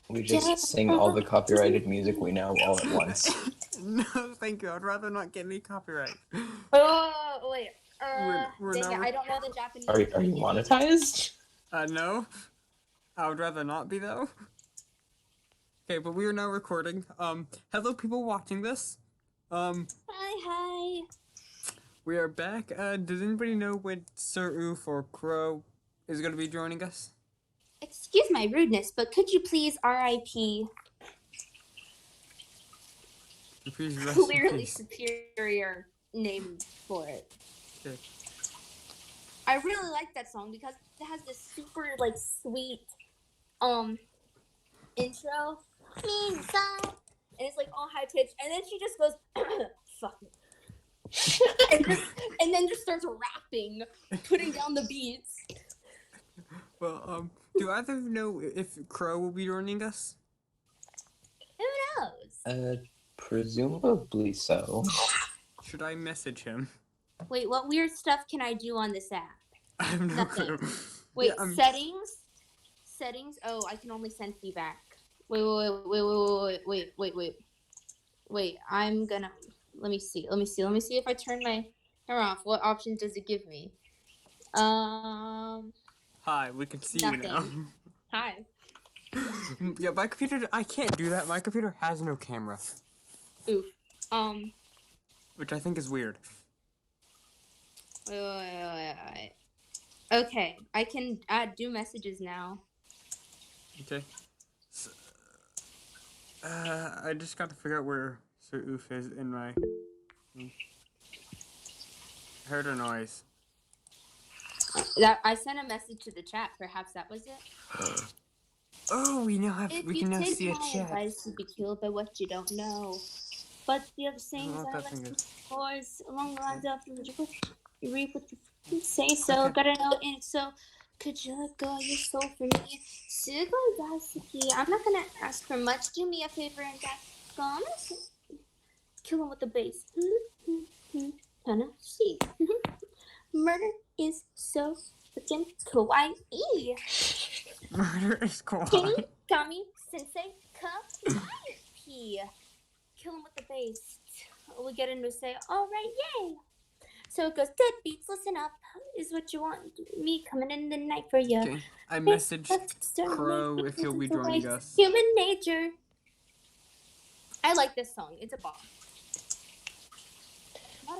We just sing all the copyrighted music we know all at once. No, thank you. I'd rather not get any copyright. Oh, wait. We're Dang now it, I don't know the Japanese. Are you monetized? No. I would rather not be, though. Okay, but we are now recording. Hello, people watching this. Hi. We are back. Does anybody know when Sir Oof or Crow is going to be joining us? Excuse my rudeness, but could you please R.I.P. Please rest in Clearly peace. superior name for it. Okay. I really like that song because it has this super sweet intro. And it's like all high pitched, and then she just goes fuck it. and then just starts rapping, putting down the beats. Well, do either of you know if Crow will be joining us? Who knows? Presumably so. Should I message him? Wait, what weird stuff can I do on this app? I have no Nothing. clue. Wait, Yeah, settings? Settings? Oh, I can only send feedback. Wait, I'm gonna... Let me see if I turn my camera off. What options does it give me? Hi, we can see Nothing. you now. Hi. Yeah, my computer, I can't do that. My computer has no camera. Oof. Which I think is weird. Wait. Okay, I can do messages now. Okay. So, I just got to figure out where Sir Oof is in my... Heard a noise. That I sent a message to the chat. Perhaps that was it. Oh, we can now see a my chat. advice, you'd be killed by what you don't know. But the other sayings what I that thing like is. boys along the lines of you reap what you say so. Okay. Gotta know it. So could you let go of your soul for me? I'm not gonna ask for much. Do me a favor and go. I'm gonna kill him with the bass. Kinda see. Murder is so freaking kawaii. Murder is King kawaii. Kami Sensei Kawaii. Kill him with the bass. We get him to say, alright, yay! So it goes, deadbeats, listen up. Is what you want. Me coming in the night for you. Okay, I messaged Crow if he'll be joining us. Human nature. I like this song. It's a bomb.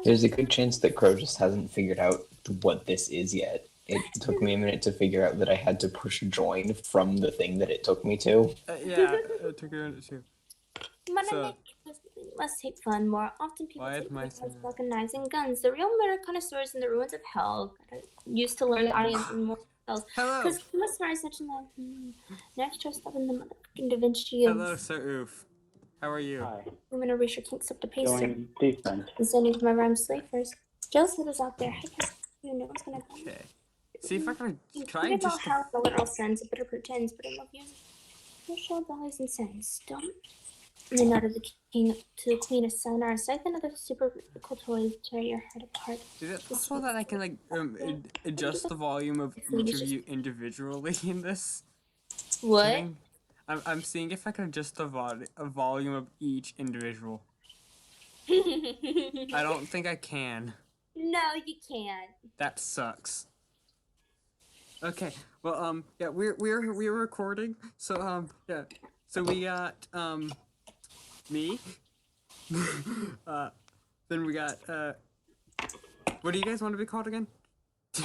There's a good chance that Crow just hasn't figured out what this is yet. It took me a minute to figure out that I had to push join from the thing that it took me to. Yeah, it took a minute too. So, Let's take fun more. Often people take fucking knives and guns. The real murder connoisseurs in the ruins of hell used to learn the audience and more spells. Hello. Because must are such a next dressed up in the motherfucking Da Vinci. Hello, Sir Oof. How are you? Hi. I'm gonna erase your kinks up the pace. Going decent. And sending to my rhyme slavers. Jealous littles out there. I guess no one's gonna. Okay. See if I can I just how the literal sense of bitter pretends, but I love you. No show dollars and cents. Don't. And then out of the king to the queen of Sonar, so another super cool toy to tear your heart apart. Is it possible that I can adjust the volume of each of you individually in this? What? Thing? I'm seeing if I can adjust the volume of each individual. I don't think I can. No, you can't. That sucks. Okay, well, yeah, we're recording, so, yeah, so we got, me, then we got, what do you guys want to be called again?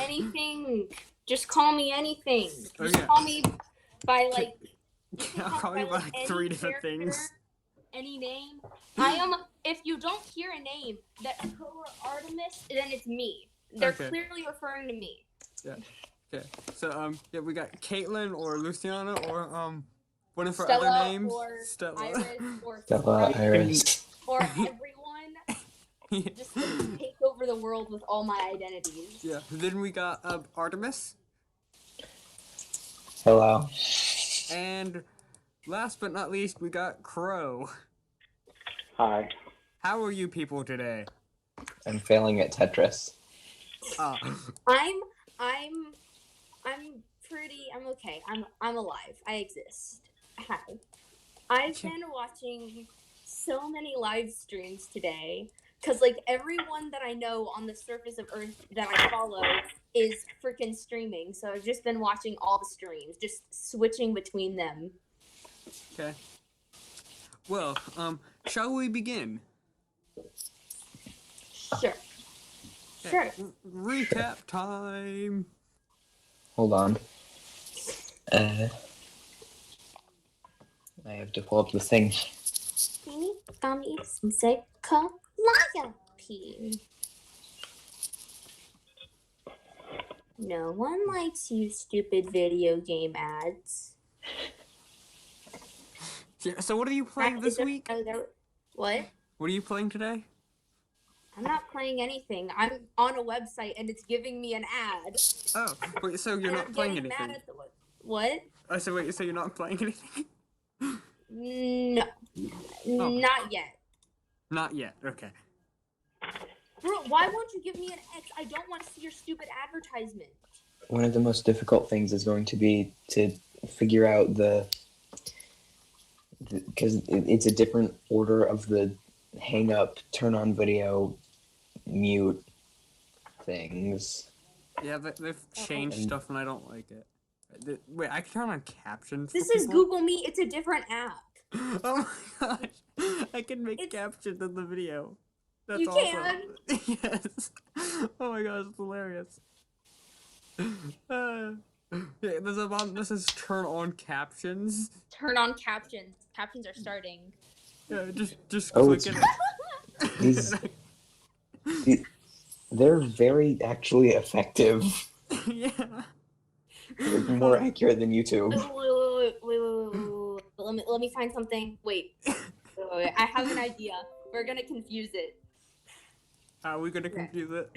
Anything. Just call me anything. Oh, Just yeah. call me by, I'll call you by, 3 different things. Any name. I am, if you don't hear a name that Pro Artemis, then it's me. They're clearly referring to me. Yeah. Okay, so, yeah, we got Caitlin or Luciana or, one of her Stella other names. or Stella. Iris or Stella, Iris. or everyone. Just take over the world with all my identities. Yeah, then we got, Artemis. Hello. And last but not least, we got Crow. Hi. How are you people today? I'm failing at Tetris. I'm okay. I'm alive. I exist. Hi. I've been watching so many live streams today because, like, everyone that I know on the surface of Earth that I follow is freaking streaming. So I've just been watching all the streams, just switching between them. Okay. Well, shall we begin? Sure. Sure. Recap time. Hold on. I have to pull up the thing. No one likes you stupid video game ads. Yeah, so what are you playing this week? What? What are you playing today? I'm not playing anything. I'm on a website and it's giving me an ad. Oh, wait, so you're And not I'm playing getting anything? mad at what? I said, wait, so you're not playing anything? No. Oh. Not yet. Not yet, okay. Bro, why won't you give me an X? I don't want to see your stupid advertisement. One of the most difficult things is going to be to figure out because it's a different order of the hang up, turn on video, mute things. Yeah, they've changed stuff and I don't like it. Wait, I can turn on captions This for is people? Google Meet. It's a different app. Oh my gosh! I can make captions in the video. That's You awesome. Yes. Oh my gosh, it's hilarious. Yeah, there's a button that says turn on captions. Turn on captions. Captions are starting. Yeah, just Oh, click it's- it. They're very actually effective. Yeah. They're more accurate than YouTube. Wait. Let me find something. Wait. I have an idea. We're gonna confuse it. How are we gonna confuse it?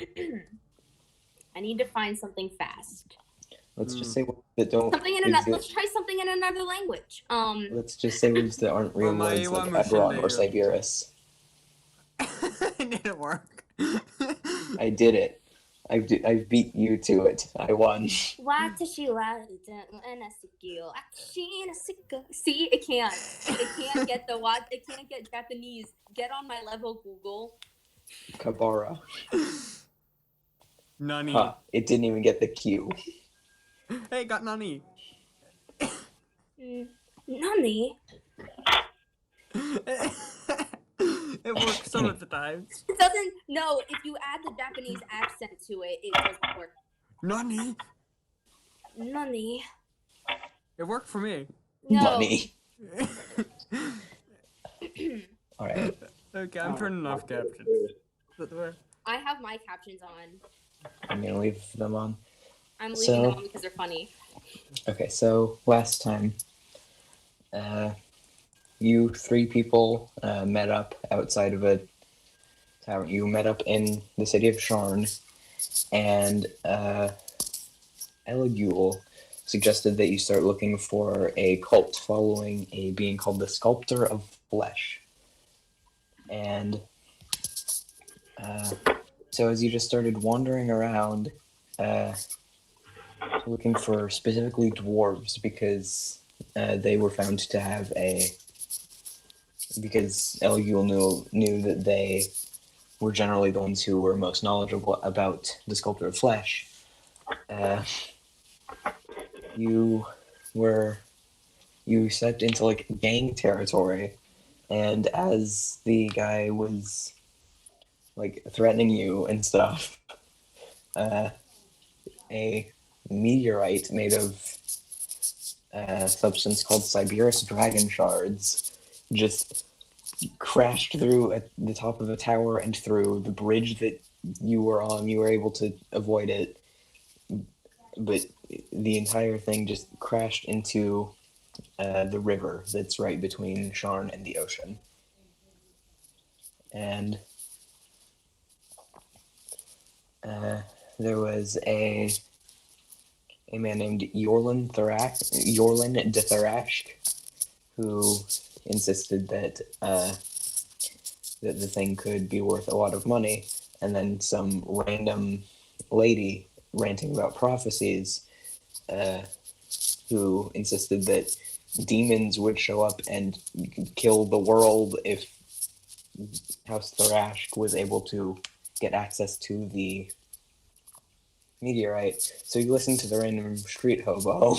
I need to find something fast. Let's just say words that don't Let's try something in another language. Let's just say words that aren't real words like Eberron or Siberus. It didn't work. I did it. I beat you to it. I won. See, it can't. It can't get the what? It can't get Japanese. Get on my level, Google. Kabara. Nani. Huh. It didn't even get the Q. Hey, got Nani. Nani? It works some of the times. It doesn't. No, if you add the Japanese accent to it, it doesn't work. Nani. Nani? It worked for me. No. Money. All right. Okay, I'm turning off captions. I have my captions on. I'm gonna leave them on. I'm leaving them on because they're funny. Okay, so last time, you three people met up outside of a tavern. You met up in the city of Sharn, and L.L.G suggested that you start looking for a cult following a being called the Sculptor of Flesh. And so as you just started wandering around, looking for specifically dwarves because they were found to have because L.L.G knew that they were generally the ones who were most knowledgeable about the Sculptor of Flesh. You stepped into like gang territory, and as the guy was like threatening you and stuff, a meteorite made of a substance called Siberus dragon shards just crashed through at the top of the tower and through the bridge that you were on. You were able to avoid it, but the entire thing just crashed into the river that's right between Sharn and the ocean. And there was a man named Yorlin de Tharashk who insisted that that the thing could be worth a lot of money, and then some random lady ranting about prophecies who insisted that demons would show up and kill the world if House Thrashk was able to get access to the meteorite. So you listen to the random street hobo,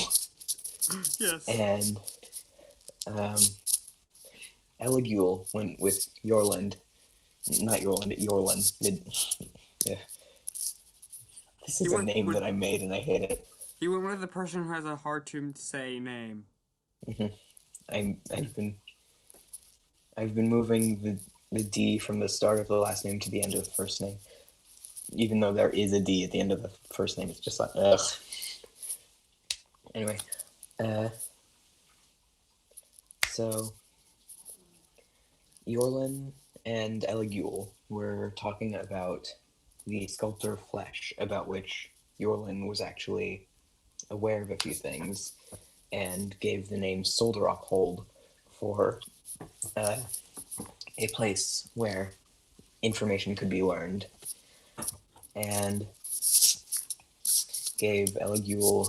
Yes. and L.L.G went with Yorland. Not Yorland, Yorland. Yeah. This is a name that I made and I hate it. He went with the person who has a hard to say name. I've been moving the D from the start of the last name to the end of the first name. Even though there is a D at the end of the first name, it's just like, ugh. Anyway, so Yorlin and Eligul were talking about the sculptor Flesh, about which Yorlin was actually aware of a few things, and gave the name Solderock Hold for a place where information could be learned, and gave Eligul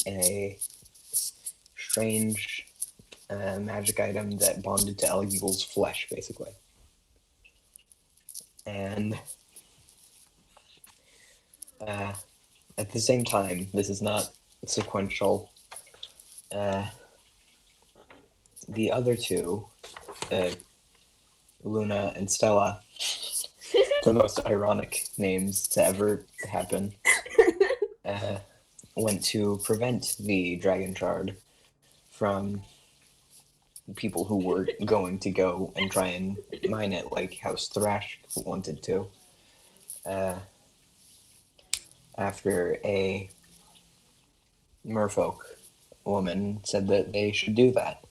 a strange magic item that bonded to Eligul's flesh, basically. And at the same time, this is not sequential. The other two, Luna and Stella, the most ironic names to ever happen, went to prevent the Dragon Shard from people who were going to go and try and mine it like House Thrash wanted to. After a merfolk woman said that they should do that.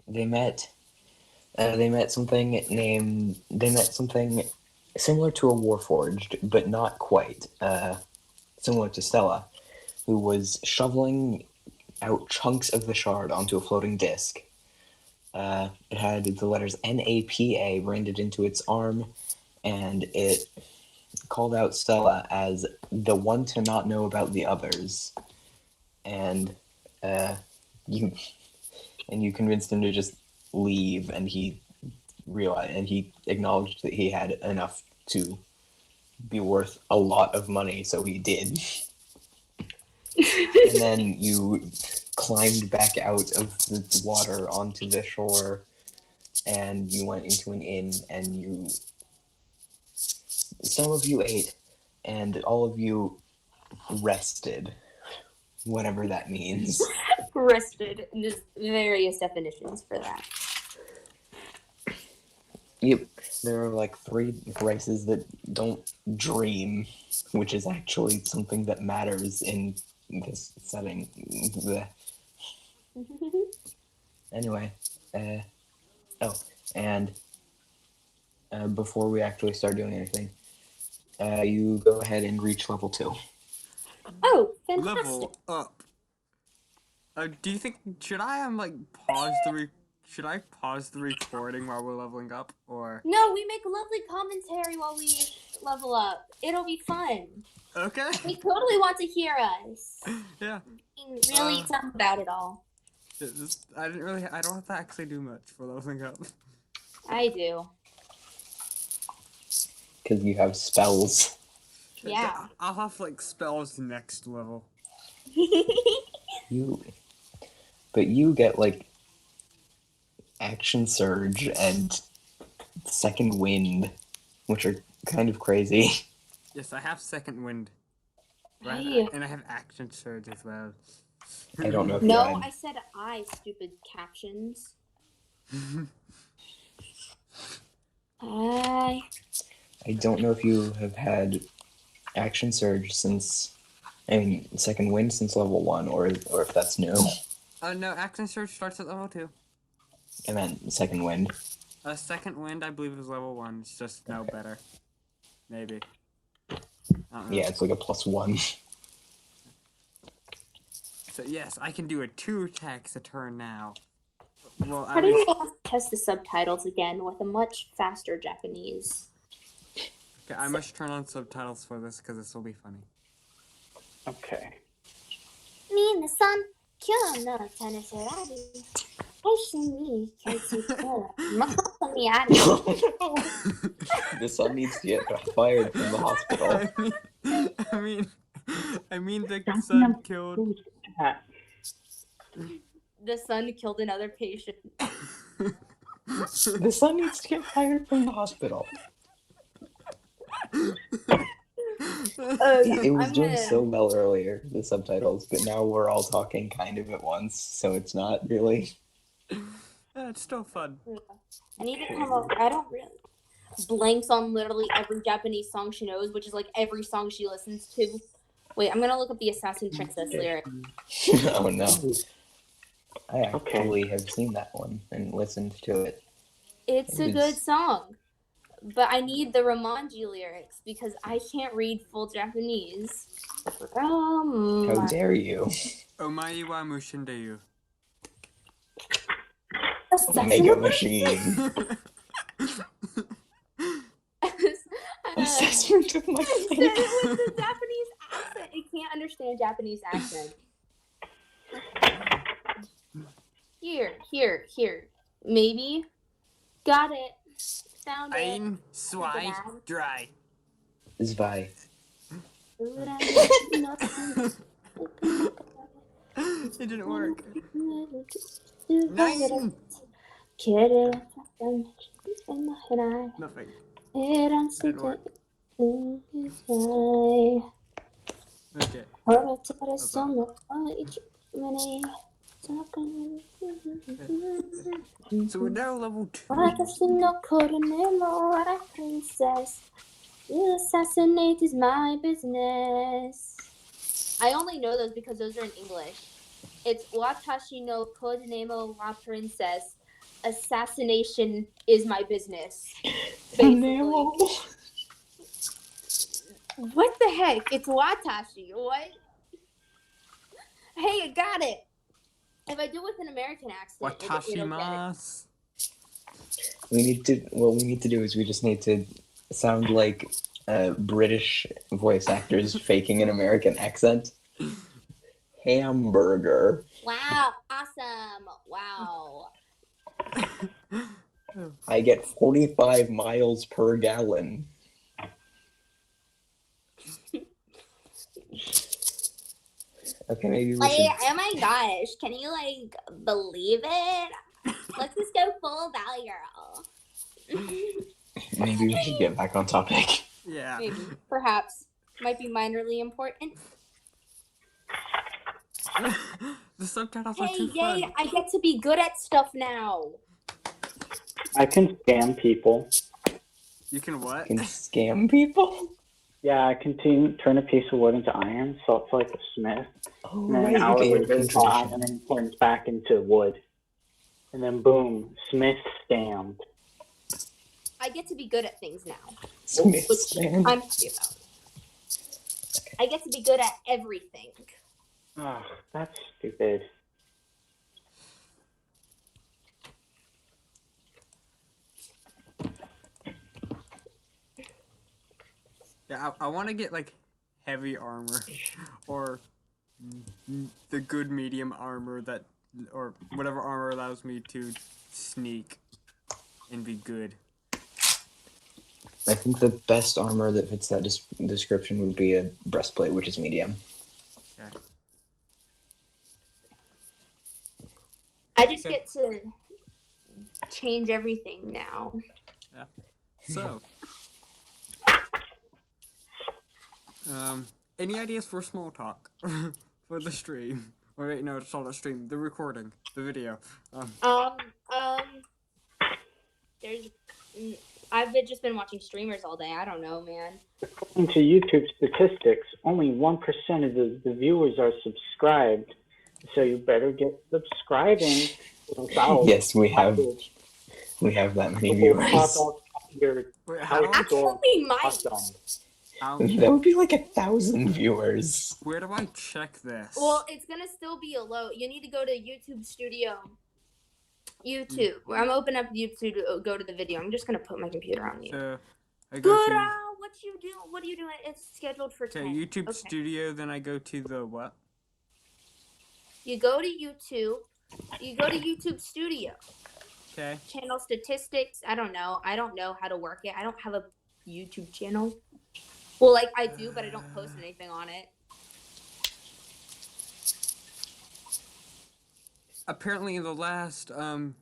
They met something similar to a Warforged, but not quite. Similar to Stella, who was shoveling out chunks of the shard onto a floating disc. It had the letters NAPA branded into its arm, and it called out Stella as the one to not know about the others. And you convinced him to just leave, and he acknowledged that he had enough to be worth a lot of money, so he did. And then you climbed back out of the water onto the shore, and you went into an inn, and some of you ate, and all of you rested, whatever that means. Rested. There's various definitions for that. Yep, there are like 3 races that don't dream, which is actually something that matters in this setting. Blech. Anyway, and before we actually start doing anything, you go ahead and reach level 2. Oh, fantastic. Level up. Do you think should I pause the recording while we're leveling up, or? No, we make lovely commentary while we level up. It'll be fun. Okay. They totally want to hear us. Yeah. Really dumb about it all. I don't have to actually do much for leveling up. I do. Because you have spells. Yeah. I'll have spells next level. But you get Action Surge and Second Wind, which are kind of crazy. Yes, I have Second Wind. Hey. And I have Action Surge as well. I don't know if No, you had... I said stupid captions. I don't know if you have had Action Surge Second Wind since level 1, or if that's new. No, Action Surge starts at level 2. I meant Second Wind. Second Wind, I believe, is level 1. It's just no better. Maybe. Yeah, it's like a +1. So yes, I can do a 2 attacks a turn now. Well, How do you have to test the subtitles again with a much faster Japanese? Okay, I must turn on subtitles for this because this will be funny. Okay. Minasan, 今日の楽しみは一緒に帰ってきたら誠にある。 The son needs to get fired from the hospital. I mean, the son killed. Who's that? The son killed another patient. The son needs to get fired from the hospital. It was doing so well earlier, the subtitles, but now we're all talking kind of at once, so it's not really. It's still fun. I need to come up. I don't really blanks on literally every Japanese song she knows, which is like every song she listens to. Wait, I'm gonna look up the Assassin Princess lyric. Oh no. I actually have seen that one and listened to it. It's a good song, but I need the Romanji lyrics because I can't read full Japanese. How dare you? Omae wa mushindeyu. Mega Machine. Assessment of my said it with the Japanese accent. It can't understand Japanese accent. Here. Maybe. Got it. Found it. Ein, zwei, drei. Zwei. It didn't work. Nine. Nothing. Didn't work. Okay. So we're now level 2. Princess. You assassinate is my business. I only know those because those are in English. It's Watashi no Codenemo wa Princess. Assassination is my business. Basically. What the heck? It's Watashi. What? Hey, I got it. If I do it with an American accent, it'll get it. Watashimasu. What we need to do is we just need to sound like British voice actors faking an American accent. Hamburger. Wow, awesome. Wow. I get 45 miles per gallon. Okay, maybe we should... Oh my gosh, can you believe it? Let's just go full Valley Girl. Maybe we should get back on topic. Yeah. Maybe, perhaps. Might be minorly important. The subtitles are too Hey, fun. I get to be good at stuff now. I can scam people. You can what? Can scam people? Yeah, I can turn a piece of wood into iron, so it's like a smith. Oh, And then right, an hour okay, later, it's hot, and then it turns back into wood. And then boom, smith scammed. I get to be good at things now. Smith Which scam. I'm happy about. I get to be good at everything. Oh, that's stupid. Yeah, I want to get heavy armor or the good medium armor that, or whatever armor allows me to sneak and be good. I think the best armor that fits that description would be a breastplate, which is medium. Okay. I just get to change everything now. Yeah. So, any ideas for small talk for the stream? Or wait, no, it's not a stream. The recording, the video. I've just been watching streamers all day. I don't know, man. According to YouTube statistics, only 1% of the viewers are subscribed. So you better get subscribing. Yes, we have that many viewers. Wait, how do I, Actually, we might. That would be 1,000 viewers. where do I check this? Well, it's gonna still be a low. You need to go to YouTube Studio. YouTube. I'm opening up YouTube to go to the video. I'm just gonna put my computer on mute. So, I go Good. to What are you doing? It's scheduled for 10. YouTube Okay. Studio, then I go to the what? You go to YouTube. You go to YouTube Studio. Okay. Channel statistics. I don't know. I don't know how to work it. I don't have a YouTube channel. Well, like I do, but I don't post anything on it. Apparently, in the last let's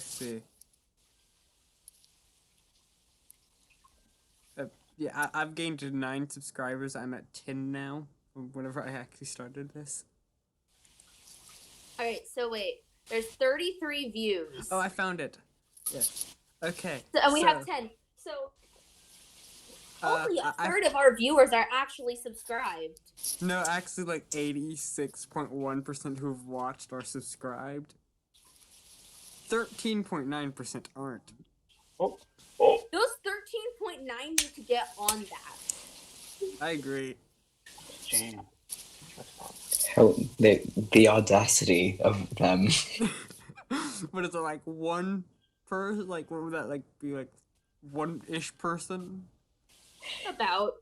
see. Yeah, I've gained 9 subscribers. I'm at 10 now. Whenever I actually started this. All right. So wait. There's 33 views. Oh, I found it. Yes. Okay. So, and we have 10. So only a I third of our viewers are actually subscribed. no, actually, like 86.1% who've watched are subscribed. 13.9% aren't. Oh. Those 13.9 need to get on that. I agree. Damn. How the audacity of them. But is it like one per? Like, what would that like be? Like one-ish person? About.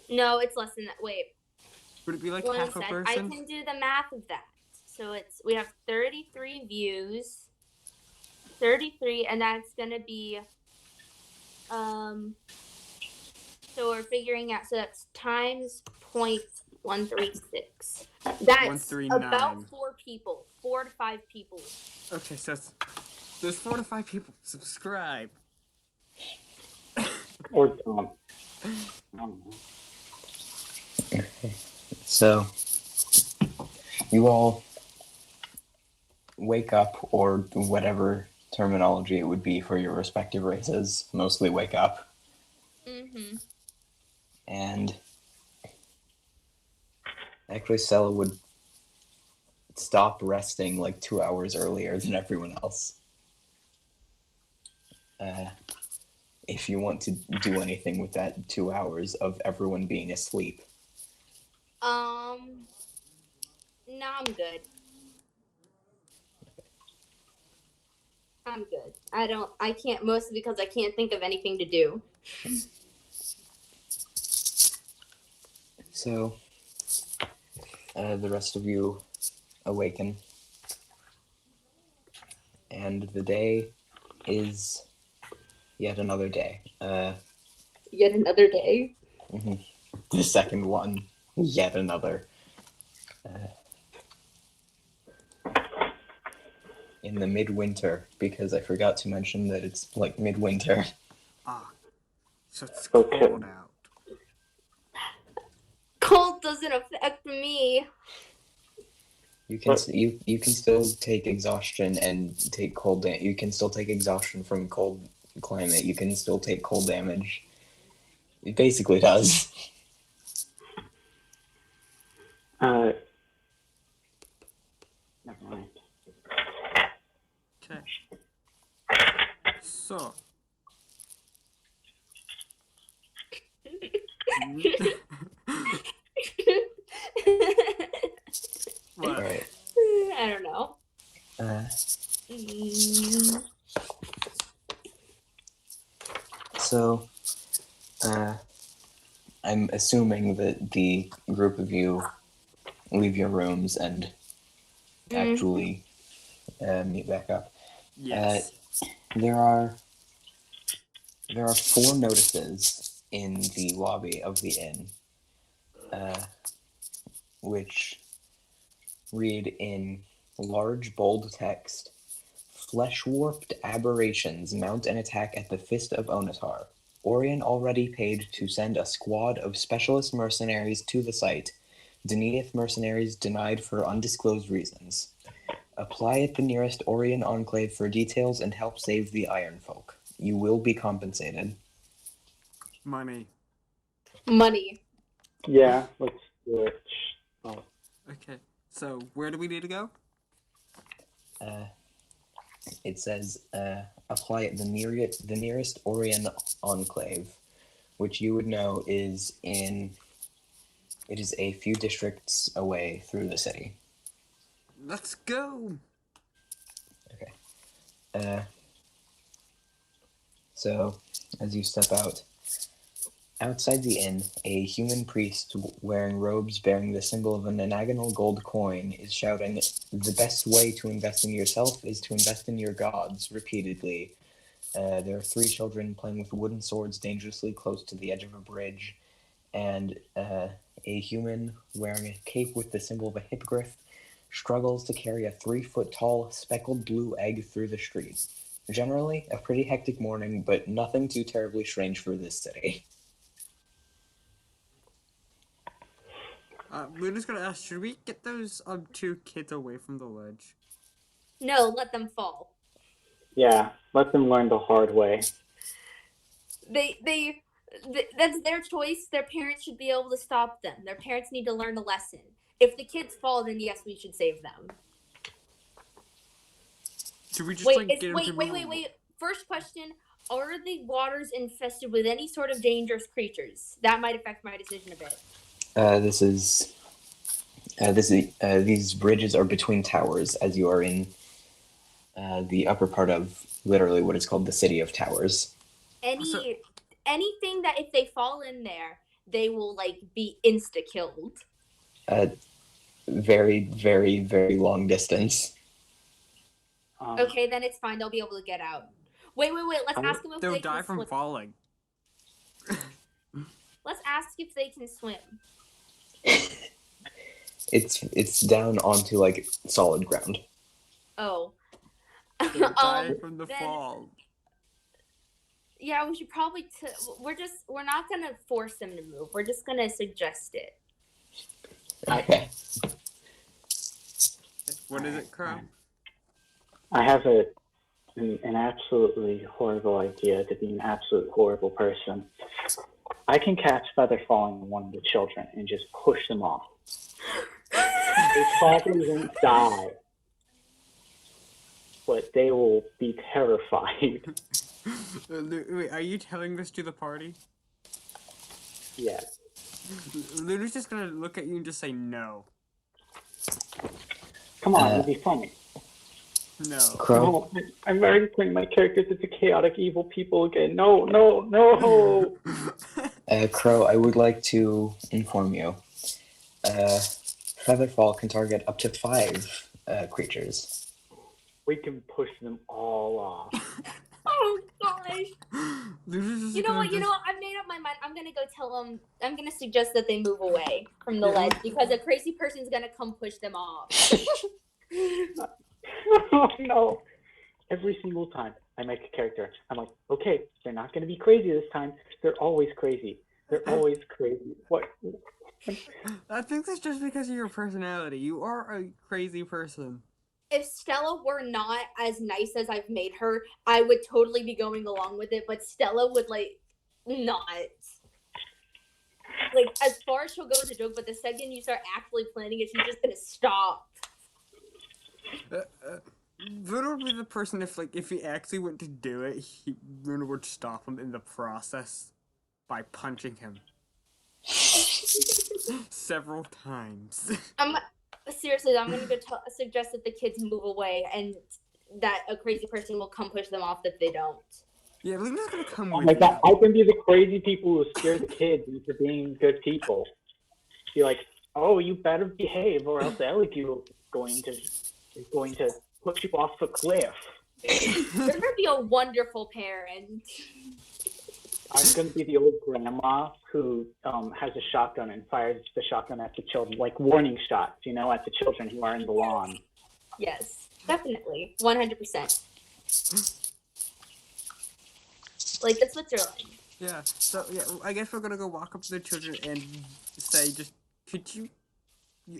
No, it's less than that. Wait. Would it be like One half a sec. person? I can do the math of that. So we have 33 views. 33, and that's gonna be so we're figuring out, so that's times 0.136. That's 139. about 4 people. 4 to 5 people. Okay, so there's 4 to 5 people subscribe. Or Tom. I don't know. So, you all wake up, or whatever terminology it would be for your respective races, mostly wake up, Mm-hmm. and actually Stella would stop resting like 2 hours earlier than everyone else. If you want to do anything with that 2 hours of everyone being asleep. No, I'm good. I'm good. I can't, mostly because I can't think of anything to do. So, the rest of you awaken, and the day is yet another day. Yet another day. The second one, yet another. In the midwinter, because I forgot to mention that it's like midwinter. Ah, so it's Okay. cold out. Cold doesn't affect me. You can you can still take exhaustion and take cold you can still take exhaustion from cold climate. You can still take cold damage. It basically does. Never mind. Okay. So. What? Alright. I don't know. So, I'm assuming that the group of you leave your rooms and actually meet back up. Yes. There are 4 notices in the lobby of the inn, which read in large, bold text: "Flesh-warped aberrations mount an attack at the Fist of Onatar. Orion already paid to send a squad of specialist mercenaries to the site. Deneith mercenaries denied for undisclosed reasons. Apply at the nearest Orion enclave for details and help save the Iron Folk. You will be compensated." Money. Money. Yeah, let's do it. Oh, Okay. So where do we need to go? It says, apply at the nearest Orion enclave, which you would know is it is a few districts away through the city. Let's go. So, as you step out, Outside the inn, a human priest wearing robes bearing the symbol of an anagonal gold coin is shouting, "The best way to invest in yourself is to invest in your gods," repeatedly. There are three children playing with wooden swords dangerously close to the edge of a bridge, and a human wearing a cape with the symbol of a hippogriff struggles to carry a 3-foot tall speckled blue egg through the street. Generally, a pretty hectic morning, but nothing too terribly strange for this city. Luna's gonna ask, should we get those two kids away from the ledge? No, let them fall. Yeah, let them learn the hard way. That's their choice. Their parents should be able to stop them. Their parents need to learn a lesson. If the kids fall, then yes, we should save them. Should we just Wait, get them to move? wait. First question: are the waters infested with any sort of dangerous creatures? That might affect my decision a bit. These bridges are between towers, as you are in the upper part of literally what is called the City of Towers. Anything that if they fall in there, they will like be insta killed. Very, very, very long distance. Okay, then it's fine. They'll be able to get out. Wait. Let's ask them if They'll they die can from swim. falling. Let's ask if they can swim. It's down onto like solid ground. Oh. They'll die from the fall. Yeah, we should probably. We're not gonna force them to move. We're just gonna suggest it. Okay. What is it, Crow? I have an absolutely horrible idea to be an absolute horrible person. I can catch feather falling on one of the children and just push them off. They probably won't die, but they will be terrified. Wait, are you telling this to the party? Yeah. Luna's just gonna look at you and just say no. Come on, it'll be funny. No. Crow. No, I'm already playing my characters into chaotic evil people again. No. Crow, I would like to inform you. Featherfall can target up to 5 creatures. We can push them all off. Oh gosh. You know what? I've made up my mind. I'm gonna go tell them. I'm gonna suggest that they move away from the ledge because a crazy person's gonna come push them off. Oh no. Every single time I make a character, I'm like, okay, they're not going to be crazy this time. They're always crazy. What? I think that's just because of your personality. You are a crazy person. If Stella were not as nice as I've made her, I would totally be going along with it, but Stella would not. As far as she'll go as a joke, but the second you start actually planning it, she's just gonna stop. Luna would be the person if he actually went to do it, Luna would stop him in the process by punching him several times. Seriously, I'm gonna go suggest that the kids move away, and that a crazy person will come push them off if they don't. Yeah, Luna's gonna come Oh with my god, you. I can be the crazy people who scare the kids into being good people. Be like, oh, you better behave, or else L.L.G is going to push you off a cliff. You're gonna be a wonderful parent. I'm going to be the old grandma who has a shotgun and fires the shotgun at the children, like warning shots, at the children who are in the lawn. Yes, definitely. 100%. It's Switzerland. Yeah, so, I guess we're gonna go walk up to the children and say, could you...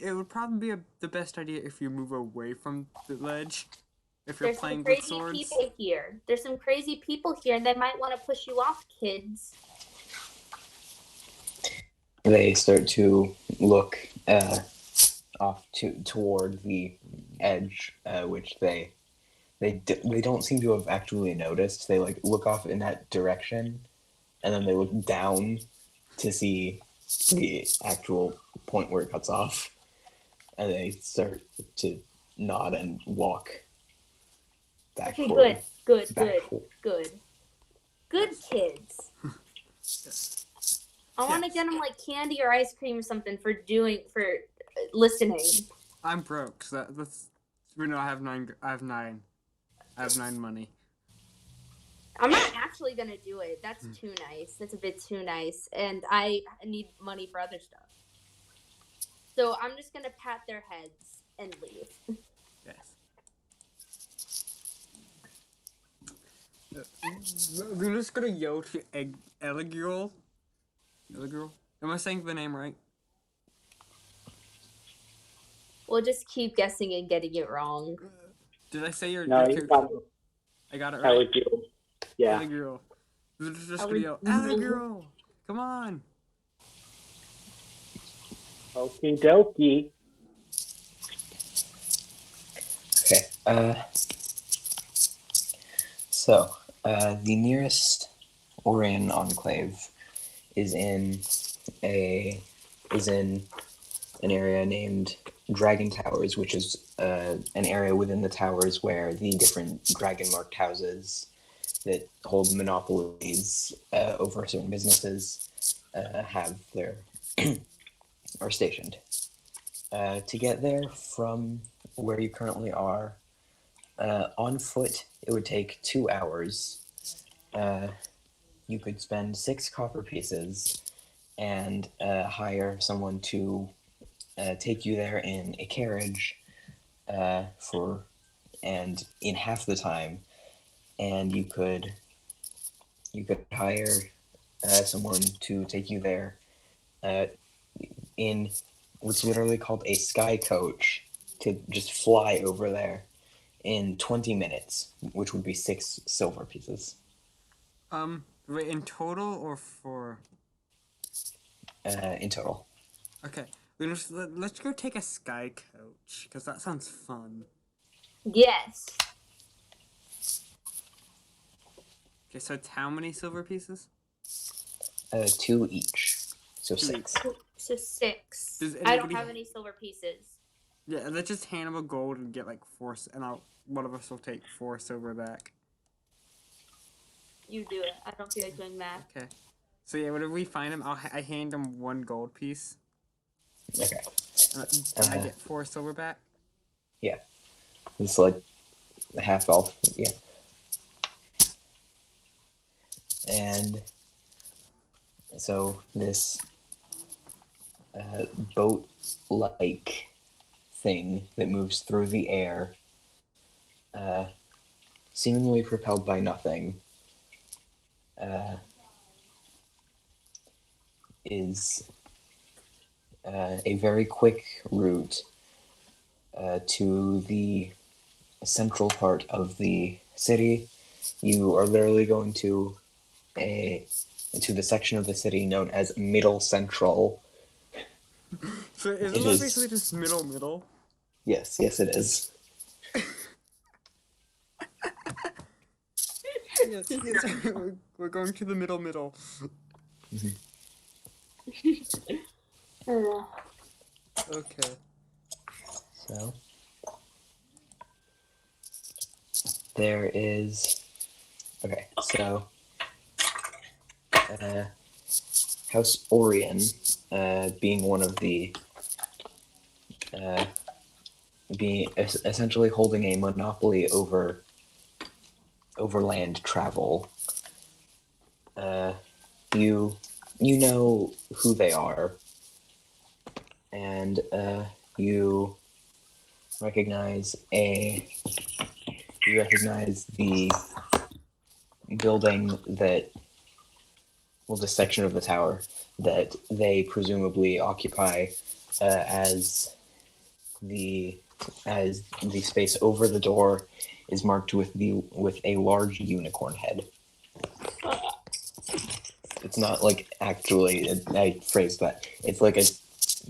It would probably be the best idea if you move away from the ledge. If you're playing with swords. There's some crazy people here, and they might want to push you off, kids. They start to look off toward the edge, which they don't seem to have actually noticed. They look off in that direction, and then they look down to see the actual point where it cuts off, and they start to nod and walk back forward. Good kids. I want to Yes. get him like candy or ice cream or something for listening. I'm broke, so that's. No, I have nine. I have nine. I have 9 money. I'm not actually gonna do it. That's too nice. That's a bit too nice, and I need money for other stuff. So I'm just gonna pat their heads and leave. Yes. We're just gonna yell to L.L.G. L.L.G. Am I saying the name right? We'll just keep guessing and getting it wrong. Did I say your No, you got it. I got it right. L.L.G. Yeah. L.L.G. We're just gonna yell L.L.G. L.L.G. Come on. Okie dokie. Okay. So, the nearest Orion enclave is in an area named Dragon Towers, which is an area within the towers where the different dragon-marked houses that hold monopolies over certain businesses have their are stationed. To get there from where you currently are, on foot, it would take 2 hours. You could spend 6 copper pieces and hire someone to take you there in a carriage and in half the time, and you could hire someone to take you there uh, in what's literally called a sky coach to just fly over there in 20 minutes, which would be 6 silver pieces Wait, in total or for? in total. Okay, let's go take a sky coach because that sounds fun. Yes. Okay, so it's how many silver pieces? 2 each, so 2 6. So 6. Does I don't anybody- have any silver pieces. Yeah, let's just hand him a gold and get like 4, and one of us will take 4 silver back. You do it. I don't feel like doing math. Okay. So yeah, whenever we find him, I hand him 1 gold piece, Okay. and I get 4 silver back. It's like half elf, yeah. And so this boat-like thing that moves through the air, seemingly propelled by nothing, is a very quick route to the central part of the city. You are literally going to the section of the city known as Middle Central. So isn't It that is. basically just middle? Yes, it is. Yes. We're going to the middle. Okay. So there is. Okay, so House Orion, being one of the, being essentially holding a monopoly over land travel. You know who they are, and you recognize the building that, well, the section of the tower that they presumably occupy as the space over the door is marked with a large unicorn head. It's not like actually, I phrased that. It's like a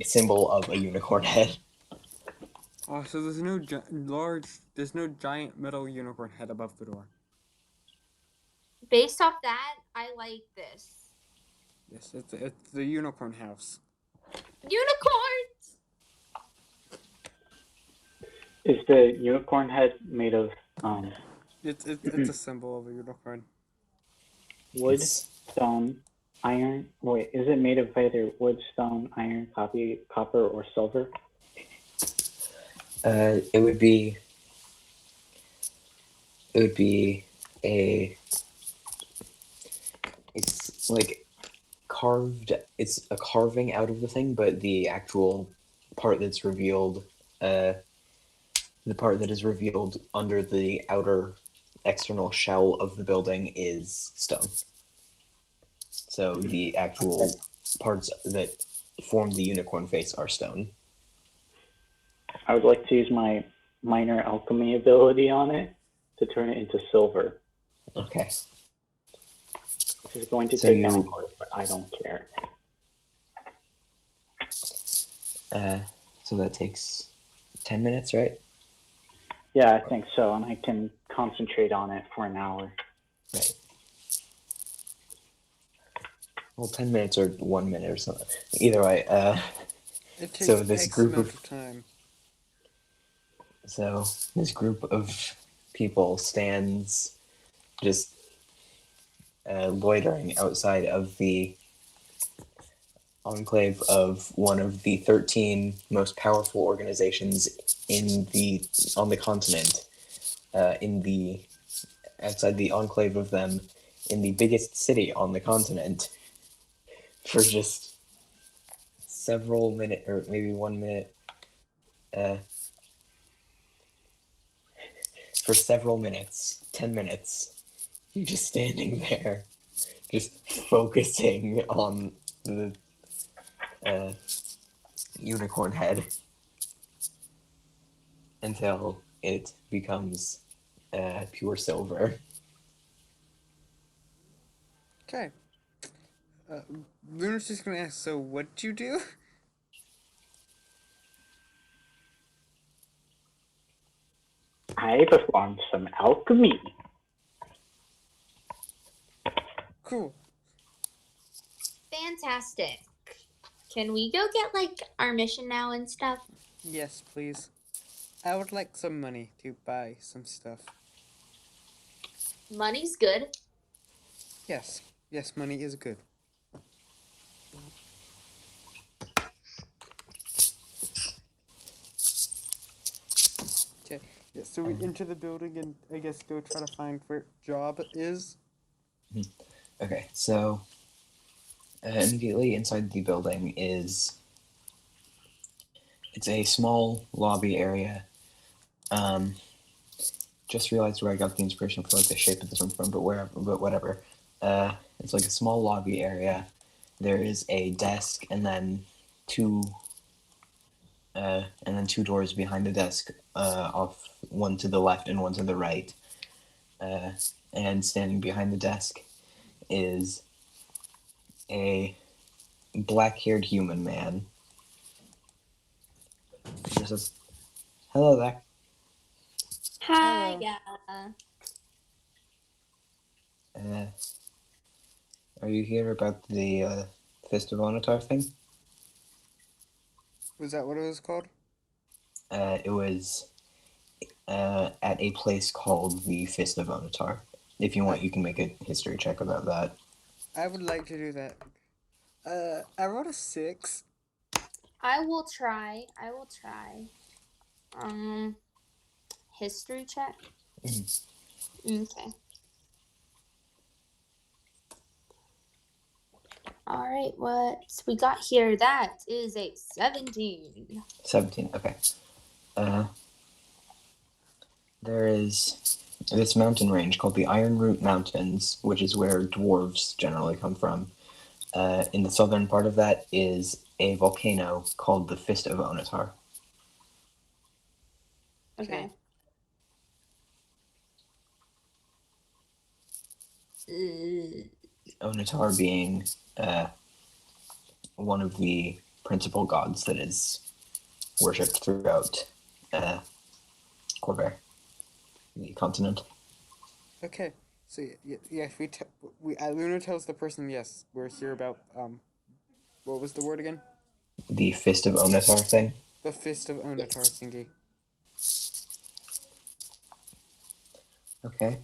symbol of a unicorn head. Oh, so there's no giant metal unicorn head above the door. Based off that, I like this. Yes, it's the unicorn house. Unicorns! Is the unicorn head made of It's a symbol of a unicorn. wood, It's stone, iron. Wait, is it made of either wood, stone, iron, copper, or silver? It would be. It would be a. It's like carved. It's a carving out of the thing, but the actual part that's revealed, the part that is revealed under the outer external shell of the building is stone. So the actual parts that form the unicorn face are stone. I would like to use my minor alchemy ability on it to turn it into silver. Okay. This is going to So take you- hours, but I don't care. So that takes 10 minutes, right? Yeah, I think so, and I can concentrate on it for an hour. Right. Well, 10 minutes or 1 minute or something. Either way, It takes So this X group amount of- of time. so this group of people stands just loitering outside of the enclave of one of the 13 most powerful organizations on the continent, outside the enclave of them in the biggest city on the continent, for just several minutes, or maybe 1 minute, for several minutes, 10 minutes, you're just standing there, just focusing on the unicorn head until it becomes pure silver. Okay. Luna's just gonna ask, so what'd you do? I performed some alchemy. Cool. Fantastic. Can we go get like our mission now and stuff? Yes, please. I would like some money to buy some stuff. Money's good. Yes. Yes, money is good. Okay. Yeah, so we enter the building and I guess go try to find where job is. Okay, so immediately inside the building it's a small lobby area. Just realized where I got the inspiration for like the shape of this room from, but whatever. It's like a small lobby area. There is a desk and then two doors behind the desk, off one to the left and one to the right. And standing behind the desk is a black-haired human man. He just says, "Hello there." Hi. Are you here about the Fist of Onatar thing? Was that what it was called? It was at a place called the Fist of Onatar. If you want, you can make a history check about that. I would like to do that. I rolled a 6. I will try. History check. Okay. All right, what we got here? That is a 17. 17, okay. There is this mountain range called the Iron Root Mountains, which is where dwarves generally come from. In the southern part of that is a volcano called the Fist of Onatar. Okay. Onatar being one of the principal gods that is worshipped throughout Corvair, the continent. Okay. So yeah, Luna tells the person, yes, we're here about what was the word again? The Fist of Onatar thing. The Fist of Onatar thingy. Okay.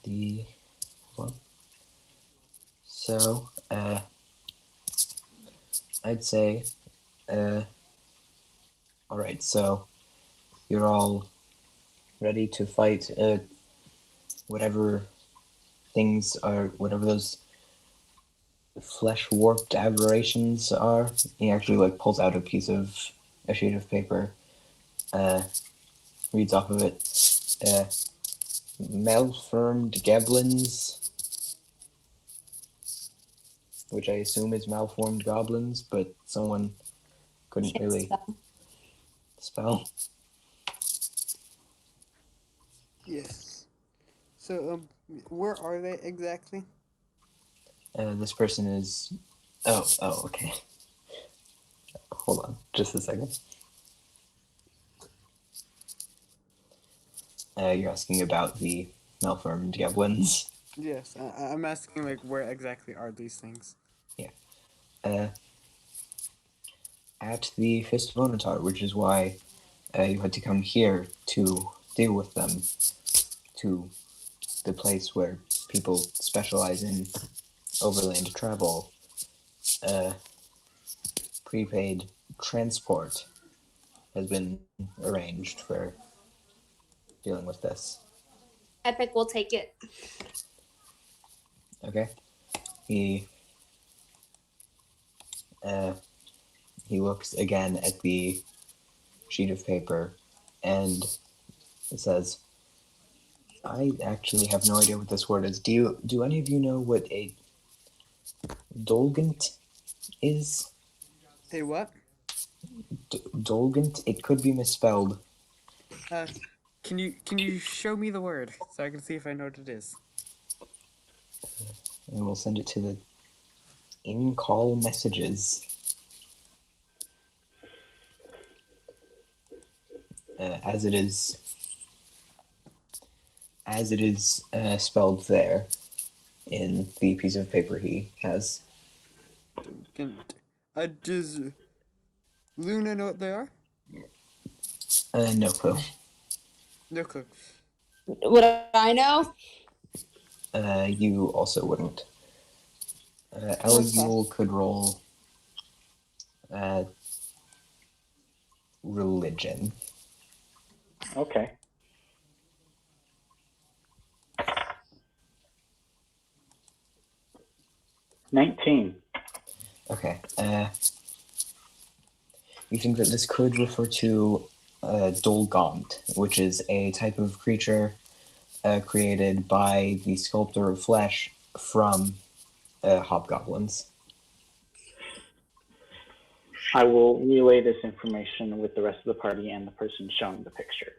the well, so I'd say all right. So you're all ready to fight whatever things are, whatever those flesh warped aberrations are. He actually like pulls out a sheet of paper, reads off of it. Malformed goblins, which I assume is malformed goblins, but someone couldn't Can't really spell. Yes. So, where are they exactly? This person is. Oh, okay. Hold on, just a second. You're asking about the malformed goblins. Yes, I'm asking like where exactly are these things? Uh, at the Fist of Onatar, which is why you had to come here to deal with them, to the place where people specialize in overland travel. Prepaid transport has been arranged for dealing with this. Epic will take it. Okay. He looks again at the sheet of paper and says, I actually have no idea what this word is. Do any of you know what a dolgant is? A what? Dolgant? It could be misspelled. Can you show me the word so I can see if I know what it is? And we'll send it to the in-call messages. As it is spelled there in the piece of paper he has. Does Luna know what they are? No clue. No clue. Would I know? You also wouldn't. L.L.G could roll religion. Okay. $19. Okay. You think that this could refer to Dolgaunt, which is a type of creature created by the sculptor of flesh from hobgoblins. I will relay this information with the rest of the party and the person showing the picture.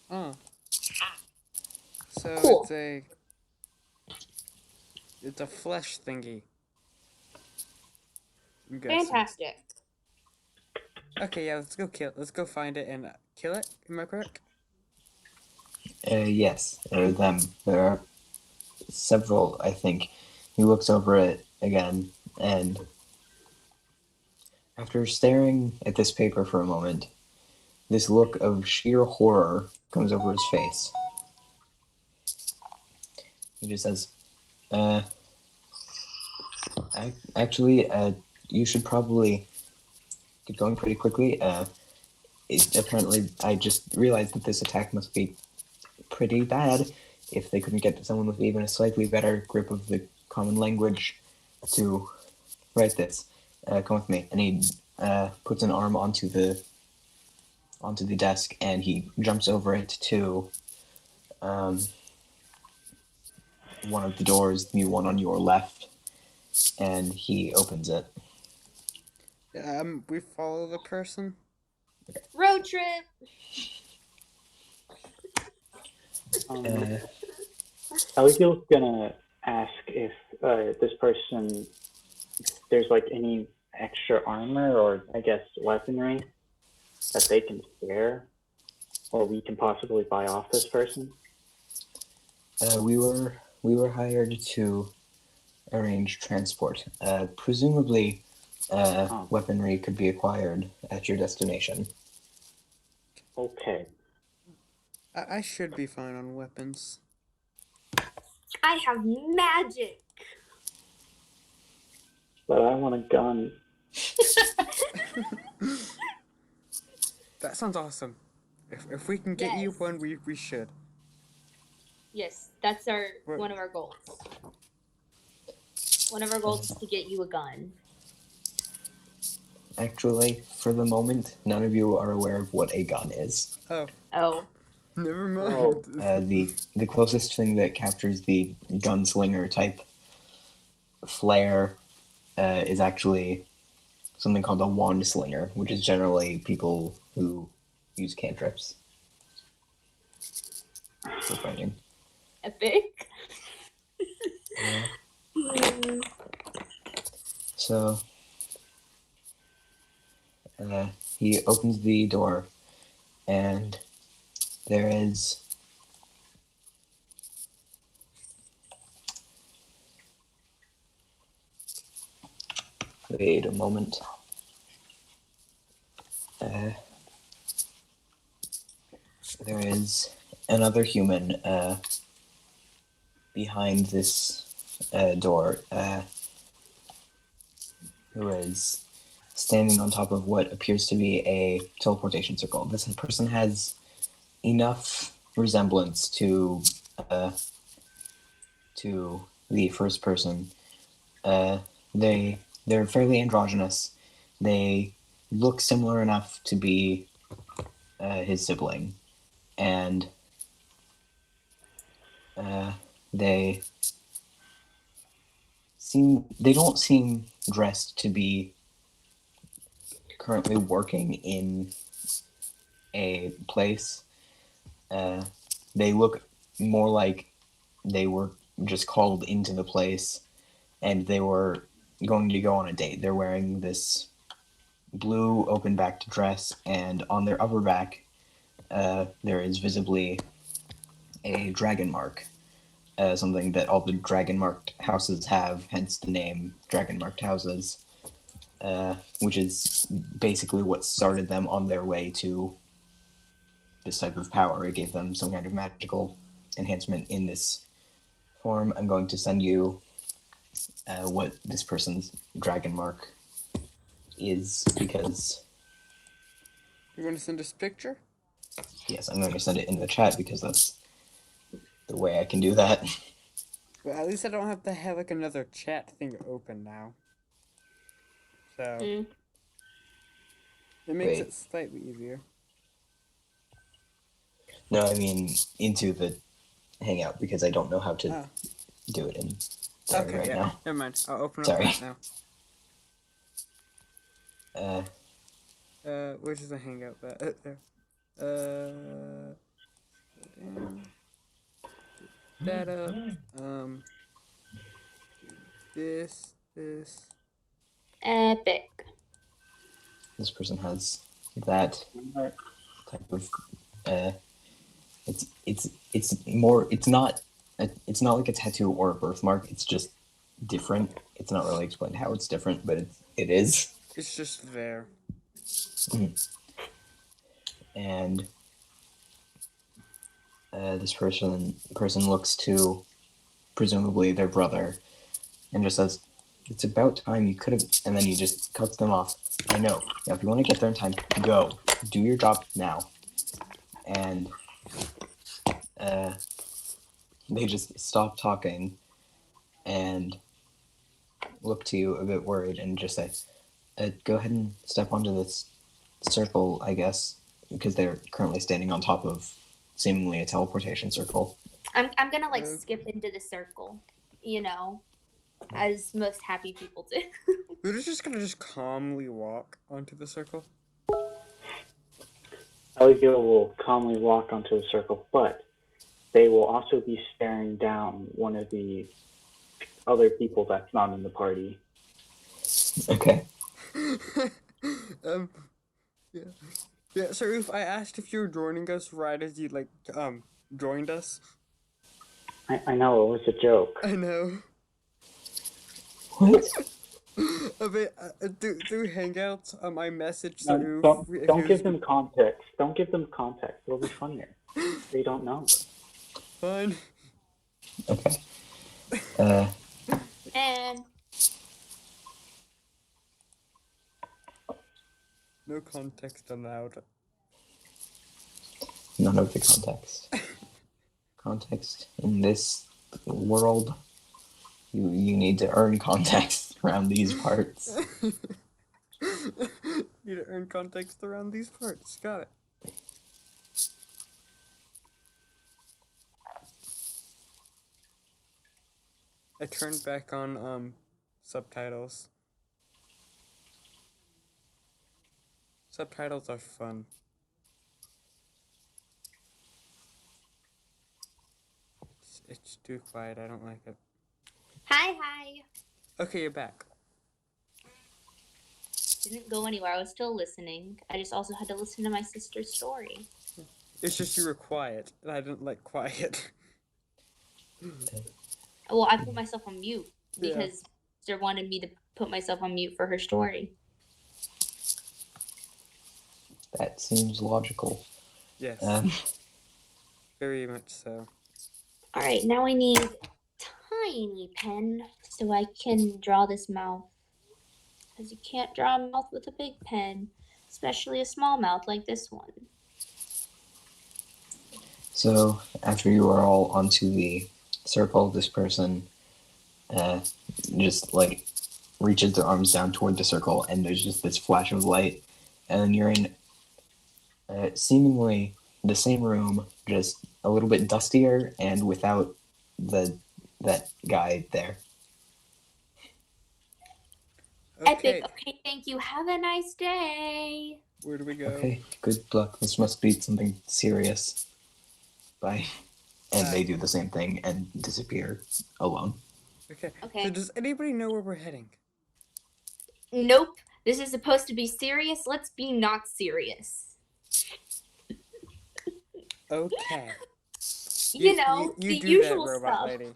Oh. So Cool. it's a flesh thingy. I'm guessing. Fantastic. Okay, yeah, let's go find it and kill it. Am I correct? Yes, there are them. There are several, I think. He looks over it again, and after staring at this paper for a moment, this look of sheer horror comes over his face. He just says, actually, you should probably get going pretty quickly. Apparently, I just realized that this attack must be pretty bad if they couldn't get someone with even a slightly better grip of the common language to write this. Come with me. And he puts an arm onto the desk, and he jumps over it to one of the doors, the one on your left, and he opens it. We follow the person. Road trip. Eligil's gonna ask if this person, there's like any extra armor or I guess weaponry that they can spare, or we can possibly buy off this person. We were hired to arrange transport. Presumably, weaponry could be acquired at your destination. Okay. I should be fine on weapons. I have magic. But I want a gun. That sounds awesome. If we can get you Yes. one, we should. Yes, that's What? one of our goals. One of our goals is to get you a gun. Actually, for the moment, none of you are aware of what a gun is. Oh, Oh. never mind. Oh. The closest thing that captures the gunslinger type flair is actually something called a wand slinger, which is generally people who use cantrips for fighting. Epic. So he opens the door, and there is wait a moment. There is another human behind this door who is standing on top of what appears to be a teleportation circle. This person has enough resemblance to the first person. They're fairly androgynous. They look similar enough to be his sibling, and they don't seem dressed to be currently working in a place. They look more like they were just called into the place and they were going to go on a date. They're wearing this blue open-backed dress, and on their upper back there is visibly a dragon mark, something that all the dragon marked houses have, hence the name dragon marked houses, which is basically what started them on their way to this type of power. It gave them some kind of magical enhancement in this form. I'm going to send you what this person's dragon mark is, because You want to send us a picture? yes, I'm going to send it in the chat because that's the way I can do that. Well, at least I don't have to have like another chat thing open now. So it makes Wait. it slightly easier. No, I mean into the Hangout, because I don't know how to do it in there Okay, right yeah. now. Never mind. I'll open up Sorry. that now. Which is a hangout that there. Down. That up. This. Epic. This person has that type of it's more, it's not like a tattoo or a birthmark. It's just different. It's not really explained how it's different, but it is. It's just there. And this person looks to presumably their brother and just says, "It's about time you could have," and then he just cuts them off. I know. Now, if you want to get there in time, go. Do your job now. And they just stop talking and look to you a bit worried and just say, go ahead and step onto this circle, I guess, because they're currently standing on top of seemingly a teleportation circle. I'm gonna like skip into the circle, you know, as most happy people do. We're just gonna calmly walk onto the circle. L.L.G will calmly walk onto the circle, but they will also be staring down one of the other people that's not in the party. Okay. Yeah, Saruf, I asked if you were joining us right as you joined us. I know, it was a joke. I know. What? Through Hangouts, I messaged No, Saruf. don't give them context. Don't give them context. It'll be funnier. They don't know. Fine. Okay. Uh, And No context allowed. none of the context. Context in this world, you need to earn context around these parts. Need to earn context around these parts. Got it. I turned back on subtitles. Subtitles are fun. It's too quiet. I don't like it. hi. Okay, you're back. Didn't go anywhere. I was still listening. I just also had to listen to my sister's story. It's just you were quiet, and I didn't like quiet. Well, I put myself on mute Yeah. because sister wanted me to put myself on mute for her story. That seems logical. Yes, Um, very much so. All right, now I need tiny pen so I can draw this mouth. Because you can't draw a mouth with a big pen, especially a small mouth like this one. so after you are all onto the circle, this person just like reaches their arms down toward the circle, and there's just this flash of light, and then you're in seemingly the same room, just a little bit dustier and without that guy there. Epic. Okay, thank you. Have a nice day. Where do we go? Okay, good luck. This must be something serious. Bye. And they do the same thing and disappear alone. Okay. Okay. So does anybody know where we're heading? Nope. This is supposed to be serious. Let's be not serious. Okay. You know, you the do usual that, robot stuff. lady.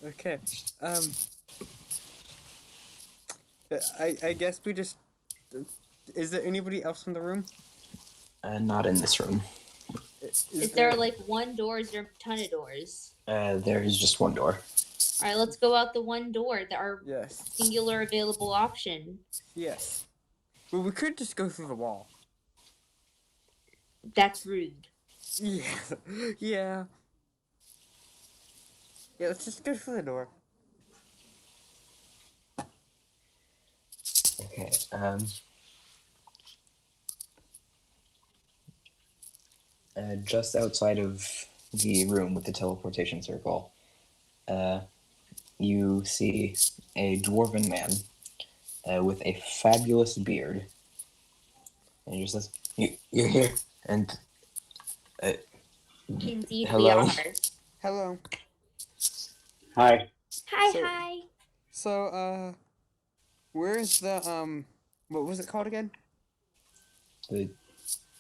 Okay. I guess we just. Is there anybody else in the room? Not in this room. Is there like one door? Is there a ton of doors? There is just one door. All right, let's go out the one door. Our Yes. singular available option. Yes. Well, we could just go through the wall. That's rude. Yeah. Yeah. Yeah, let's just go through the door. Okay. Just outside of the room with the teleportation circle, you see a dwarven man with a fabulous beard. And he just says, You're here. And Indeed, hello. we are. Hello. Hi. Hi. So, where is the, what was it called again? The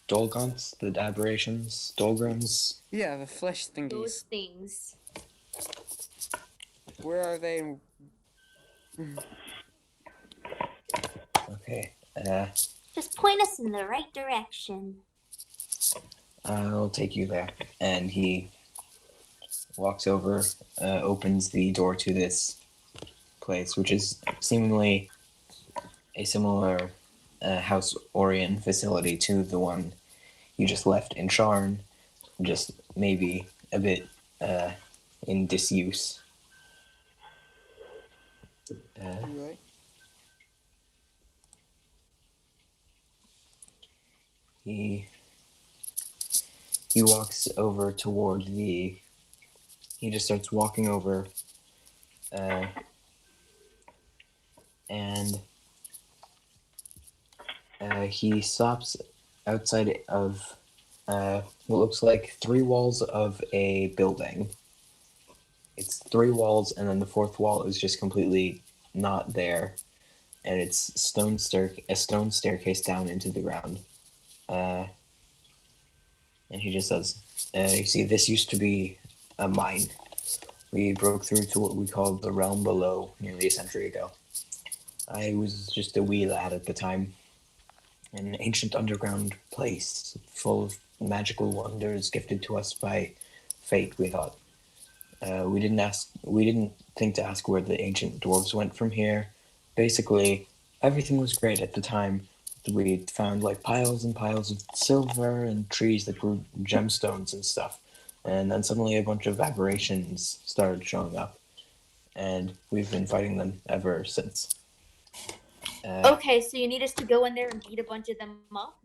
Dolgons, the aberrations, Dolgrons. Yeah, the flesh thingies. Those things. Where are they? Okay. Just point us in the right direction. I'll take you there. And he walks over, opens the door to this place, which is seemingly a similar House Orion facility to the one you just left in Sharn, just maybe a bit in disuse. Right. He walks over toward the. He just starts walking over, and he stops outside of what looks like 3 walls of a building. It's 3 walls, and then the 4th wall is just completely not there, and it's a stone staircase down into the ground. And he just says, "You see, this used to be a mine. We broke through to what we called the realm below nearly a century ago. I was just a wee lad at the time. An ancient underground place full of magical wonders gifted to us by fate, we thought. We didn't think to ask where the ancient dwarves went from here. Basically, everything was great at the time. We found like piles and piles of silver and trees that grew gemstones and stuff. And then suddenly a bunch of aberrations started showing up. And we've been fighting them ever since. Okay, so you need us to go in there and beat a bunch of them up?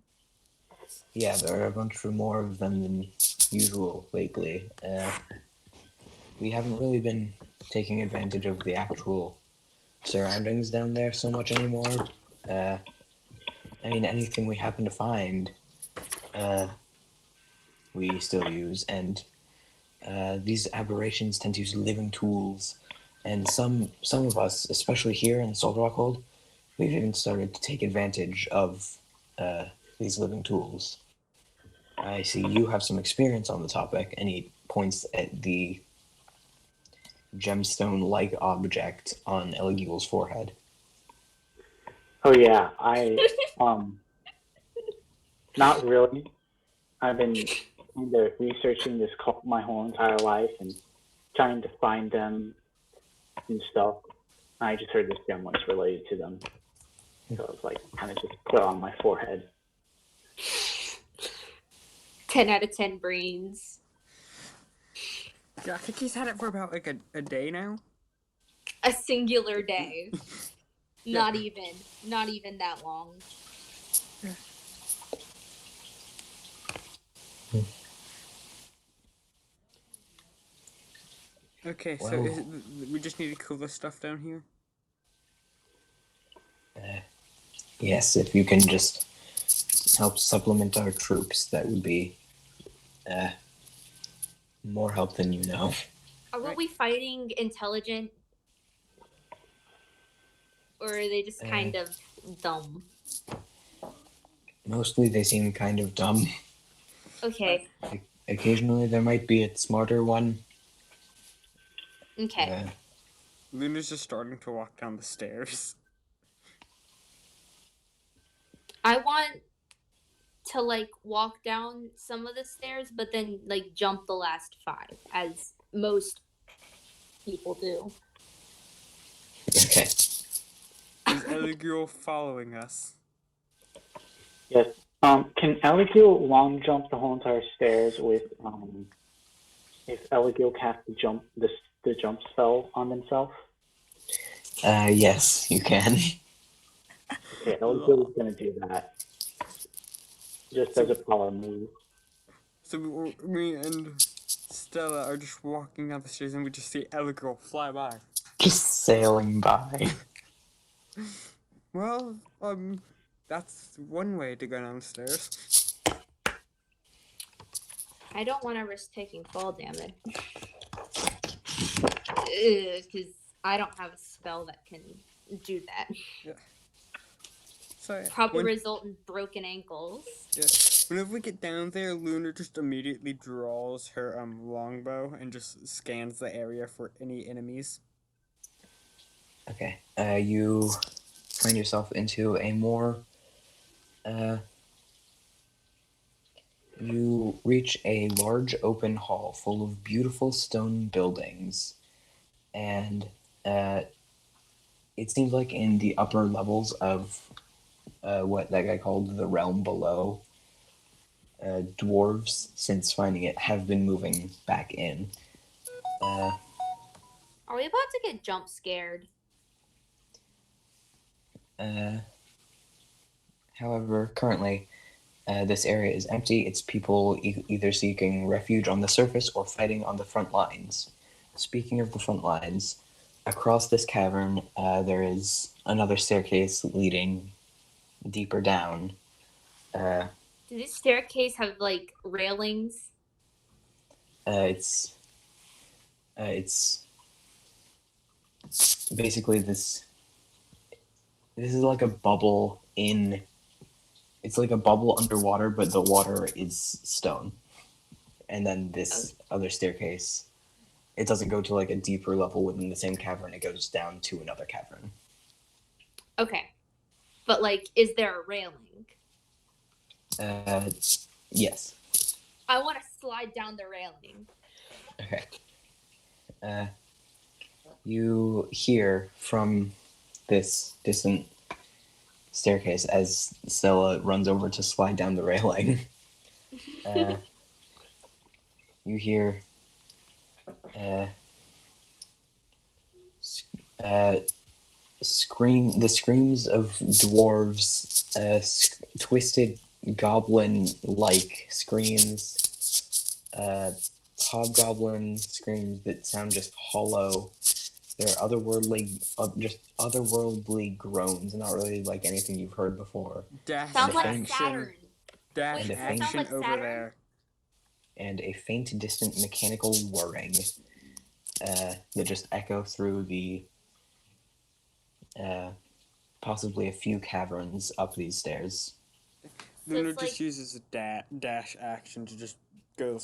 Yeah, there are a bunch more of them than usual lately. We haven't really been taking advantage of the actual surroundings down there so much anymore. I mean, anything we happen to find, we still use, and these aberrations tend to use living tools, and some of us, especially here in Salt Rockhold, we've even started to take advantage of these living tools. I see you have some experience on the topic, and he points at the gemstone-like object on L.L.G's forehead. Oh yeah, not really. I've been kind of researching this cult my whole entire life and trying to find them and stuff. I just heard this gem was related to them, so I was like, kind of just put it on my forehead. 10 out of 10 brains. Yeah, I think he's had it for about like a day now. A singular day. Yeah. Not even that long. Okay, so Well- we just need to cool this stuff down here. Yes, if you can just help supplement our troops, that would be more help than you know. Are Right. we fighting intelligent? Or are they just kind of dumb? Mostly they seem kind of dumb. Okay. Occasionally there might be a smarter one. Okay. Luna's just starting to walk down the stairs. I want to like walk down some of the stairs, but then like jump the last 5, as most people do. Okay. Is L.L.G following us? Yes. Can L.L.G long jump the whole entire stairs with if L.L.G casts the jump spell on himself? Yes, you can. Okay, L.L.G is gonna do that. Just as a power move. So me and Stella are just walking down the stairs and we just see L.L.G fly by. Just sailing by. Well, that's one way to go downstairs. I don't want to risk taking fall damage. Because I don't have a spell that can do that. So Probably result in broken ankles. whenever we get down there, Luna just immediately draws her longbow and just scans the area for any enemies. Okay. You find yourself into a more you reach a large open hall full of beautiful stone buildings, and it seems like in the upper levels of what that guy called the realm below, dwarves, since finding it, have been moving back in. Are we about to get jump scared? However, currently, this area is empty. It's people either seeking refuge on the surface or fighting on the front lines. Speaking of the front lines, across this cavern, there is another staircase leading deeper down. Does this staircase have like railings? It's basically this. This is like a bubble in. It's like a bubble underwater, but the water is stone. And then this other staircase, it doesn't go to like a deeper level within the same cavern. It goes down to another cavern. Okay. But like, is there a railing? Yes. I want to slide down the railing. Okay. You hear from this distant staircase as Stella runs over to slide down the railing. You hear the screams of dwarves, twisted goblin-like screams, hobgoblin screams that sound just hollow. They're just otherworldly groans, not really like anything you've heard before. Dash Sounds like action. Saturn. Dash Wait, does that action sound like over Saturn? there. And a faint, distant mechanical whirring that just echo through the possibly a few caverns up these stairs. So Luna it's just like, uses a dash action to just go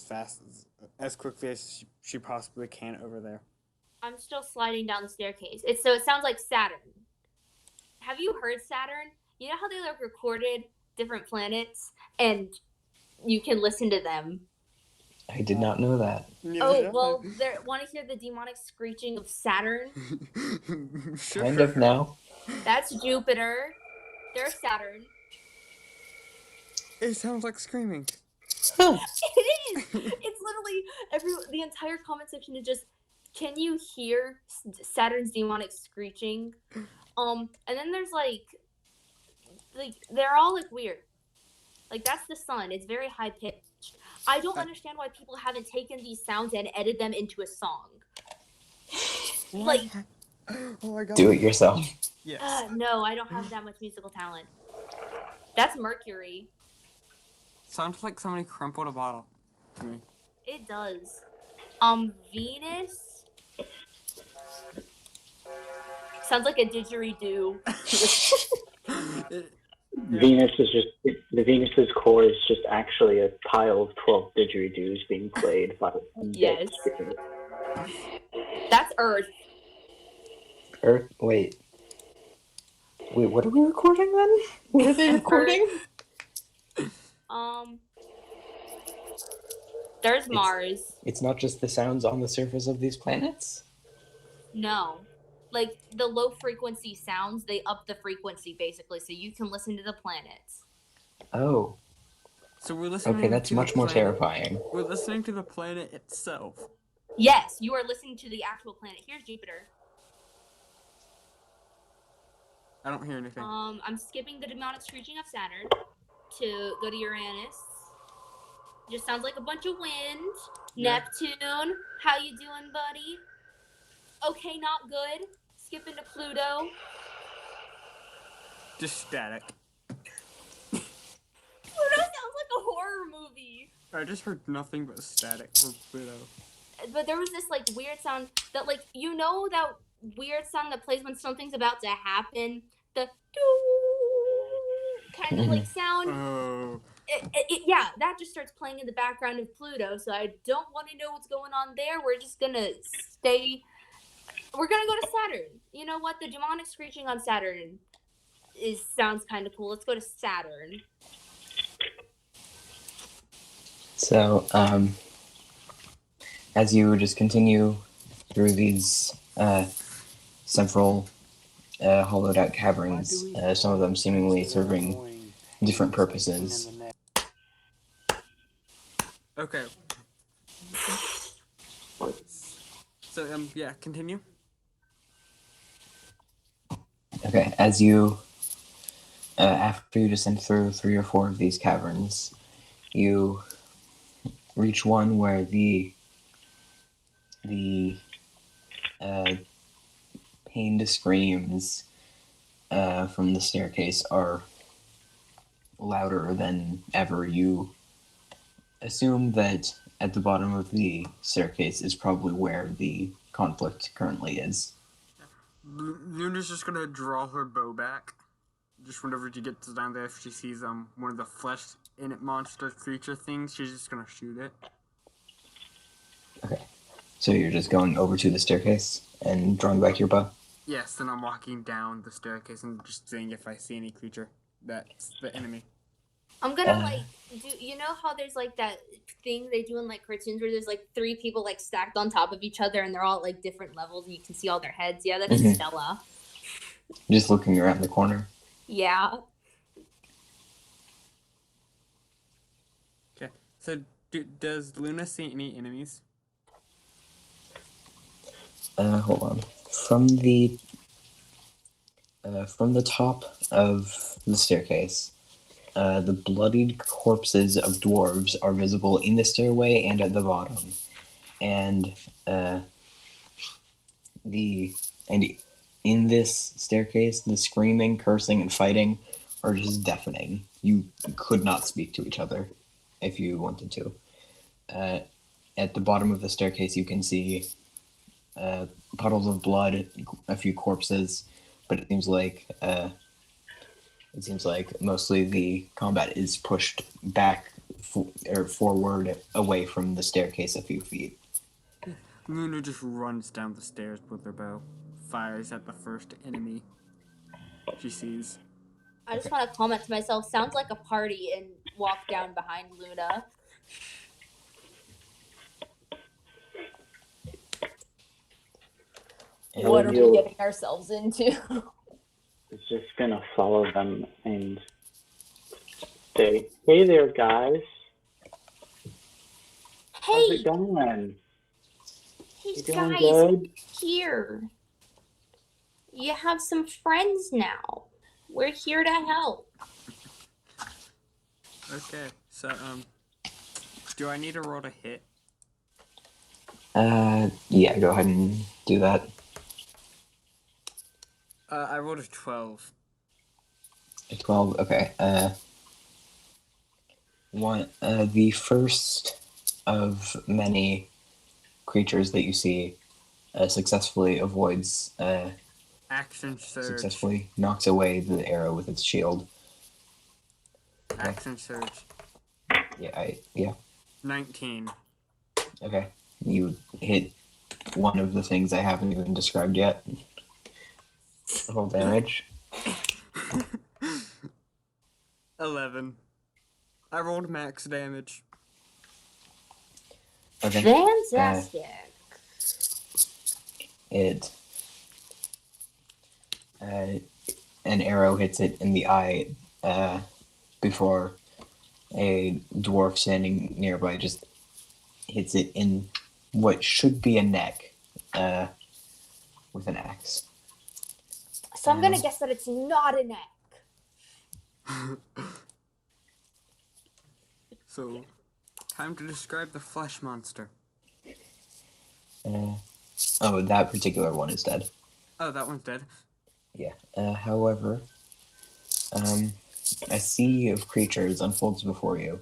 as quickly as she possibly can over there. I'm still sliding down the staircase. It sounds like Saturn. Have you heard Saturn? You know how they like recorded different planets and you can listen to them. I did not know that. Oh, well, want to hear the demonic screeching of Saturn? Sure. Kind of now. That's Jupiter. There's Saturn. It sounds like screaming. It is. It's literally the entire comment section is just, can you hear Saturn's demonic screeching? And then there's like they're all like weird. Like that's the sun. It's very high pitched. I don't understand why people haven't taken these sounds and edited them into a song. Like, oh my god. Do it yourself. Yes. No, I don't have that much musical talent. That's Mercury. Sounds like somebody crumpled a bottle to me. It does. Venus. Sounds like a didgeridoo. The Venus's core is just actually a pile of 12 didgeridoos being played by a dead spirit. That's Earth. Earth. Wait, what are we recording then? What are they recording? There's Mars. It's not just the sounds on the surface of these planets? No. Like, the low frequency sounds, they up the frequency, basically, so you can listen to the planets. Oh. So we're listening Okay, that's to much more terrifying. We're listening to the planet itself. Yes, you are listening to the actual planet. Here's Jupiter. I don't hear anything. I'm skipping the demonic screeching of Saturn to go to Uranus. Just sounds like a bunch of wind. Yeah. Neptune, how you doing, buddy? Okay, not good. Skipping to Pluto. Just static. Pluto sounds like a horror movie. I just heard nothing but static from Pluto. But there was this like weird sound that like that weird sound that plays when something's about to happen. The doo kind of like sound. Oh. Yeah, that just starts playing in the background of Pluto. So I don't want to know what's going on there. We're just gonna We're gonna go to Saturn. You know what? The demonic screeching on Saturn sounds kind of cool. Let's go to Saturn. So, as you just continue through these several hollowed out caverns, some of them seemingly serving different purposes. Okay. So, yeah, continue. Okay, as you, after you descend through 3 or 4 of these caverns, you reach one where the pained screams from the staircase are louder than ever. You assume that at the bottom of the staircase is probably where the conflict currently is. Luna's just gonna draw her bow back. Just whenever she gets down there, if she sees one of the flesh in it monster creature things, she's just gonna shoot it. Okay. So you're just going over to the staircase and drawing back your bow? Yes, then I'm walking down the staircase and just seeing if I see any creature that's the enemy. I'm gonna Uh, like do. You know how there's like that thing they do in like cartoons where there's like three people like stacked on top of each other and they're all at like different levels and you can see all their heads. Yeah, that's Mhm. Stella. Just looking around the corner. Yeah. Okay. So does Luna see any enemies? Hold on. From the top of the staircase, the bloodied corpses of dwarves are visible in the stairway and at the bottom, and uh, the and in this staircase, the screaming, cursing, and fighting are just deafening. You could not speak to each other if you wanted to. At the bottom of the staircase, you can see puddles of blood, a few corpses, but it seems like mostly the combat is pushed back or forward away from the staircase a few feet. Luna just runs down the stairs with her bow, fires at the first enemy she sees. I just Okay. want to comment to myself, sounds like a party, and walk down behind Luna. And What are we You'll getting ourselves into? just gonna follow them and say, "Hey there, guys. How's Hey, it going? hey You doing guys, good?" here. You have some friends now. We're here to help. Okay. So do I need to roll to hit? Yeah, go ahead and do that. I rolled a 12. A 12. Okay. The first of many creatures that you see successfully avoids, Action surge. successfully knocks away the arrow with its shield. Action surge. Yeah. 19. Okay. You hit one of the things I haven't even described yet. Roll damage. 11. I rolled max damage. Okay. Fantastic. It an arrow hits it in the eye before a dwarf standing nearby just hits it in what should be a neck with an axe. So I'm gonna guess that it's not a neck. So, time to describe the flesh monster. Oh, that particular one is dead. Oh, that one's dead. Yeah. However, a sea of creatures unfolds before you.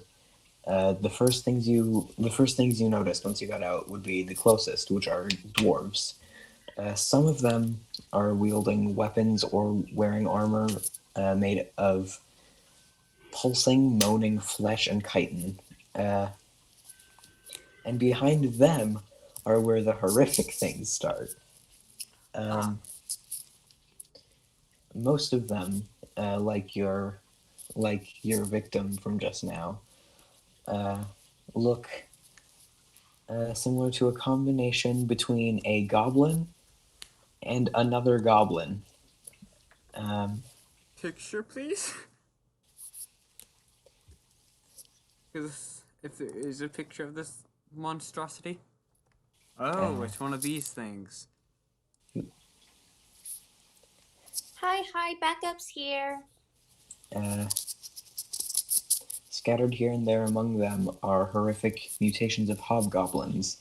The first things you noticed once you got out would be the closest, which are dwarves. Some of them are wielding weapons or wearing armor made of pulsing, moaning flesh and chitin. And behind them are where the horrific things start. Most of them, like your victim from just now, look similar to a combination between a goblin and another goblin. Picture, please. If there is a picture of this monstrosity. Oh, it's one of these things. Hi, backup's here. Scattered here and there among them are horrific mutations of hobgoblins.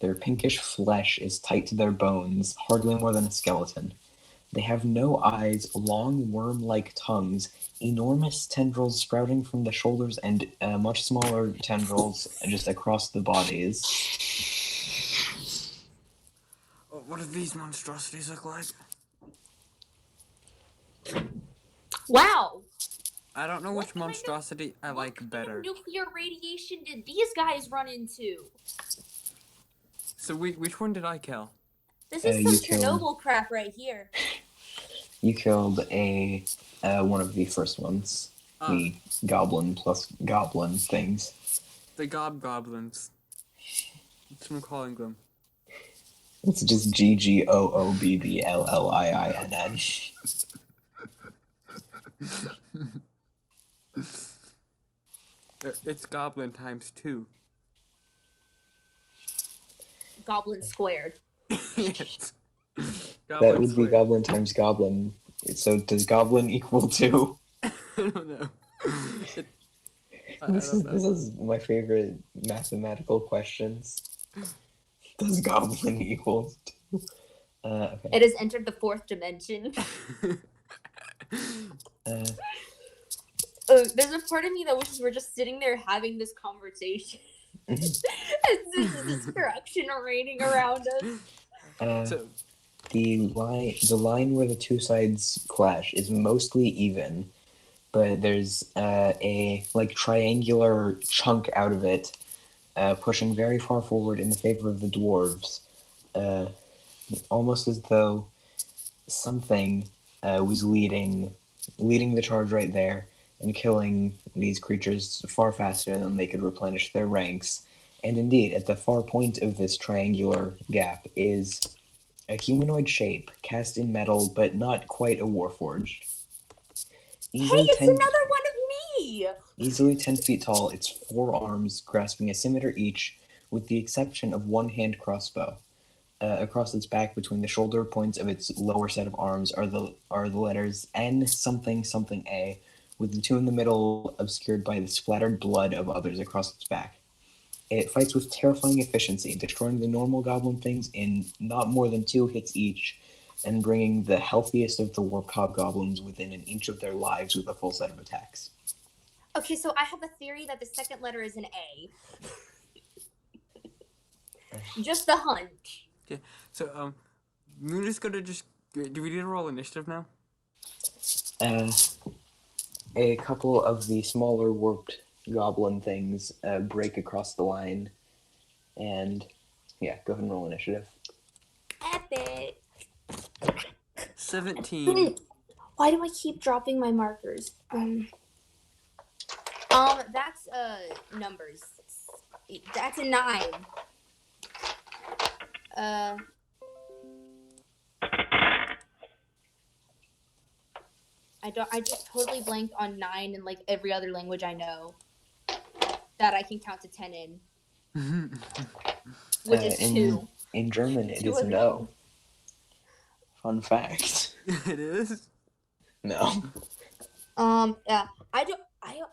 Their pinkish flesh is tight to their bones, hardly more than a skeleton. They have no eyes, long worm-like tongues, enormous tendrils sprouting from the shoulders, and much smaller tendrils just across the bodies. Oh, what do these monstrosities look like? Wow. I don't know What which kind of- monstrosity I like better. Nuclear radiation did these guys run into? So which one did I kill? This is You some killed- Chernobyl crap right here. You killed one of the first ones. the goblin plus goblin things. The gobgoblins. That's what I'm calling them. It's just GGOOBBLLIINN. It's goblin times 2. Goblin squared. Yes. That would be squared. goblin times goblin. So does goblin equal 2? I don't know. I This don't know. is my favorite mathematical questions. Does goblin equal 2? Okay. It has entered the 4th dimension. There's a part of me that wishes we're just sitting there having this conversation. It's just destruction raining around us. The line where the two sides clash is mostly even, but there's a triangular chunk out of it, pushing very far forward in the favor of the dwarves, almost as though something was leading the charge right there and killing these creatures far faster than they could replenish their ranks. And indeed, at the far point of this triangular gap is a humanoid shape cast in metal, but not quite a warforged. Hey, it's another one of me! Easily 10 feet tall, its 4 arms grasping a scimitar each, with the exception of one hand crossbow. Across its back, between the shoulder points of its lower set of arms, are the letters N something something A, with the 2 in the middle obscured by the splattered blood of others across its back. It fights with terrifying efficiency, destroying the normal goblin things in not more than 2 hits each, and bringing the healthiest of the warp hobgoblins within an inch of their lives with a full set of attacks. Okay, so I have a theory that the second letter is an A. Just a hunch. Okay, so we're just gonna do we need to roll initiative now? A couple of the smaller warped goblin things break across the line, and yeah, go ahead and roll initiative. Epic. 17. Why do I keep dropping my markers? That's numbers. That's a 9. I just totally blanked on 9 in like every other language I know that I can count to 10 in. Which is 2. In German, it 2 is other no. things. Fun fact. It is? No. Yeah.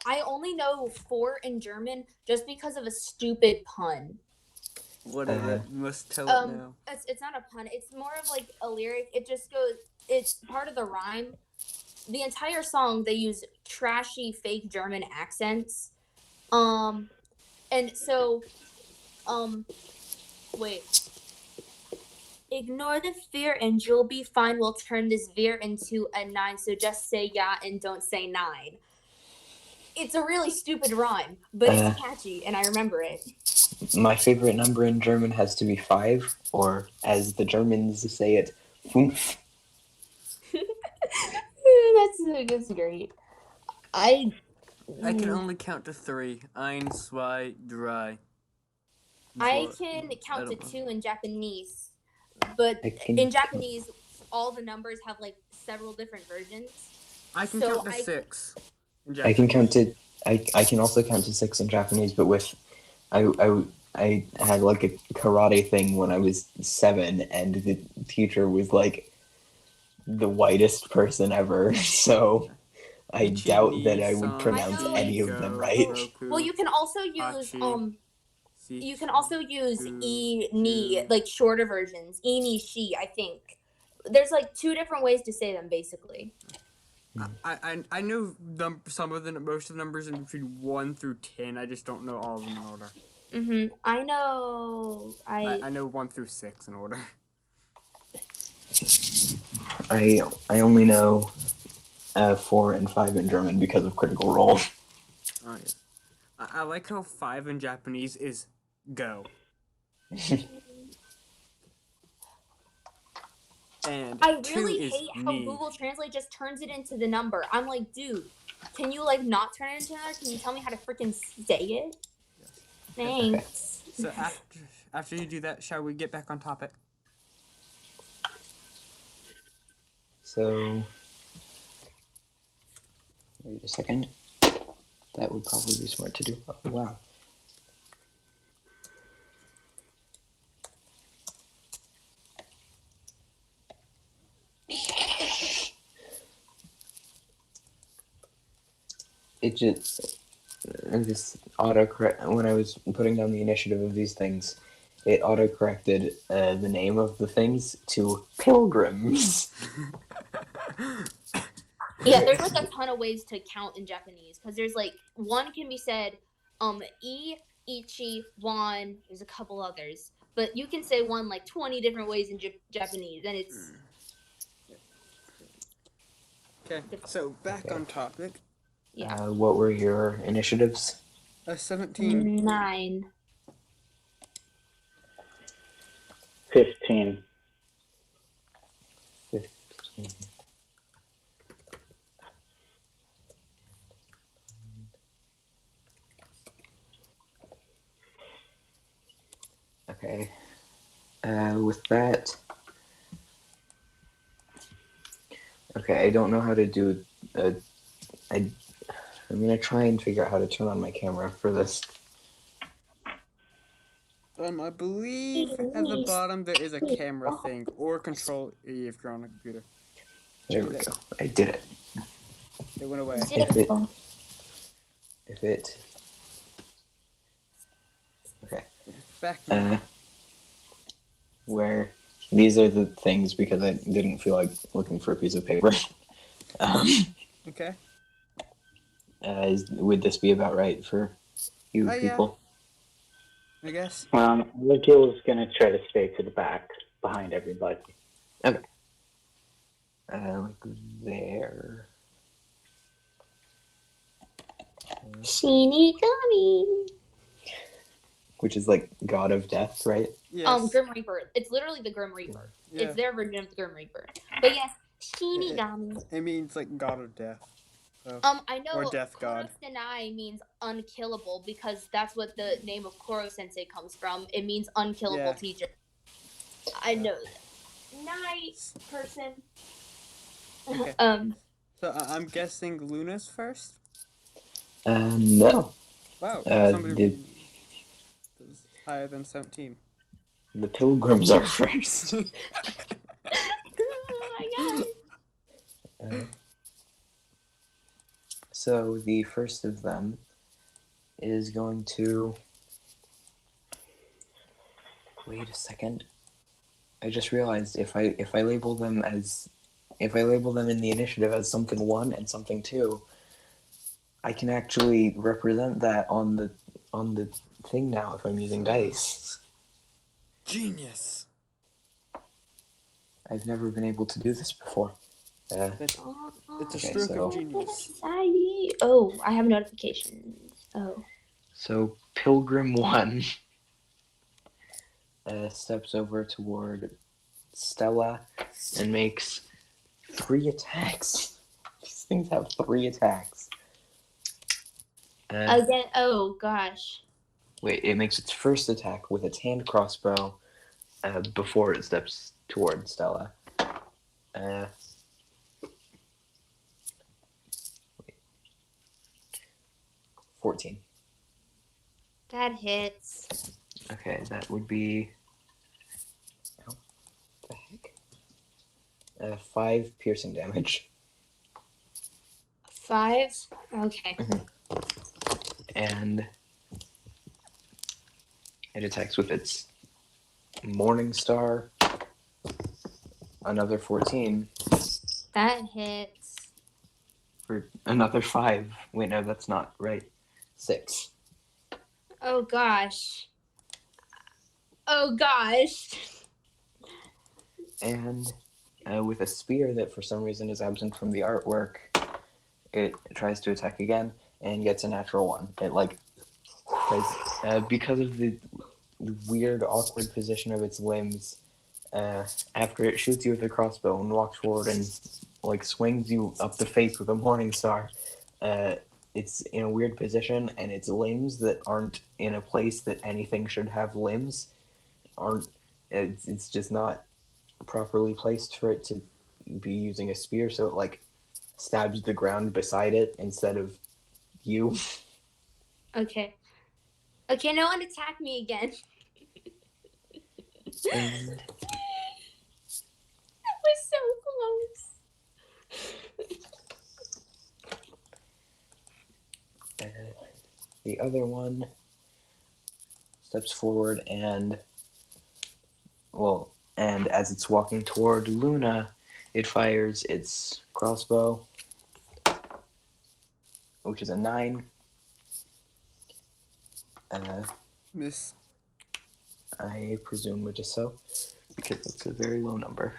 I only know 4 in German just because of a stupid pun. What is it? You must tell it now. It's not a pun. It's more of like a lyric. It just goes. It's part of the rhyme. The entire song they use trashy fake German accents. And so, wait. Ignore the fear and you'll be fine. We'll turn this veer into a 9. So just say yeah and don't say 9. It's a really stupid rhyme, but it's catchy and I remember it. My favorite number in German has to be 5, or as the Germans say it, 5. That's great. I can only count to 3. 1, 2, 3. I can count to 2 in Japanese, but in Japanese, all the numbers have like several different versions. I can count to 6. I can count to. I can also count to 6 in Japanese, but with I had like a karate thing when I was 7, and the teacher was like the whitest person ever, so I doubt that I would pronounce any of them right. Well, you can also use ni, like shorter versions. Ni, shi, I think. There's like 2 different ways to say them, basically. I know most of the numbers in between 1 through 10. I just don't know all of them in order. I know. I know 1 through 6 in order. I only know 4 and 5 in German because of Critical Role. Oh yeah. I like how 5 in Japanese is go. And I 2 really is hate how me. Google Translate just turns it into the number. I'm like, dude, Can you like not turn it into another? Can you tell me how to freaking say it? Thanks. So after you do that, shall we get back on topic? So, wait a second. That would probably be smart to do. Oh, wow. It just this autocorrect when I was putting down the initiative of these things, it autocorrected the name of the things to pilgrims. Yeah, there's like a ton of ways to count in Japanese because there's like one can be said, ichi, wan. There's a couple others, but you can say one like 20 different ways in Japanese, and it's Okay. So back on topic. yeah. What were your initiatives? 17. 9. 15. 15. Okay. With that. Okay, I don't know how to do. I'm gonna try and figure out how to turn on my camera for this. I believe at the bottom there is a camera thing or control E if you're on a computer. There we go. I did it. It went away. If it. Okay. Back. Where these are the things because I didn't feel like looking for a piece of paper. Okay. Would this be about right for you people? I guess. L.L.G was gonna try to stay to the back behind everybody. Okay. Like there. Shinigami. Which is like God of Death, right? Yes. Grim Reaper. It's literally the Grim Reaper. Yeah. It's their version of the Grim Reaper. But yes, Shinigami. It means like God of Death. So. I know Or Death God. Koro-senai means unkillable because that's what the name of Koro-sensei comes from. It means unkillable teacher. I know that. Night person. Okay. So I'm guessing Luna's first? No. Wow. The Higher than 17. The pilgrims are first. Oh my god. So the first of them is going to. Wait a second. I just realized if I label them in the initiative as something 1 and something 2, I can actually represent that on the thing now if I'm using dice. Genius. I've never been able to do this before. It's a stroke of genius. Oh, I have notifications. Oh. So Pilgrim 1 steps over toward Stella and makes 3 attacks. These things have 3 attacks. Again, oh gosh. Wait, it makes its first attack with its hand crossbow before it steps toward Stella. 14. That hits. Okay, that would be. Oh, what the heck? 5 piercing damage. 5? Okay. And it attacks with its Morning Star. Another 14. That hits. For another 5. Wait, no, that's not right. 6. Oh gosh. Oh gosh. And with a spear that for some reason is absent from the artwork, it tries to attack again and gets a natural 1. It tries, because of the weird, awkward position of its limbs, after it shoots you with a crossbow and walks forward and swings you up the face with a morning star, it's in a weird position, and its limbs that aren't in a place that anything should have limbs aren't. It's just not properly placed for it to be using a spear, so it like stabs the ground beside it instead of you. Okay. Okay, no one attack me again. And That was so close. the other one steps forward and as it's walking toward Luna, it fires its crossbow, which is a 9. Miss. I presume it is so, because it's a very low number.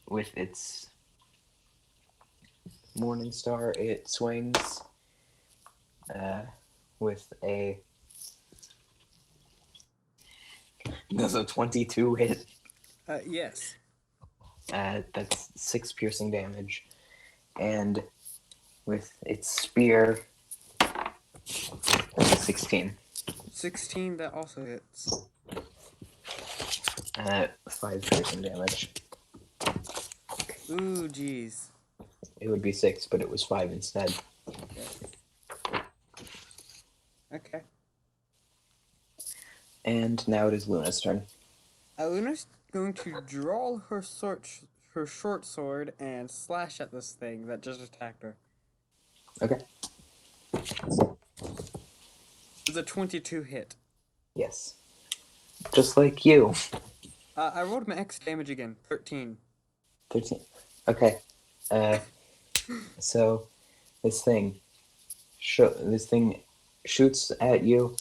With its Morning Star, it swings with a does a 22 hit. Yes. That's 6 piercing damage, and with its spear, that's a 16. 16, that also hits. 5 piercing damage. Ooh, jeez. It would be 6, but it was 5 instead. Yes. Okay. And now it is Luna's turn. Luna's going to draw her short sword and slash at this thing that just attacked her. Okay. It's a 22 hit. Yes. Just like you. I rolled my X damage again. 13. 13. Okay. So this thing shoots at you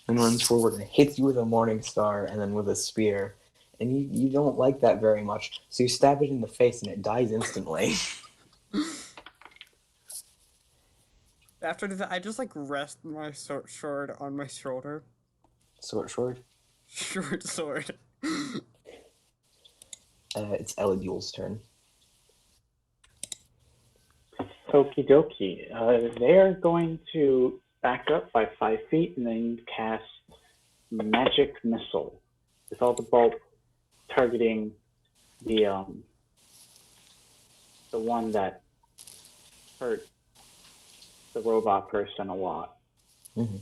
and runs forward and hits you with a Morning Star and then with a spear. And you don't like that very much, so you stab it in the face and it dies instantly. After that, I just like rest my sword on my shoulder. Sword. Short sword. It's L.L.G's turn. Okie dokie. They're going to back up by 5 feet and then cast Magic Missile with all the bolt targeting the one that hurt the robot person a lot. Mm-hmm.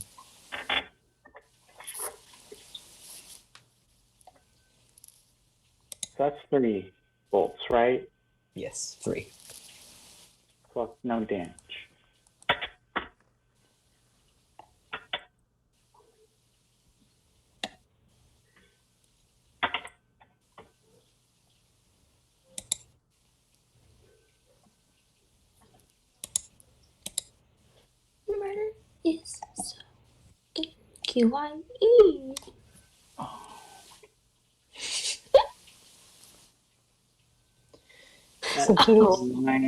So that's 3 bolts, right? Yes, 3. Plus no damage. Murder is so QIE.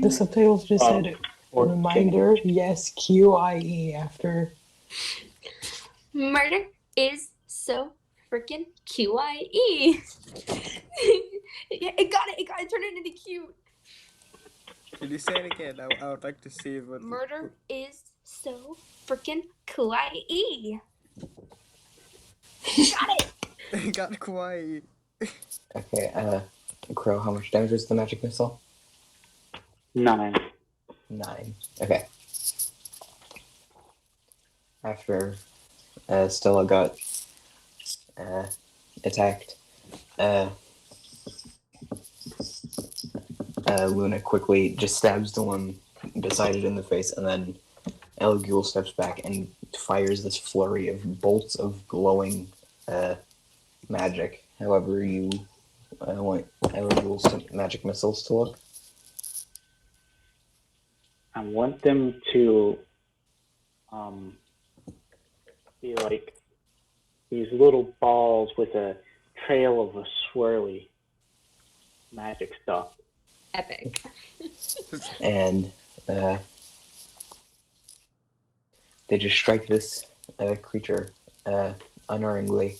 The subtitles just said, reminder, yes, QIE after. Murder is so freaking QIE. Yeah, it got it. Turned it into cute. Can you say it again? I would like to see what. Murder is so freaking QIE. Got it. It got quiet. Okay, Crow, how much damage is the magic missile? 9. 9. Okay. After Stella got attacked, Luna quickly just stabs the one beside it in the face, and then L.L.G steps back and fires this flurry of bolts of glowing magic. However you want L.L.G's magic missiles to look. I want them to be like these little balls with a trail of a swirly magic stuff. Epic. And they just strike this creature unerringly,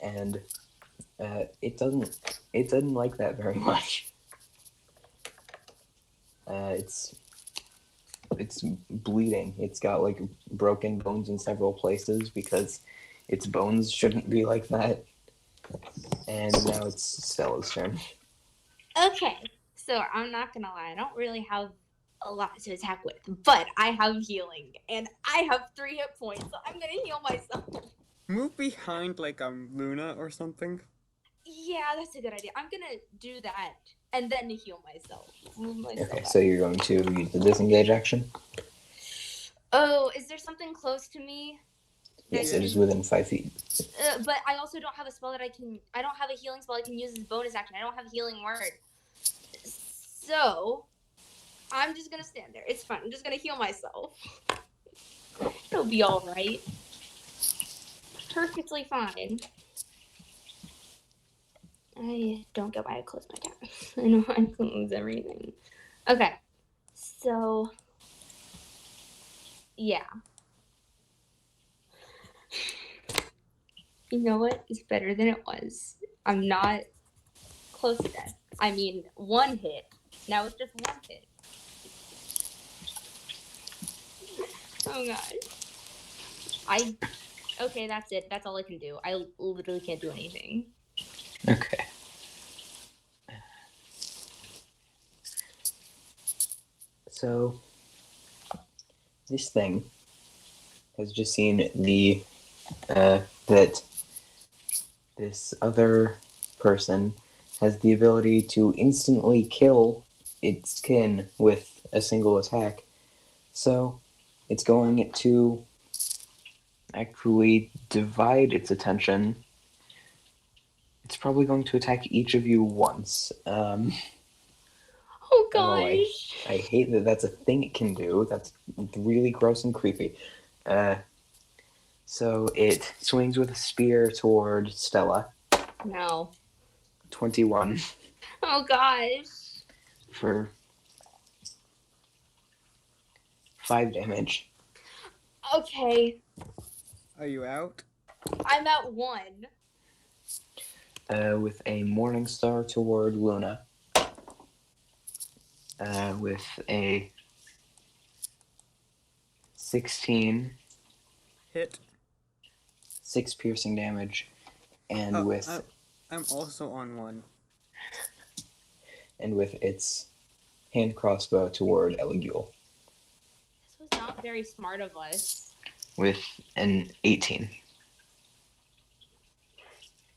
and it doesn't like that very much. It's it's bleeding. It's got like broken bones in several places because its bones shouldn't be like that. And now it's Stella's turn. Okay, so I'm not gonna lie, I don't really have a lot to attack with, but I have healing, and I have 3 hit points, so I'm gonna heal myself. Move behind like Luna or something. Yeah, that's a good idea. I'm gonna do that and then heal myself. Move myself Okay, out. so you're going to use the disengage action? Oh, is there something close to me? Yes, Yeah. it is within 5 feet. But I also don't have a spell that I don't have a healing spell I can use as bonus action. I don't have a healing word. So, I'm just gonna stand there. It's fine. I'm just gonna heal myself. It'll be alright. Perfectly fine. I don't get why I closed my tab. I know I close everything. Okay. So, yeah. You know what? It's better than it was. I'm not close to death. I mean, 1 hit. Now it's just 1 hit. Oh god. Okay, that's it. That's all I can do. I literally can't do anything. Okay. So, this thing has just seen that this other person has the ability to instantly kill its kin with a single attack. So, it's going to actually divide its attention. It's probably going to attack each of you once. Oh Oh, gosh. I hate that that's a thing it can do. That's really gross and creepy. So it swings with a spear toward Stella. No. 21 Oh gosh. for 5 damage. Okay. Are you out? I'm at 1. With a Morning Star toward Luna. With a 16, Hit. 6 piercing damage, and I'm also on 1. with its hand crossbow toward L.L.G. This was not very smart of us. with an 18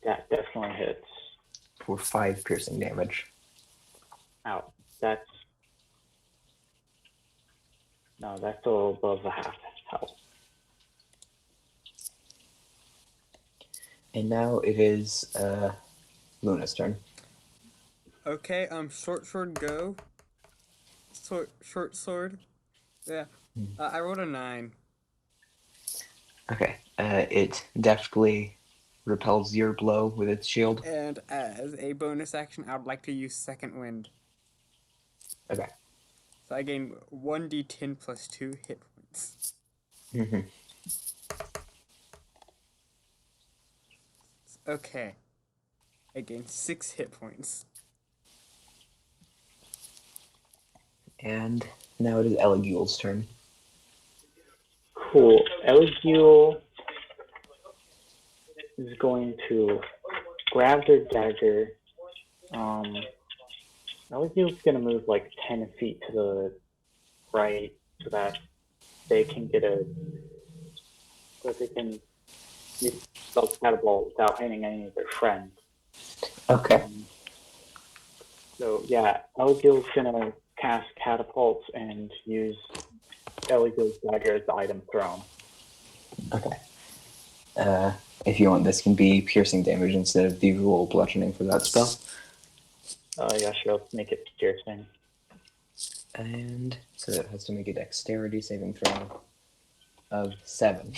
That definitely hits. for 5 piercing damage. Out. That's a little above a half health. And now it is Luna's turn. Okay, short sword go. Short sword. Yeah. I rolled a 9. Okay. It deftly repels your blow with its shield. And as a bonus action, I would like to use second wind. Okay. So I gain 1d10 plus 2 hit points. Mm-hmm. Okay. I gain 6 hit points. And now it is Eligul's turn. Cool. L.L.G. is going to grab their dagger. L.L.G. is going to move like 10 feet to the right so that they can use those catapult without hitting any of their friends. Okay. So yeah, L.L.G. is going to cast catapults and use L.L.G.'s dagger as the item thrown. Okay. If you want, this can be piercing damage instead of the usual bludgeoning for that spell. Yeah, sure. Let's make it piercing. And so it has to make a dexterity saving throw of 7.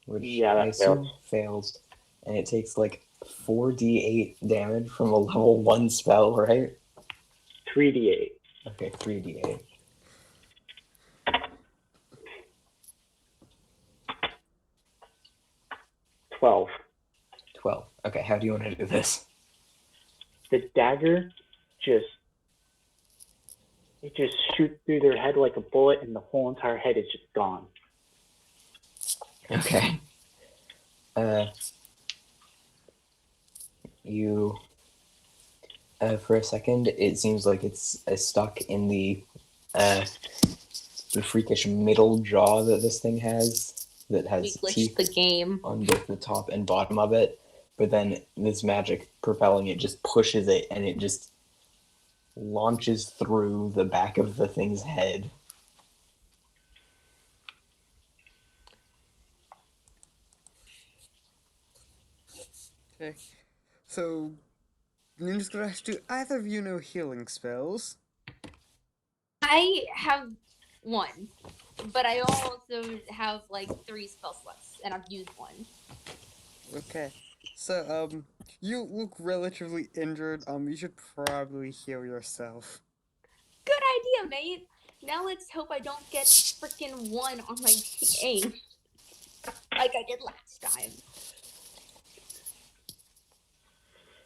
Which Yeah, that I assume fails. And it takes like 4d8 damage from a level 1 spell, right? 3d8. Okay, 3d8. $12. 12. Okay, how do you want to do this? The dagger just It just shoots through their head like a bullet, and the whole entire head is just gone. Okay. You for a second, it seems like it's stuck in the freakish middle jaw that this thing has, that We has glitched teeth the game. on both the top and bottom of it. But then this magic propelling it just pushes it, and it just launches through the back of the thing's head. Okay. So, Ninja Scratch, do either of you know healing spells? I have one, but I also have like 3 spell slots, and I've used one. Okay. So, you look relatively injured. You should probably heal yourself. Good idea, mate. Now let's hope I don't get freaking 1 on my aim, like I did last time.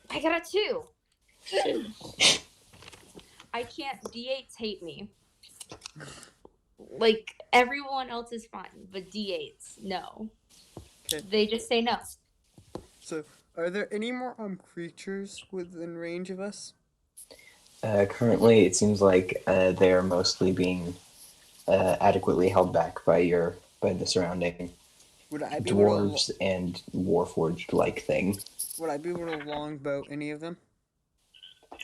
I got a 2. I can't. D8s hate me. Like, everyone else is fine, but D8s, no. Okay. They just say no. So, are there any more creatures within range of us? Currently, it seems like they're mostly being adequately held back by the surrounding Would I be dwarves and warforged like thing. Would I be able to longbow any of them?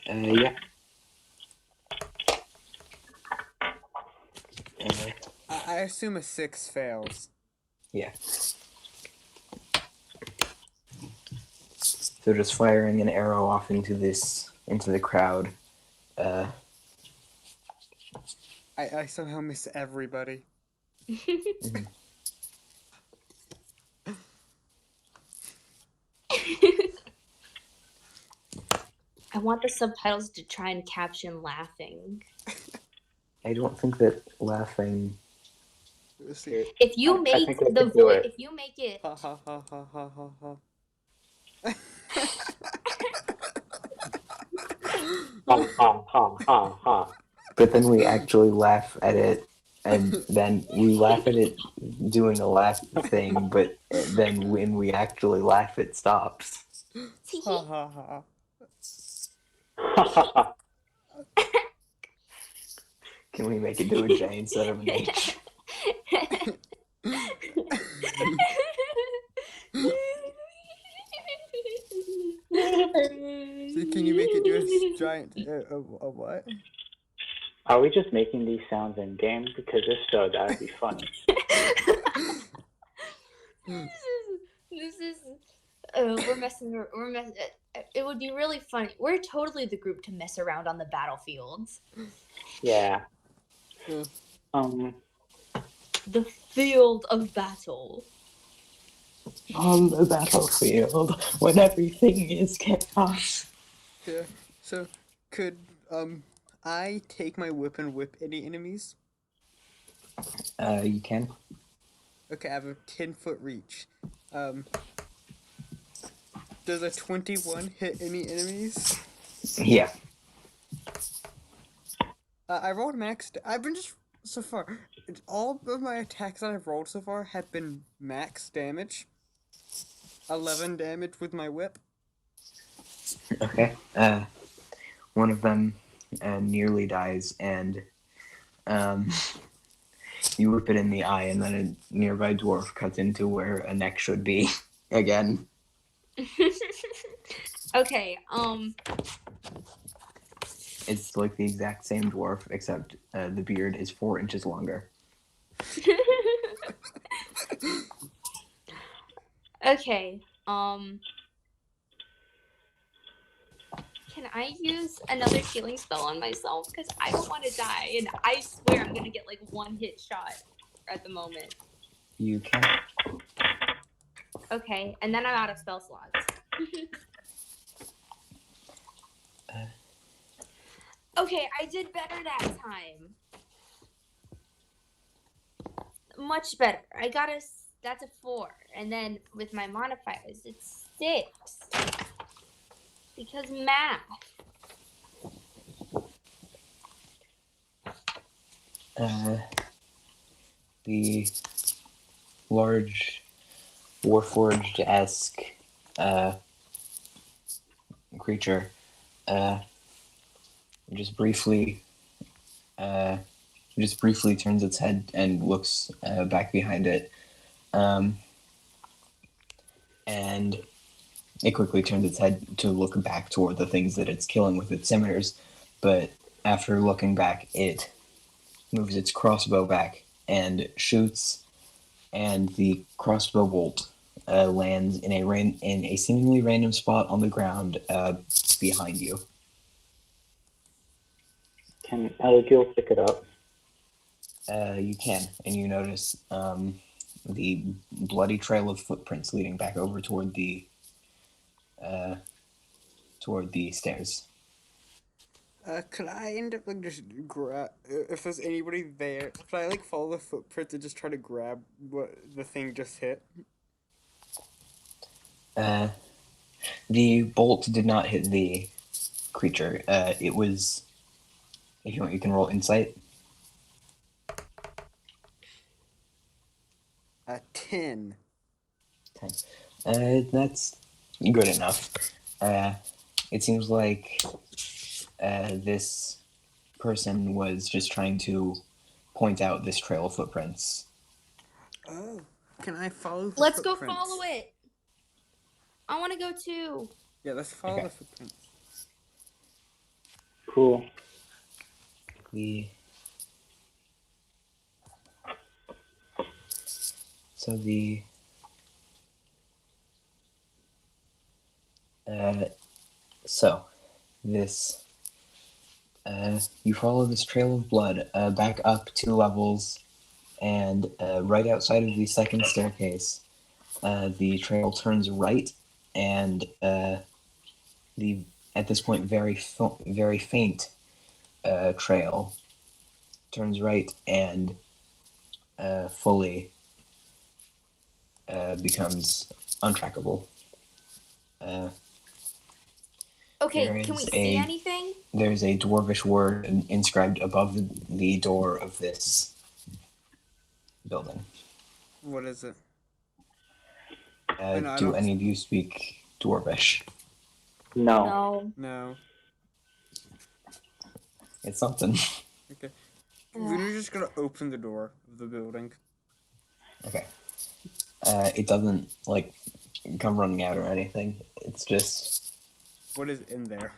Yeah. I assume a 6 fails. Yeah. So just firing an arrow off into the crowd. I somehow miss everybody. I want the subtitles to try and caption laughing. I don't think that laughing. Let's see. If you I make think I the could do voice, it. if you make it, Ha ha ha ha ha ha ha. Ha ha ha ha ha. But then we actually laugh at it, and then we laugh at it doing a laugh thing, but then when we actually laugh, it stops. Ha ha ha. Ha ha ha. Can we make it do a J instead of an H? So can you make it do a giant a what? Are we just making these sounds in game? Because if so, that would be funny. This is we're messing. It would be really funny. We're totally the group to mess around on the battlefields. Yeah. Yeah. The field of battle. On the battlefield, when everything is chaos. Yeah. So could I take my whip and whip any enemies? You can. Okay, I have a 10-foot reach. Does a 21 hit any enemies? Yeah. I rolled max. I've been just so far. All of my attacks that I've rolled so far have been max damage. 11 damage with my whip. Okay. One of them nearly dies, and you whip it in the eye, and then a nearby dwarf cuts into where a neck should be again. Okay. It's like the exact same dwarf, except the beard is 4 inches longer. Okay. Can I use another healing spell on myself? Because I don't want to die, and I swear I'm gonna get like 1 hit shot at the moment. You can. Okay, and then I'm out of spell slots. Okay, I did better that time. Much better. I got that's a 4, and then with my modifiers, it's 6. Because math. The large Warforged-esque creature just briefly turns its head and looks back behind it, and it quickly turns its head to look back toward the things that it's killing with its scimitars, but after looking back, it moves its crossbow back and shoots, and the crossbow bolt lands in a seemingly random spot on the ground behind you. Can L.L.G pick it up? You can, and you notice the bloody trail of footprints leading back over toward the stairs. Could I end up like just grab if there's anybody there? Could I like follow the footprints and just try to grab what the thing just hit? The bolt did not hit the creature. It was. If you want, you can roll insight. 10. 10. That's good enough. It seems like this person was just trying to point out this trail of footprints. Oh, can I follow the Let's footprints? go follow it. I want to go too. Yeah, let's follow Okay. the footprints. Cool. You follow this trail of blood back up 2 levels, and right outside of the second staircase, the trail turns right, and the at this point very faint trail turns right and fully becomes untrackable. Okay, There can we is see a- anything? There's a dwarvish word inscribed above the door of this building. What is it? Do I don't- any of you speak dwarvish? No. No. No. It's something. Okay. We're just gonna open the door of the building. Okay. It doesn't like come running out or anything. It's just What is in there?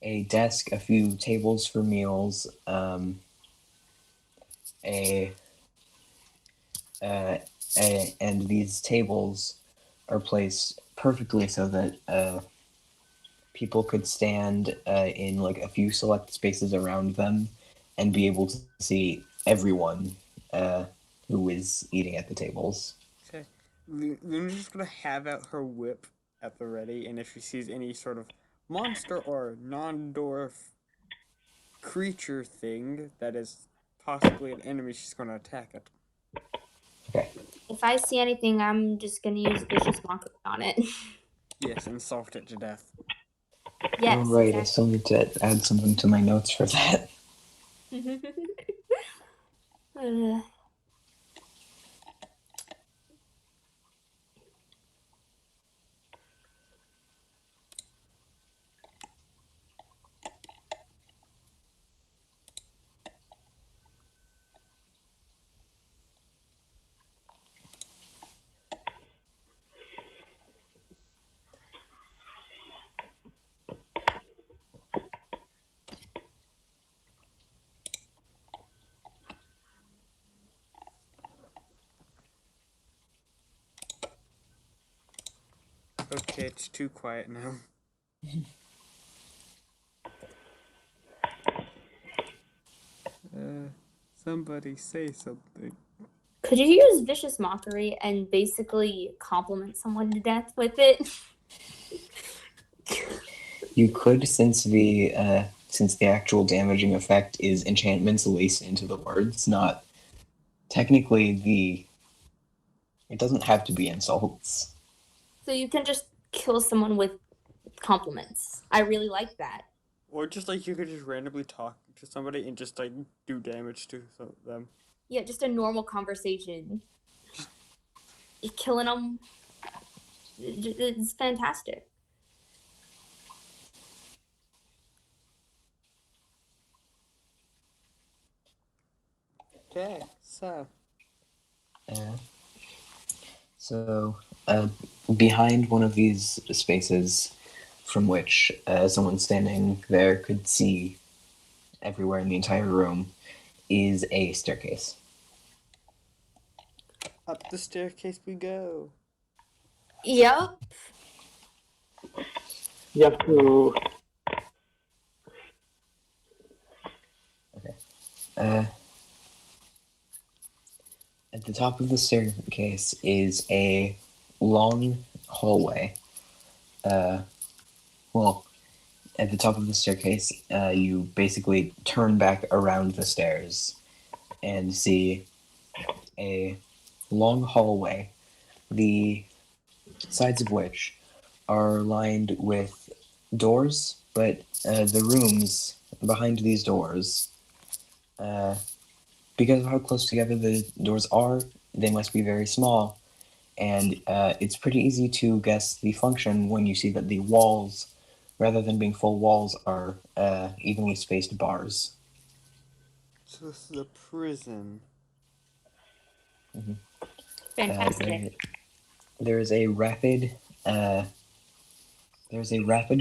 a desk, a few tables for meals, and these tables are placed perfectly so that people could stand in like a few select spaces around them and be able to see everyone who is eating at the tables. Okay. Luna's just gonna have out her whip at the ready, and if she sees any sort of monster or non-dwarf creature thing that is possibly an enemy, she's gonna attack it. Okay. If I see anything, I'm just gonna use vicious mockery on it. Yes, and salt it to death. Yes. All right. I Exactly. still need to add something to my notes for that. Okay, it's too quiet now. Somebody say something. Could you use vicious mockery and basically compliment someone to death with it? You could, since the actual damaging effect is enchantments laced into the words, not technically it doesn't have to be insults. So you can just kill someone with compliments. I really like that. Or just like you could just randomly talk to somebody and just like do damage to them. Yeah, just a normal conversation. You're killing them. It's fantastic. Okay, so Uh, so, behind one of these spaces, from which someone standing there could see everywhere in the entire room, is a staircase. up the staircase we go. Yep. You have to. Uh, at the top of the staircase is a long hallway. Well, at the top of the staircase, you basically turn back around the stairs and see a long hallway, the sides of which are lined with doors, but the rooms behind these doors, because of how close together the doors are, they must be very small. And it's pretty easy to guess the function when you see that the walls, rather than being full walls, are evenly spaced bars. So this is a prison. Fantastic. There's a rapid,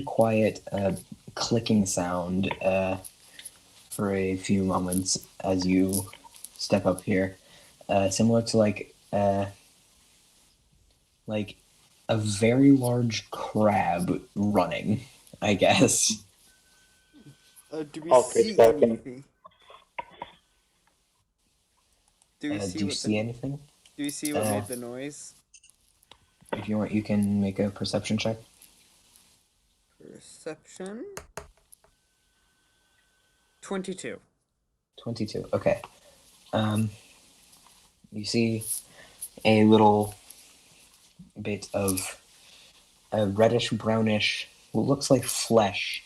quiet clicking sound for a few moments as you step up here, similar to like a very large crab running, I guess. Do we All 3 see seconds. anything? Do we Do you see anything? Do we see what made the noise? If you want, you can make a perception check. Perception. 22. 22. Okay. You see a little bit of a reddish brownish, what looks like flesh,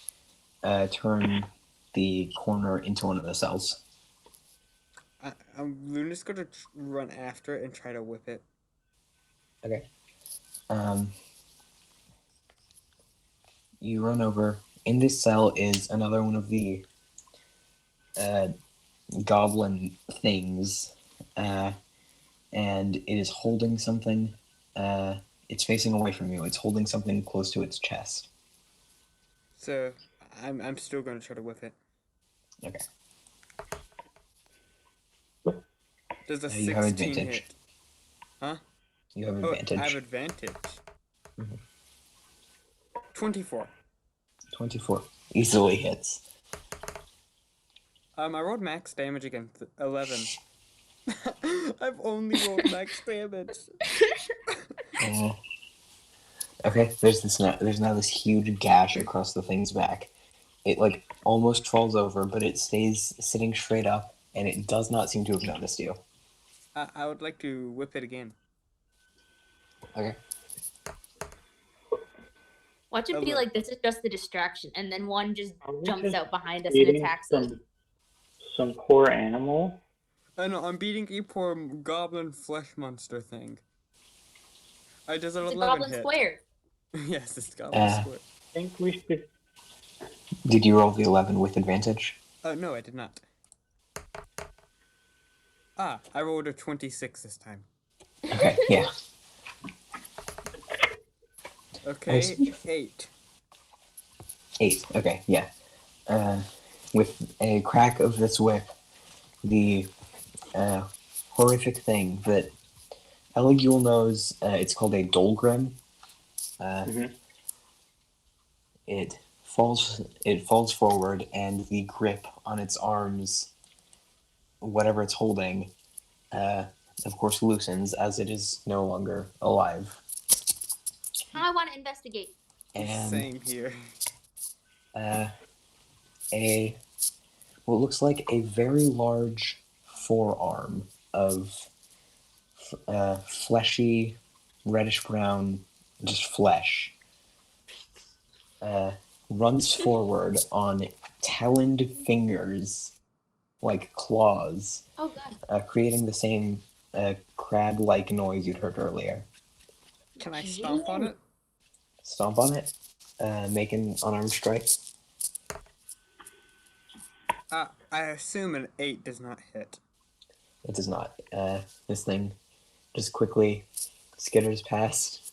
turn the corner into one of the cells. Luna's gonna run after it and try to whip it. Okay. You run over. In this cell is another one of the goblin things, and it is holding something. It's facing away from you. It's holding something close to its chest. So I'm still gonna try to whip it. Okay. Does a You have 16 advantage. hit? Huh? You have advantage. I have advantage. Mhm. 24. 24. Easily hits. I rolled max damage again. 11. I've only rolled max damage. Okay, there's now this huge gash across the thing's back. It like almost falls over, but it stays sitting straight up, and it does not seem to have noticed you. I would like to whip it again. Okay. Watch it be like this is just the distraction, and then one just jumps just out behind us and Eating attacks us. some poor animal. I know, I'm beating a poor goblin flesh monster thing. Does an It's a 11 goblin hit? square. Yes, it's goblin square. I think we should. Did you roll the 11 with advantage? No, I did not. I rolled a 26 this time. Okay, yeah. Okay, 8. 8. Okay, yeah. With a crack of this whip, the horrific thing that L.L.G knows, it's called a dolgrim. It falls forward, and the grip on its arms, whatever it's holding, of course loosens as it is no longer alive. I want to investigate. And Same here. what looks like a very large forearm of fleshy, reddish brown, just flesh, runs forward on taloned fingers like claws, Oh god. creating the same crab-like noise you'd heard earlier. Can I stomp on it? Stomp on it, make an unarmed strike. I assume an 8 does not hit. It does not. This thing just quickly skitters past.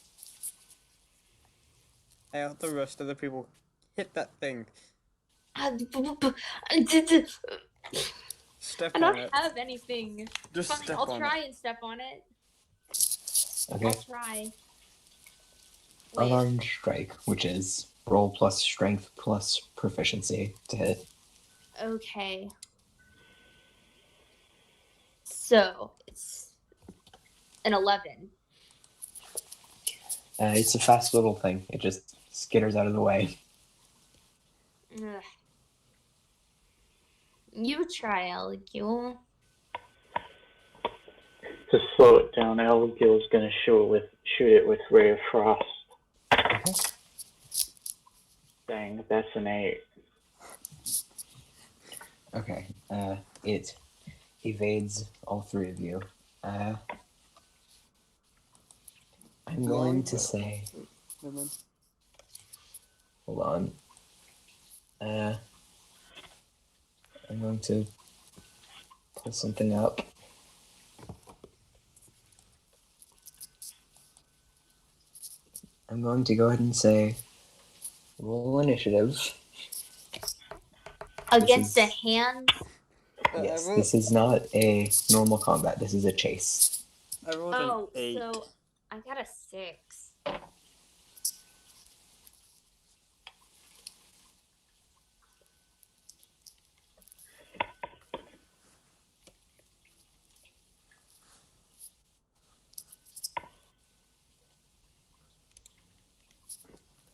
I help the rest of the people hit that thing. I Step on don't it. have anything. Just Fine, step I'll on try it. and step on it. Okay. I'll try. Wait. Unarmed strike, which is roll plus strength plus proficiency to hit. Okay. So it's an 11. It's a fast little thing. It just skitters out of the way. Ugh. You try, L.L.G. To slow it down, L.L.G is going to shoot it with Ray of Frost. Okay. Dang, that's an 8. Okay. It evades all three of you. I'm going to say. Never mind. Hold on. I'm going to pull something up. I'm going to go ahead and say roll initiative. Against This the hands? Yes, I this is not a normal combat. This is a chase. rolled Oh, an 8. so I got a 6.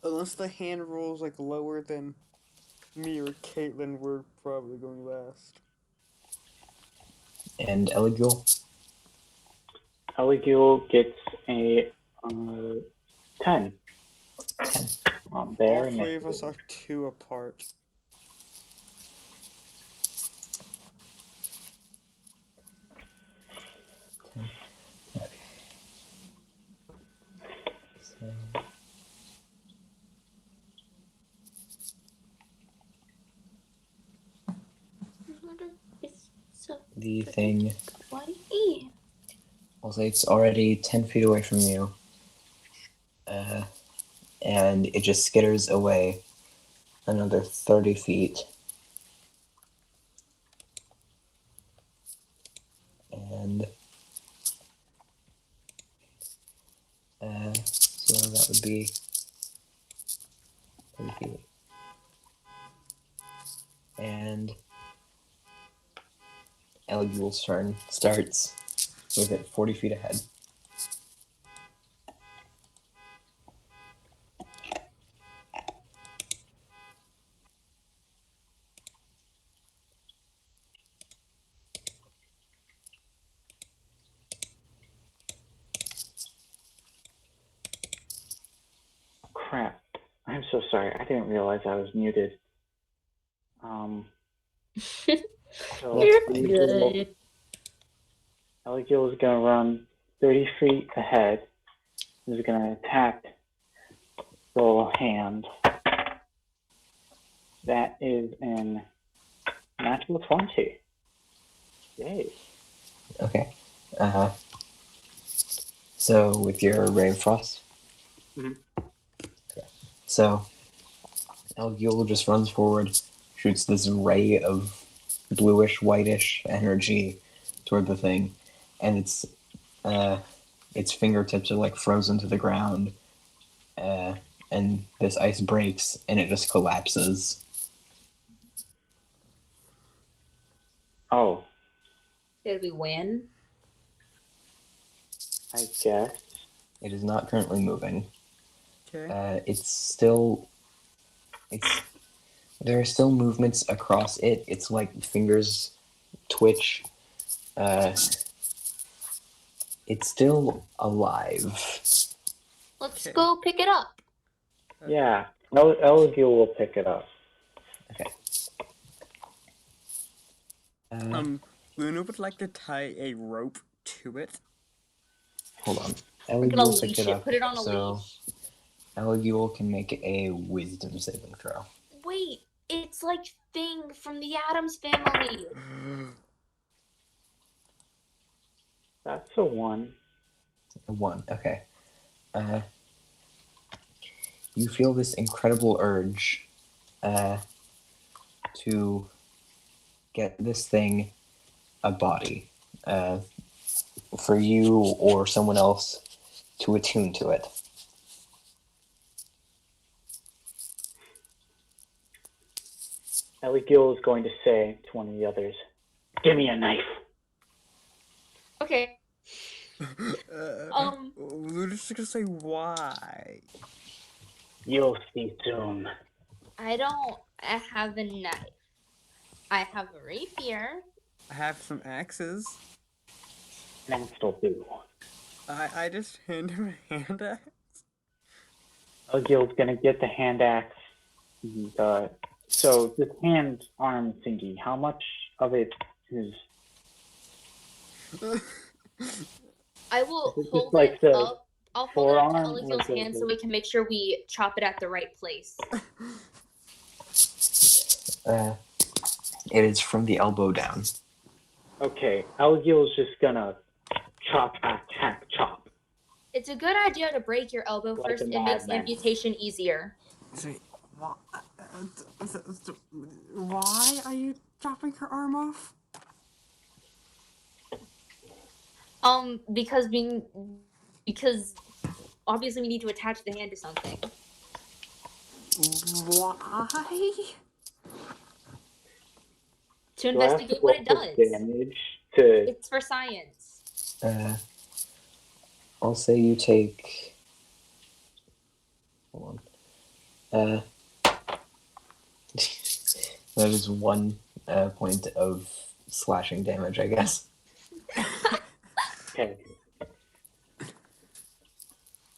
Unless the hand rolls like lower than me or Caitlin, we're probably going last. And Eligul, L.L.G gets a 10. 10. On All their 3 of us initiative. are 2 apart. Okay. So, It's so the thing, bloody. I'll say it's already 10 feet away from you. And it just skitters away another 30 feet. And so that would be 30 feet. And Eligul's turn starts with it 40 feet ahead. Crap. I'm so sorry. I didn't realize I was muted. So You're good. L.L.G is going to run 30 feet ahead. He's going to attack the little hand. That is in natural 20. Yay. Okay. So with your Ray of Frost? Mhm. Okay. So Elgul just runs forward, shoots this ray of bluish, whitish energy toward the thing, and its fingertips are like frozen to the ground, and this ice breaks and it just collapses. Oh, Did we win? I guess. It is not currently moving. Okay. There are still movements across it. It's like fingers twitch. It's still alive. Let's Okay. go pick it up. Yeah. L.L.G will pick it up. Okay. Uh, Luna would like to tie a rope to it. hold on. We're Elegul gonna will pick leash it it. up. Put it on a So leash. Elegul can make a wisdom saving throw. Wait, it's like Thing from the Addams Family. That's a 1. A 1. Okay. You feel this incredible urge to get this thing a body for you or someone else to attune to it. L.L.G is going to say to one of the others, "Give me a knife." Okay. Luna's just gonna say why. You'll see soon. I don't have a knife. I have a rapier. I have some axes. That'll do. I just hand him a hand axe. L.L.G is gonna get the hand axe. So this hand arm thingy, how much of it is? I will Is it just hold like it the up. I'll hold it up to forearm or Elegil's hand so we can make sure we chop it at the right place. It is from the elbow down. Okay, L.L.G is just gonna chop, hack, hack, chop. It's a good idea to break your elbow Like first. a It makes madman. amputation easier. Say, why are you chopping her arm off? Because obviously we need to attach the hand to something. Why? To Do I have to investigate what it roll does. damage to? It's for science. I'll say you take. Hold on. That is 1 point of slashing damage, I guess. Okay.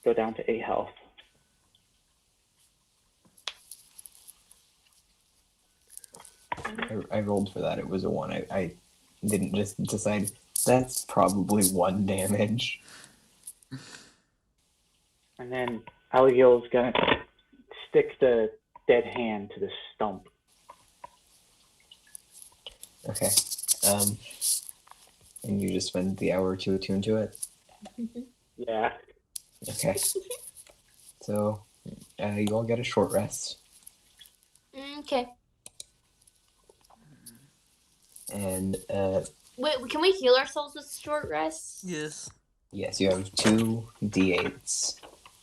Go down to 8 health. I rolled for that. It was a 1. I didn't just decide that's probably 1 damage. And then L.L.G is gonna stick the dead hand to the stump. Okay. And you just spend the hour or two attuned to it? Yeah. Okay. So, you all get a short rest. Okay. And, Wait, can we heal ourselves with short rests? Yes. yes, you have 2 d8s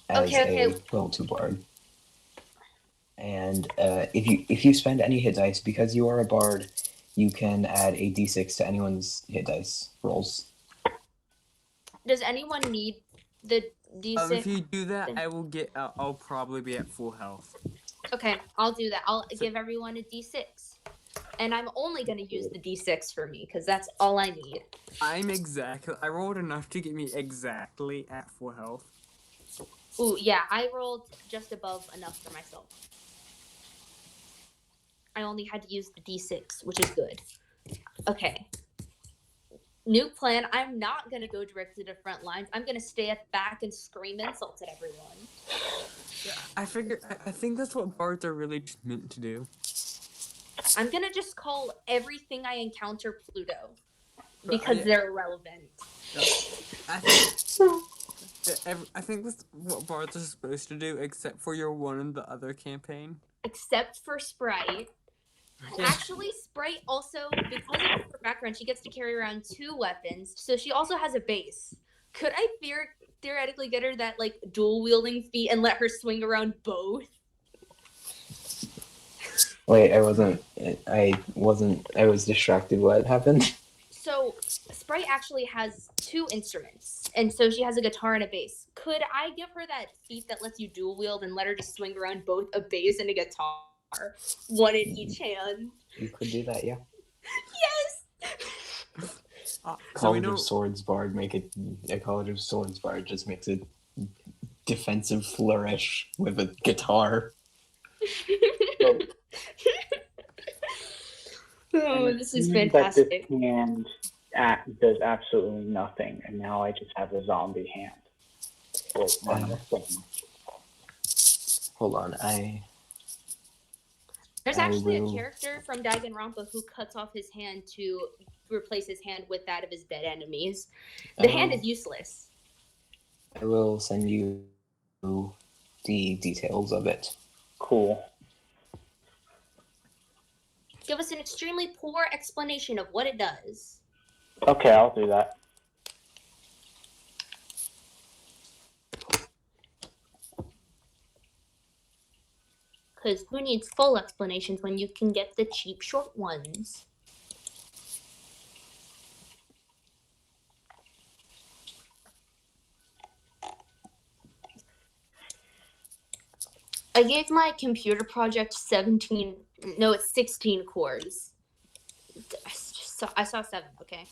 as Okay. a level 2 bard. And if you spend any hit dice, because you are a bard, you can add a d6 to anyone's hit dice rolls. Does anyone need the D6? If you do that, I will get. I'll probably be at full health. Okay, I'll do that. I'll give everyone a D6. And I'm only going to use the D6 for me, because that's all I need. I rolled enough to get me exactly at full health. Ooh, yeah, I rolled just above enough for myself. I only had to use the D6, which is good. Okay. New plan. I'm not going to go directly to the front lines. I'm going to stay at the back and scream insults at everyone. I think that's what bards are really just meant to do. I'm going to just call everything I encounter Pluto. Because they're irrelevant. I think that's what bards are supposed to do, except for your one in the other campaign. Except for Sprite. Actually, Sprite also, because of her background, she gets to carry around 2 weapons, so she also has a base. Could I theoretically get her that, like, dual-wielding feat and let her swing around both? Wait, I was distracted. What happened? So, Sprite actually has 2 instruments, and so she has a guitar and a bass. Could I give her that feat that lets you dual-wield and let her just swing around both a bass and a guitar? 1 in each hand. You could do that, yeah. Yes! College of Swords bard a College of Swords bard just makes a defensive flourish with a guitar. Oh, And this is assuming that this fantastic. hand does absolutely nothing, and now I just have a zombie hand. Or one thing. Hold on, There's I actually a will. character from Danganronpa who cuts off his hand to replace his hand with that of his dead enemies. The hand is useless. I will send you the details of it. Cool. Give us an extremely poor explanation of what it does. Okay, I'll do that. Because who needs full explanations when you can get the cheap short ones? I gave my computer project 16 cores. I saw 7, okay?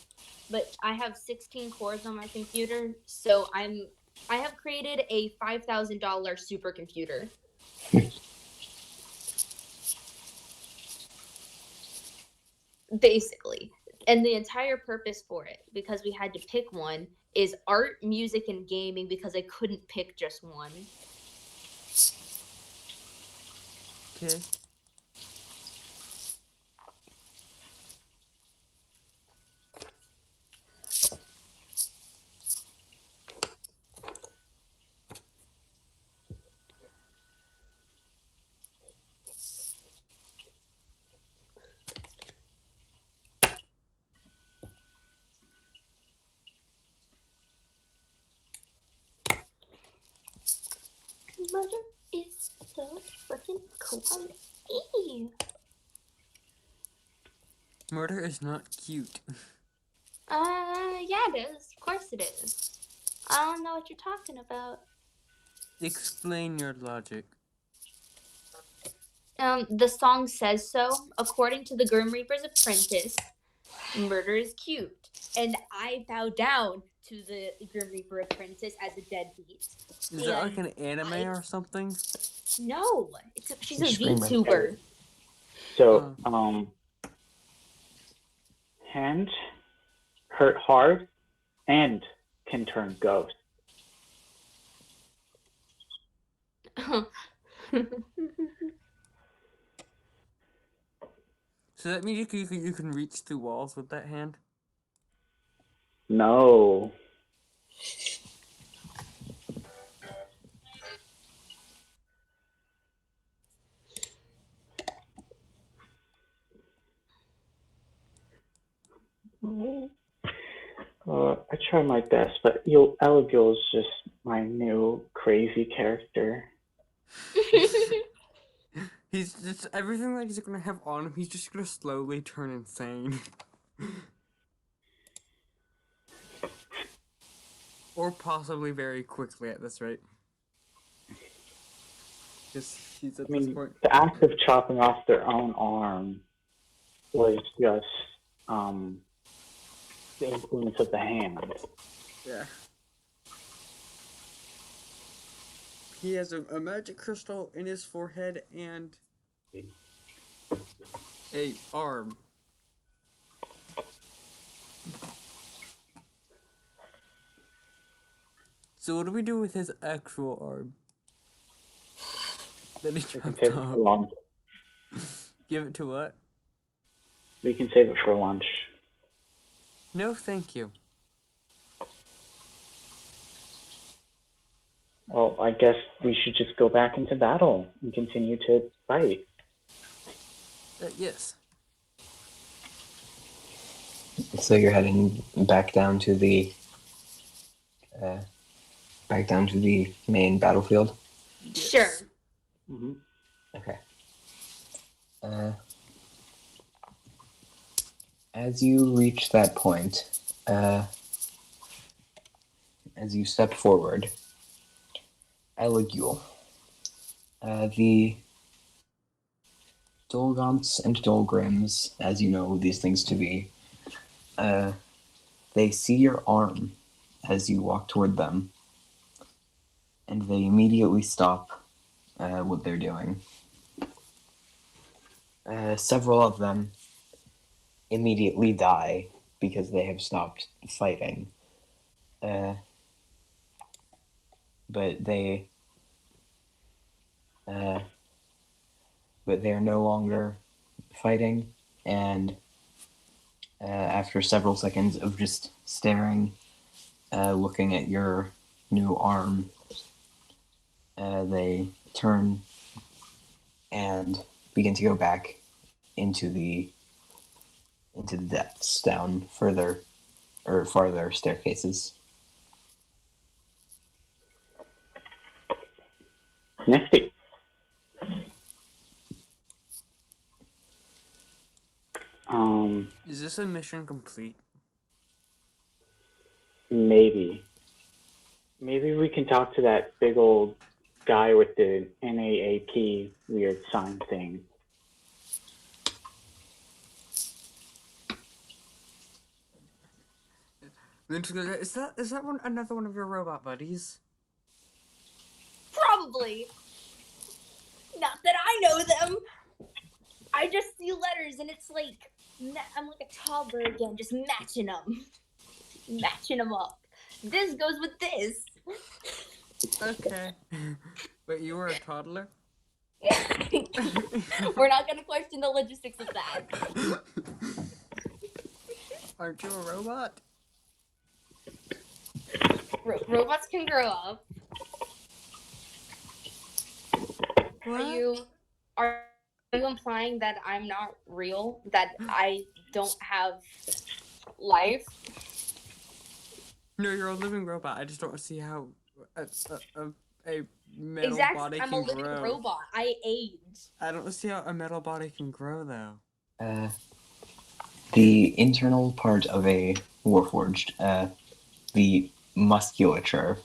But I have 16 cores on my computer, so I have created a $5,000 supercomputer. Basically. And the entire purpose for it, because we had to pick one, is art, music, and gaming, because I couldn't pick just one. Okay. Murder is so freaking kawaii. Murder is not cute. Yeah, it is. Of course it is. I don't know what you're talking about. Explain your logic. The song says so. According to the Grim Reaper's apprentice, murder is cute. And I bow down to the Grim Reaper apprentice as a deadbeat. Is that like an anime or something? No, she's a Screamer. VTuber. So, hand hurt hard and can turn ghost. So that means you can reach through walls with that hand? No. I try my best, but L.L.G is just my new crazy character. He's just everything that he's gonna have on him, he's just gonna slowly turn insane. Or possibly very quickly at this rate. Because he's at this point. The act of chopping off their own arm was just the influence of the hand. Yeah. He has a magic crystal in his forehead and a arm. So what do we do with his actual arm? That he chopped Save it for off. lunch. Give it to what? We can save it for lunch. No, thank you. Well, I guess we should just go back into battle and continue to fight. Yes. So you're heading back down to the main battlefield. Yes. Sure. Mm-hmm. Okay. As you reach that point, as you step forward, L.L.G, the Dolgonts and Dolgrims, as you know these things to be, they see your arm as you walk toward them, and they immediately stop what they're doing. Several of them immediately die because they have stopped fighting. But they uh, are no longer fighting, and after several seconds of just staring, looking at your new arm, they turn and begin to go back into the depths, down further or farther staircases. Nifty. Is this a mission complete? Maybe. Maybe we can talk to that big old guy with the NAAP weird sign thing. Is that another one of your robot buddies? Probably. Not that I know them. I just see letters and it's like I'm like a toddler again, just matching them up. This goes with this. Okay. But you were a toddler? We're not gonna question the logistics of that. Aren't you a robot? Robots can grow up. What? Are you implying that I'm not real? That I don't have life? No, you're a living robot. I just don't see how a metal Exactly. body I'm can a living grow. robot. I age. I don't see how a metal body can grow, though. The internal part of a warforged, the musculature,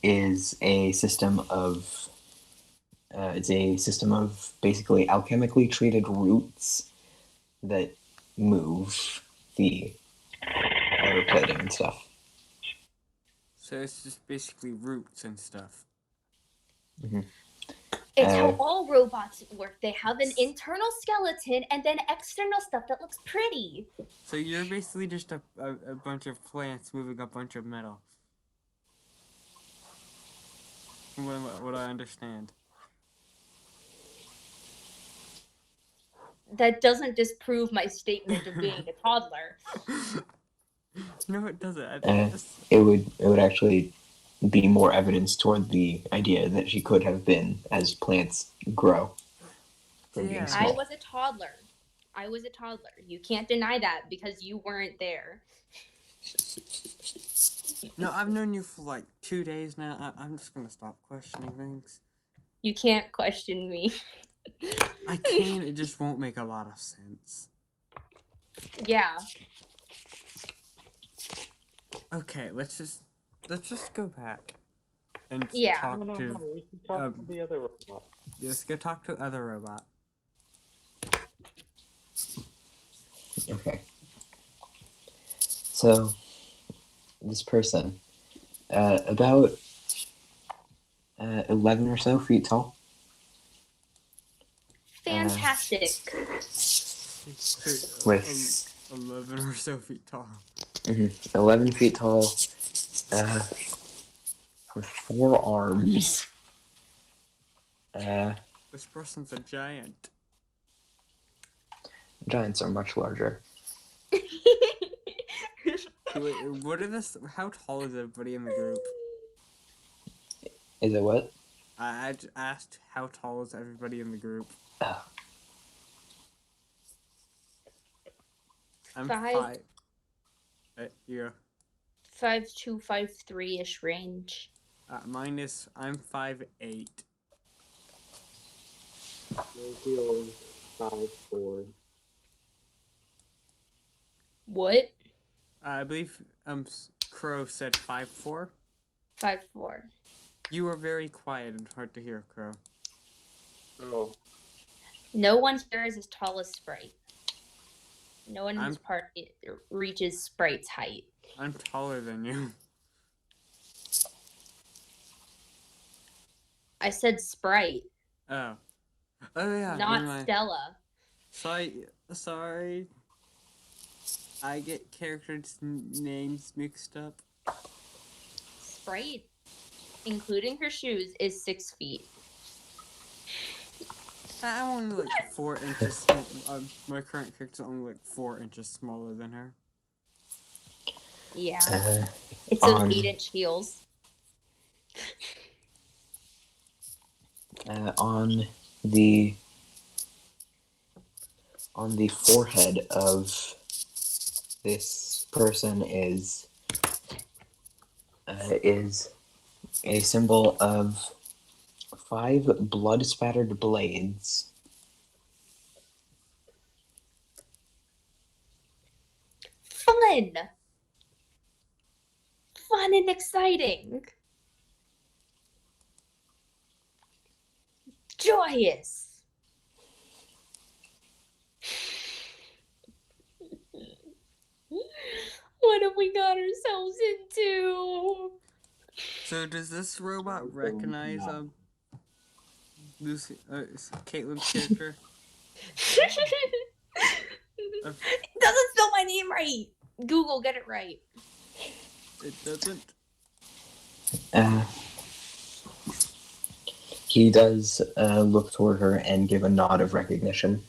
is a system of basically alchemically treated roots that move the outer plating and stuff. So it's just basically roots and stuff. Mm-hmm. It's how all robots work. They have an internal skeleton and then external stuff that looks pretty. So you're basically just a bunch of plants moving a bunch of metal. From what I understand. That doesn't disprove my statement of being a toddler. No, it doesn't. It would actually be more evidence toward the idea that she could have been as plants grow from being small. I was a toddler. You can't deny that because you weren't there. No, I've known you for like 2 days now. I'm just gonna stop questioning things. You can't question me. I can, it just won't make a lot of sense. Yeah. Okay, let's just go back and talk to. We can talk to the other robot. Let's go talk to other robot. Okay. So, this person, about 11 or so feet tall. Fantastic. With 11 or so feet tall. 11 feet tall, with 4 arms. This person's a giant. Giants are much larger. Wait, what are this? How tall is everybody in the group? Is it what? I asked how tall is everybody in the group. I'm 5. Yeah. 5'2", 5'3" range. I'm 5'8". Feels 5'4". What? I believe Crow said 5'4". 5'4". You are very quiet and hard to hear, Crow. Oh. No one here is as tall as Sprite. No one in this party reaches Sprite's height. I'm taller than you. I said Sprite. Oh. Oh yeah. Not Stella. Sorry. I get characters' names mixed up. Sprite, including her shoes, is 6 feet. I'm only like 4 inches. My current character's only like 4 inches smaller than her. Yeah. Uh, It's those on- 8-inch heels. on the forehead of this person is a symbol of 5 blood spattered blades. Fun! Fun and exciting. Joyous. What have we got ourselves into? So does this robot recognize Lucy, Caitlin's character? It doesn't spell my name right. Google, get it right. It doesn't. He does look toward her and give a nod of recognition.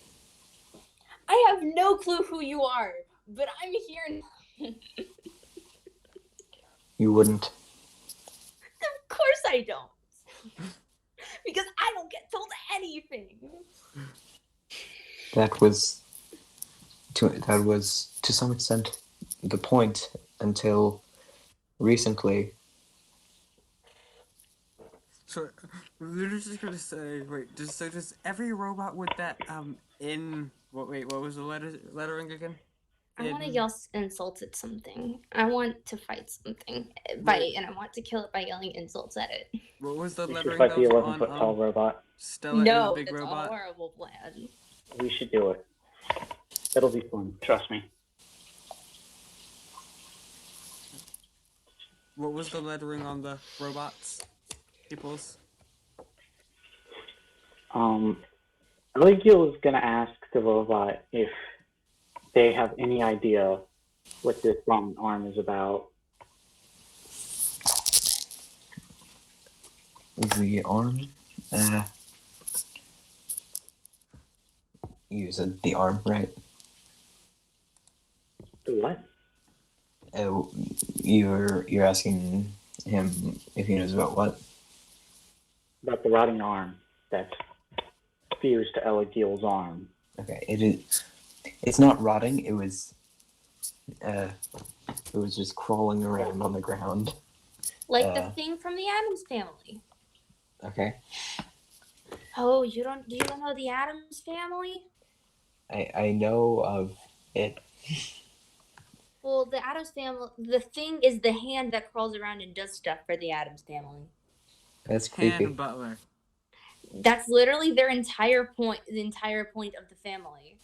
I have no clue who you are, but I'm here. You wouldn't. Of course I don't. Because I don't get told anything. That was to some extent the point until recently. So we're just gonna say, wait. Does every robot with that what was the lettering again? I want to In- yell insults at something. I want to fight something. And I want to kill it by yelling insults at it. What was the We should lettering fight that the was 11-foot on tall robot. Stella and No, the big that's robot? a horrible plan. We should do it. It'll be fun. Trust me. What was the lettering on the robots? People's? L.L.G is gonna ask the robot if they have any idea what this wrong arm is about. The arm. You said the arm, right? What? You're asking him if he knows about what? About the rotting arm that's fused to L.L.G's arm. Okay, it's not rotting. It was just crawling around on the ground. Like the thing from the Addams Family. Okay. Oh, do you don't know the Addams Family? I know of it. Well, the Addams Family, the thing is the hand that crawls around and does stuff for the Addams Family. That's creepy. Han Butler. That's literally their entire point. The entire point of the family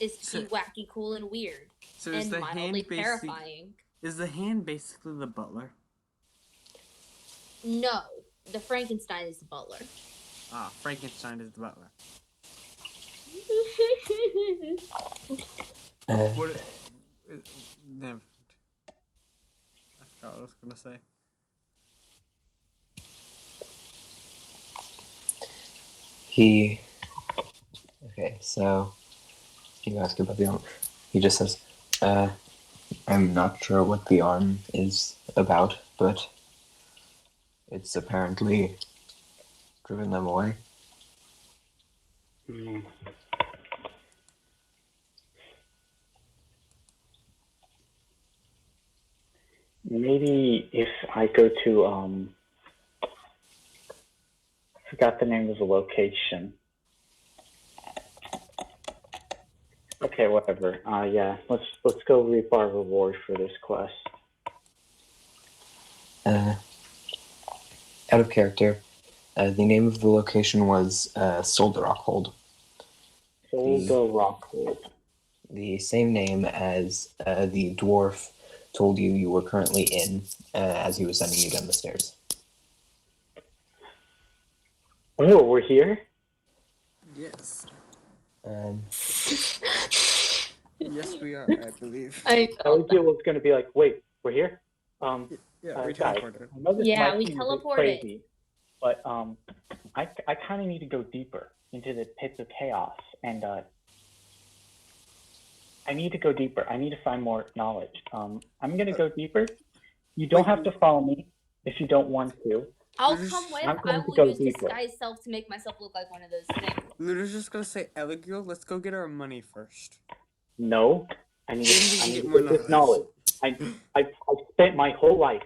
is to be wacky, cool, and weird, So is and the mildly hand basically terrifying. is the hand basically the butler? No, the Frankenstein is the butler. Ah, Frankenstein is the butler. What? Never. I forgot what I was gonna say. Okay, so you ask about the arm. He just says, I'm not sure what the arm is about, but it's apparently driven them away. Hmm. Maybe if I go to I forgot the name of the location. Okay, whatever. Yeah, let's go reap our reward for this quest. Out of character, the name of the location was Solder Rockhold. Solder Rockhold. The same name as the dwarf told you were currently in as he was sending you down the stairs. Oh, we're here? Yes. Yes, we are, I believe. I felt L.L.G was going to be like, wait, we're here? Yeah, we Guys, teleported. I know this Yeah, might we seem a bit teleported. crazy, but I kind of need to go deeper into the pits of chaos, and I need to go deeper. I need to find more knowledge. I'm going to go deeper. You don't Wait. have to follow me if you don't want to. I'll Luna's- come with. I'm I going to will go use deeper. disguise self to make myself look like one of those things. Luna's just gonna say, L.L.G, let's go get our money first. No, I need Then we to can get get more this knowledge. I've spent my whole life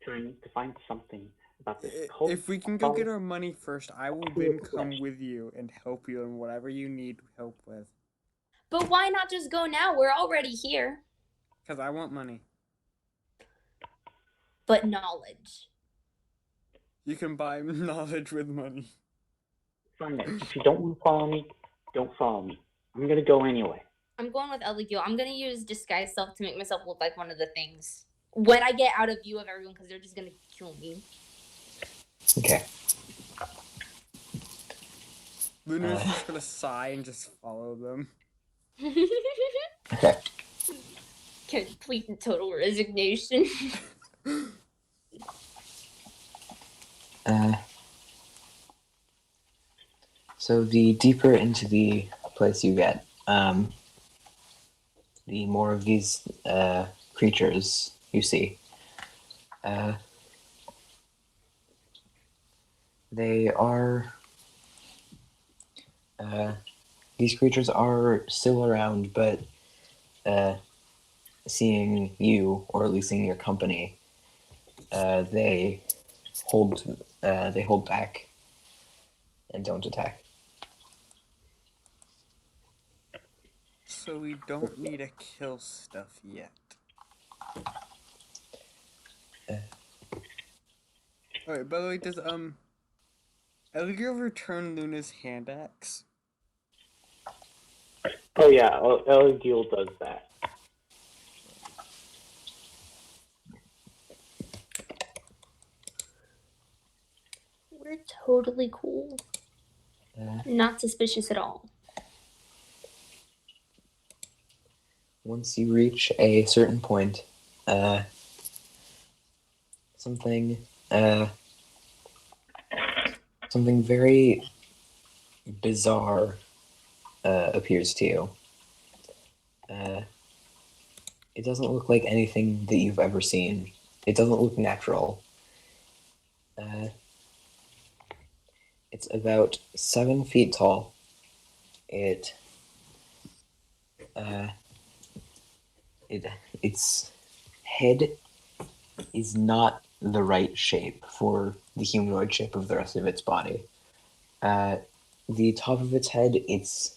trying to find something about this cult. If we can go get our money first, I will then come with you and help you in whatever you need help with. But why not just go now? We're already here. Because I want money. But knowledge. You can buy knowledge with money. Fine then. If you don't want to follow me, don't follow me. I'm going to go anyway. I'm going with L.L.G. I'm gonna use disguise self to make myself look like one of the things when I get out of view of everyone, because they're just gonna kill me. Okay. Luna's just gonna sigh and just follow them. Okay. Complete and total resignation. So the deeper into the place you get, the more of these creatures you see. They are. These creatures are still around, but seeing you, or at least seeing your company, they hold back and don't attack. So we don't need to kill stuff yet. Alright, by the way, does L.L.G return Luna's hand axe? Oh yeah, L.L.G does that. We're totally cool. Not suspicious at all. Once you reach a certain point, something very bizarre appears to you. It doesn't look like anything that you've ever seen. It doesn't look natural. It's about 7 feet tall. Its head is not the right shape for the humanoid shape of the rest of its body. The top of its head is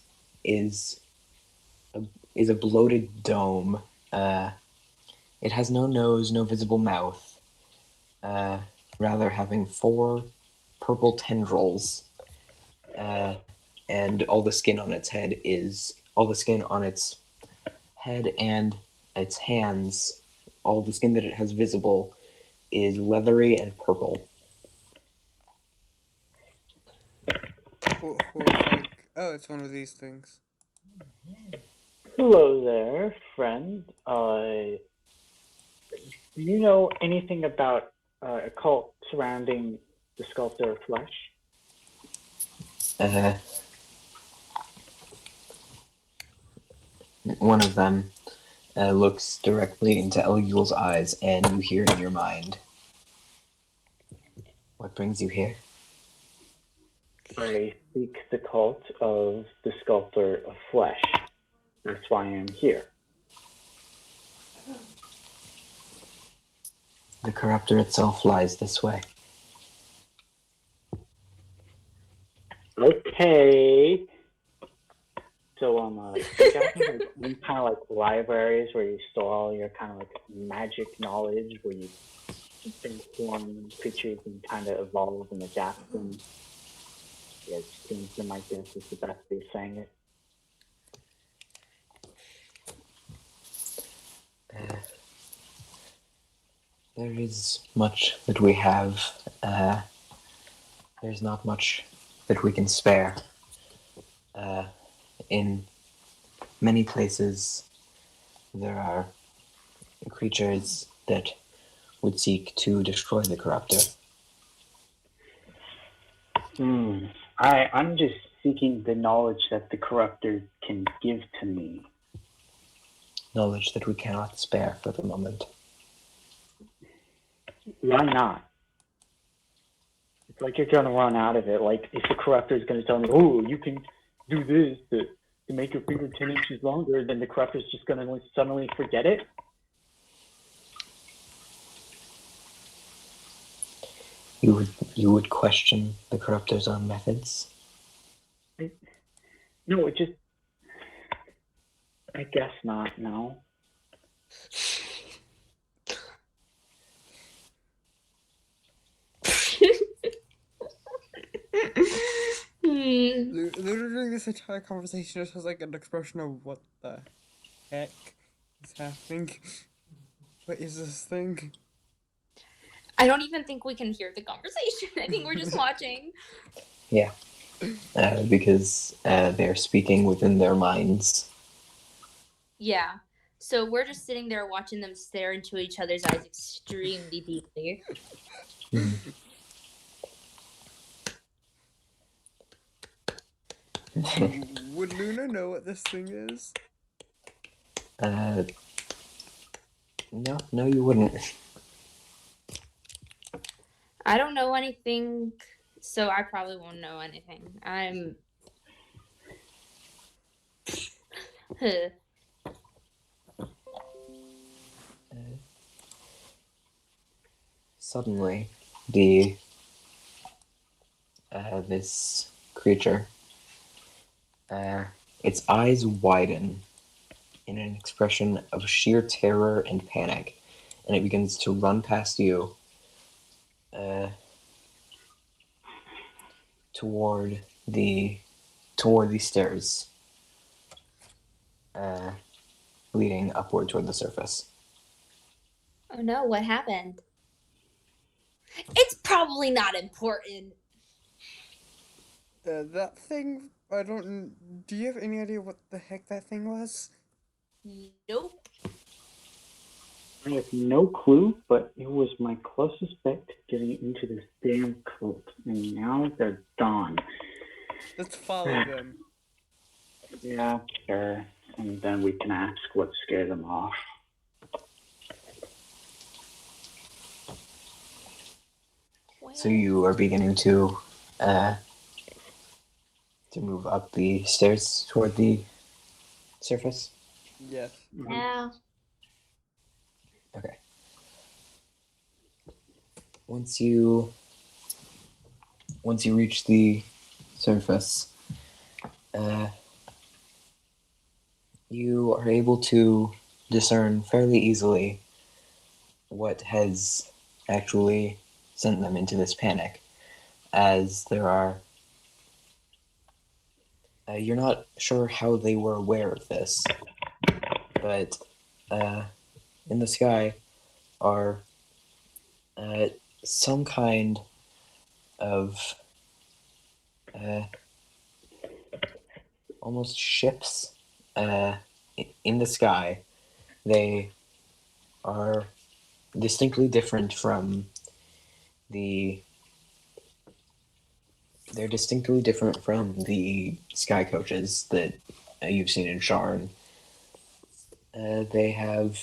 a bloated dome. It has no nose, no visible mouth. Rather, having 4 purple tendrils, and all the skin on its head and its hands, all the skin that it has visible is leathery and purple. Horrifying. Oh, it's one of these things. Hello there, friend. Do you know anything about a cult surrounding the sculptor of flesh? One of them looks directly into L.L.G's eyes, and you hear in your mind, "What brings you here?" I seek the cult of the sculptor of flesh. That's why I'm here. The corruptor itself lies this way. Okay. So, you guys have like, any kind of like libraries where you store all your kind of like magic knowledge, where you transform creatures and kind of evolve and adapt them? Yeah, it seems like this is the best way of saying it. There is much that we have. There's not much that we can spare. in many places, there are creatures that would seek to destroy the corruptor. I'm just seeking the knowledge that the corruptor can give to me. Knowledge that we cannot spare for the moment. Why not? It's like you're gonna run out of it. Like if the corruptor is gonna tell me, "Oh, you can do this to make your finger 10 inches longer," then the corruptor's just gonna suddenly forget it. You would question the corruptor's own methods? No, it just. I guess not. No. Literally, this entire conversation just has like an expression of what the heck is happening. What is this thing? I don't even think we can hear the conversation. I think we're just watching. Yeah. Because they're speaking within their minds. Yeah. So we're just sitting there watching them stare into each other's eyes extremely deeply. Would Luna know what this thing is? No, you wouldn't. I don't know anything, so I probably won't know anything. I'm. Suddenly, this creature, its eyes widen in an expression of sheer terror and panic, and it begins to run past you toward the stairs leading upward toward the surface. Oh no, what happened? It's probably not important. That thing, I don't. Do you have any idea what the heck that thing was? Nope. I have no clue, but it was my closest bet to getting into this damn cult, and now they're gone. Let's follow them. Yeah, sure. And then we can ask what scared them off. So you are beginning to move up the stairs toward the surface? Yes. Yeah. Okay. Once you reach the surface, you are able to discern fairly easily what has actually sent them into this panic, as there are. You're not sure how they were aware of this, but in the sky are some kind of almost ships in the sky. They are distinctly different from the. They're distinctly different from the sky coaches that you've seen in Sharn. They have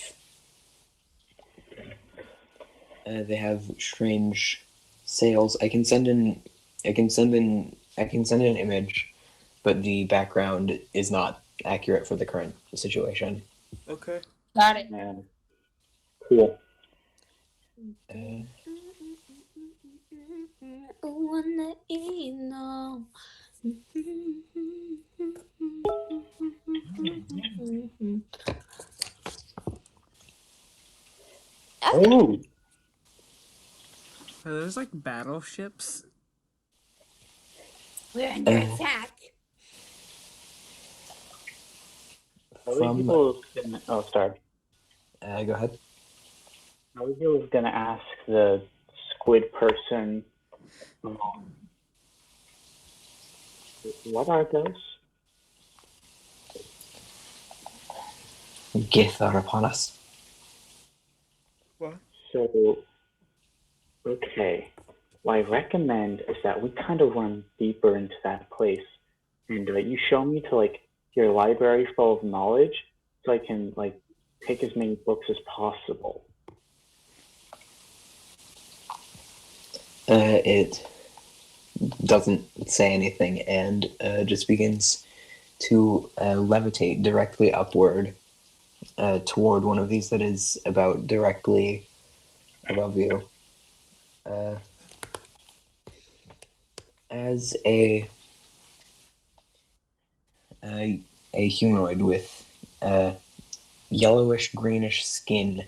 strange sails. I can send an image, but the background is not accurate for the current situation. Okay. Got it. And cool. Wanna know. Oh, Are those like battleships? We're under attack. From oh, sorry. go ahead. I was gonna ask the squid person, what are those? Gith are upon us. What? So, okay. What I recommend is that we kind of run deeper into that place, and you show me to like your library full of knowledge, so I can like take as many books as possible. It doesn't say anything and just begins to levitate directly upward toward one of these that is about directly above you. As a humanoid with yellowish greenish skin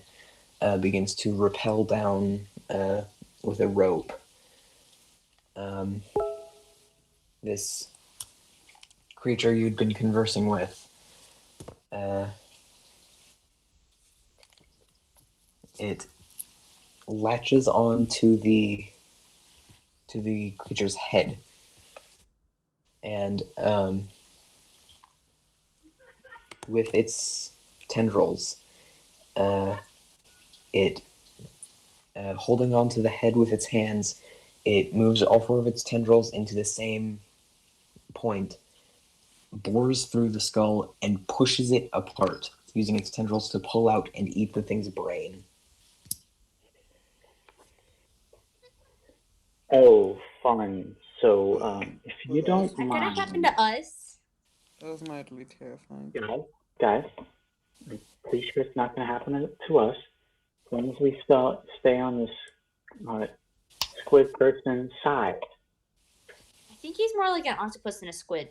begins to rappel down with a rope. This creature you'd been conversing with, it latches on to the creature's head, and with its tendrils, it holding on to the head with its hands, it moves all four of its tendrils into the same point, bores through the skull, and pushes it apart, using its tendrils to pull out and eat the thing's brain. Oh, fun. So, if you don't Is that gonna happen mind, to us? That was mildly terrifying. guys, I'm pretty sure it's not going to happen to us. As long as we stay on this squid person side. I think he's more like an octopus than a squid.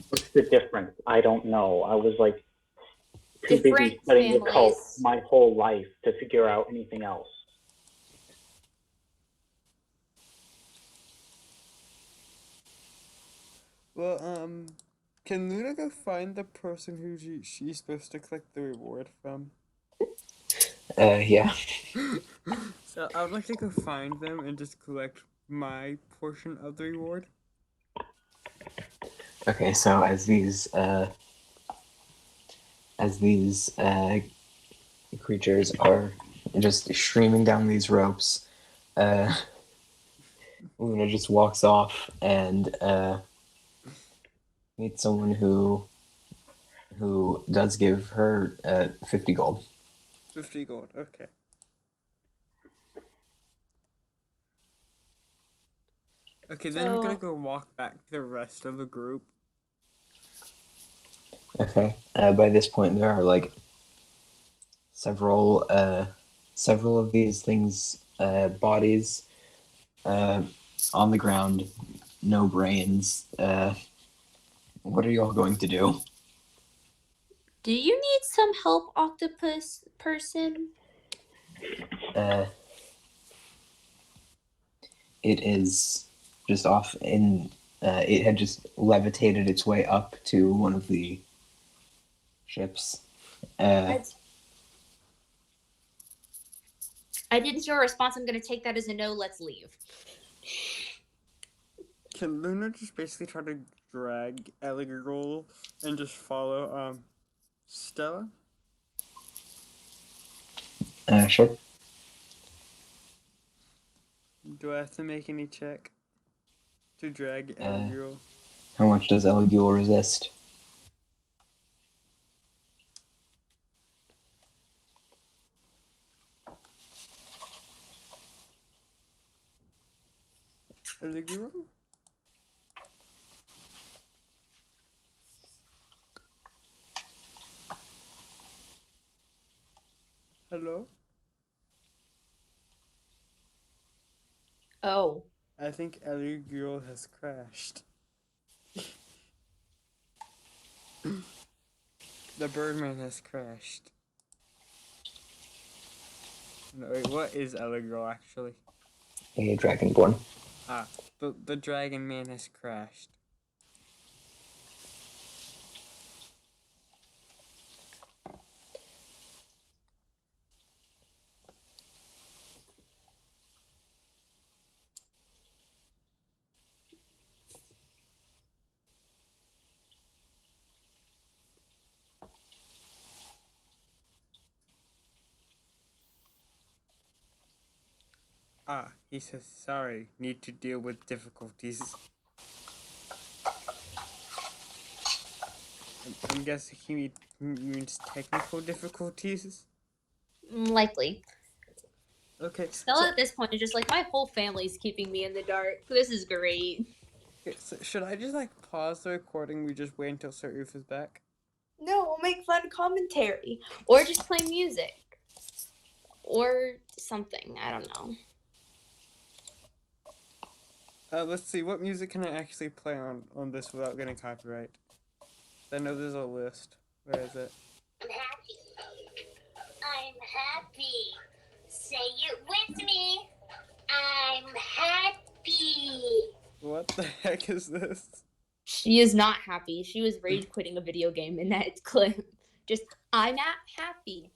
What's the difference? I don't know. I was like too Different busy studying the cult families. my whole life to figure out anything else. Well, can Luna go find the person who she's supposed to collect the reward from? Yeah. So I would like to go find them and just collect my portion of the reward. Okay, so as these creatures are just streaming down these ropes, Luna just walks off and meets someone who does give her 50 gold. 50 gold, okay. Okay, then I'm gonna So- go walk back to the rest of the group. Okay. By this point, there are like several of these things bodies on the ground, no brains. What are you all going to do? Do you need some help, octopus person? It is just off in. It had just levitated its way up to one of the ships. I didn't hear a response. I'm gonna take that as a no. Let's leave. Can Luna just basically try to drag L.L.G and just follow Stella? Sure. Do I have to make any check to drag L.L.G? How much does Eligul resist? L.L.G? Hello? Oh. I think L.L.G has crashed. The Birdman has crashed. No, wait, what is L.L.G actually? A dragonborn. Ah, the Dragon Man has crashed. He says sorry. Need to deal with difficulties. I'm guessing he means technical difficulties. Likely. Okay. Stella at this point is just like, my whole family's keeping me in the dark. This is great. So should I just like pause the recording? We just wait until Sir Oof is back. No, we'll make fun commentary. Or just play music. Or something. I don't know. Let's see. What music can I actually play on this without getting copyright? I know there's a list. Where is it? I'm happy. I'm happy. Say it with me. I'm happy. What the heck is this? She is not happy. She was rage quitting a video game in that clip. Just, I'm not happy.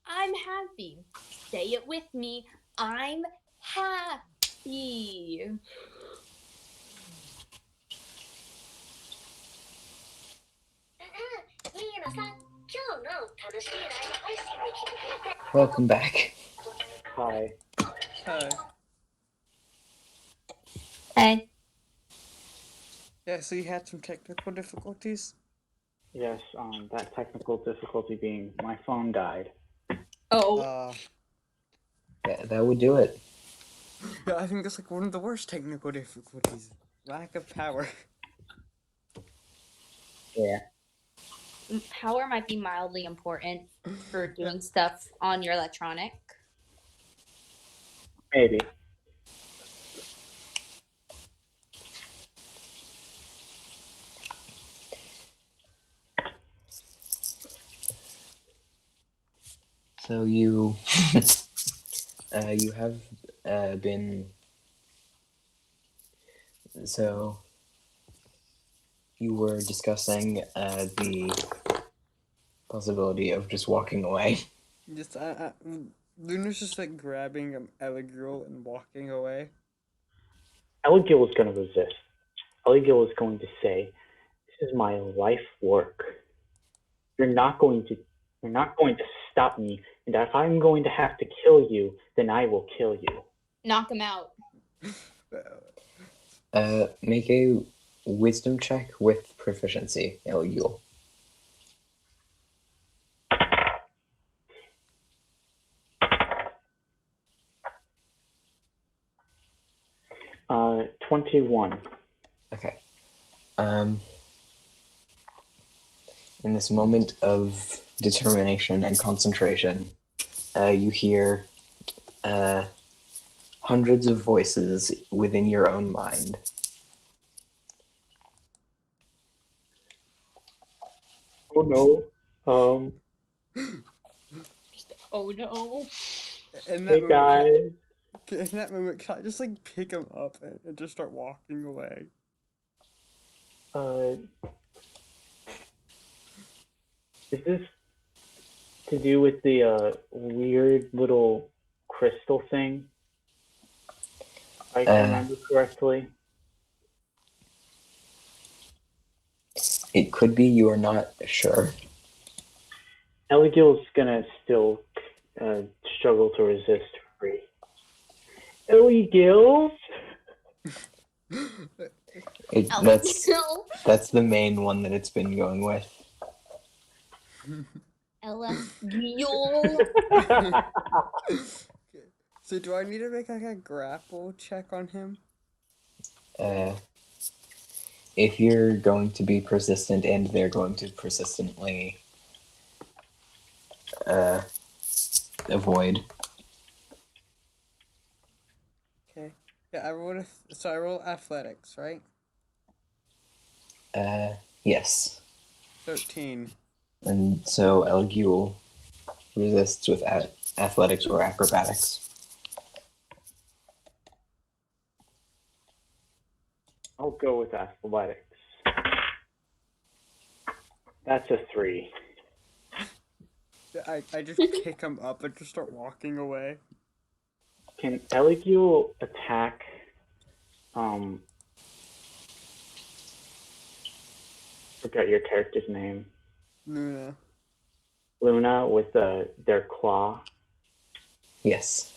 I'm happy. Say it with me. I'm happy. Welcome back. Hi. Hi. Hey. Yeah, so you had some technical difficulties? Yes, that technical difficulty being my phone died. Oh. Yeah, that would do it. Yeah, I think that's like one of the worst technical difficulties. Lack of power. Yeah. Power might be mildly important for doing stuff on your electronic. Maybe. So you you have been so you were discussing the possibility of just walking away. Just, Luna's just like grabbing L.L.G and walking away. L.L.G is going to resist. L.L.G is going to say, "This is my life work. You're not going to stop me. And if I'm going to have to kill you, then I will kill you." Knock him out. Make a wisdom check with proficiency, L.L.G. 21. Okay. In this moment of determination and concentration, you hear hundreds of voices within your own mind. Oh no. Oh no. In Hey that moment, guys. can I just like pick him up and just start walking away? Is this to do with the weird little crystal thing? If I can remember correctly. It could be, you are not sure. L.L.G is gonna still struggle to resist free. L.L.G? That's the main one that it's been going with. L.L.G. So do I need to make like a grapple check on him? If you're going to be persistent and they're going to persistently avoid. Okay. Yeah, I roll athletics, right? Yes. 13. And so L.L.G resists with athletics or acrobatics. I'll go with athletics. That's a 3. I just pick him up and just start walking away. Can L.L.G attack forgot your character's name. Luna With their claw? Yes.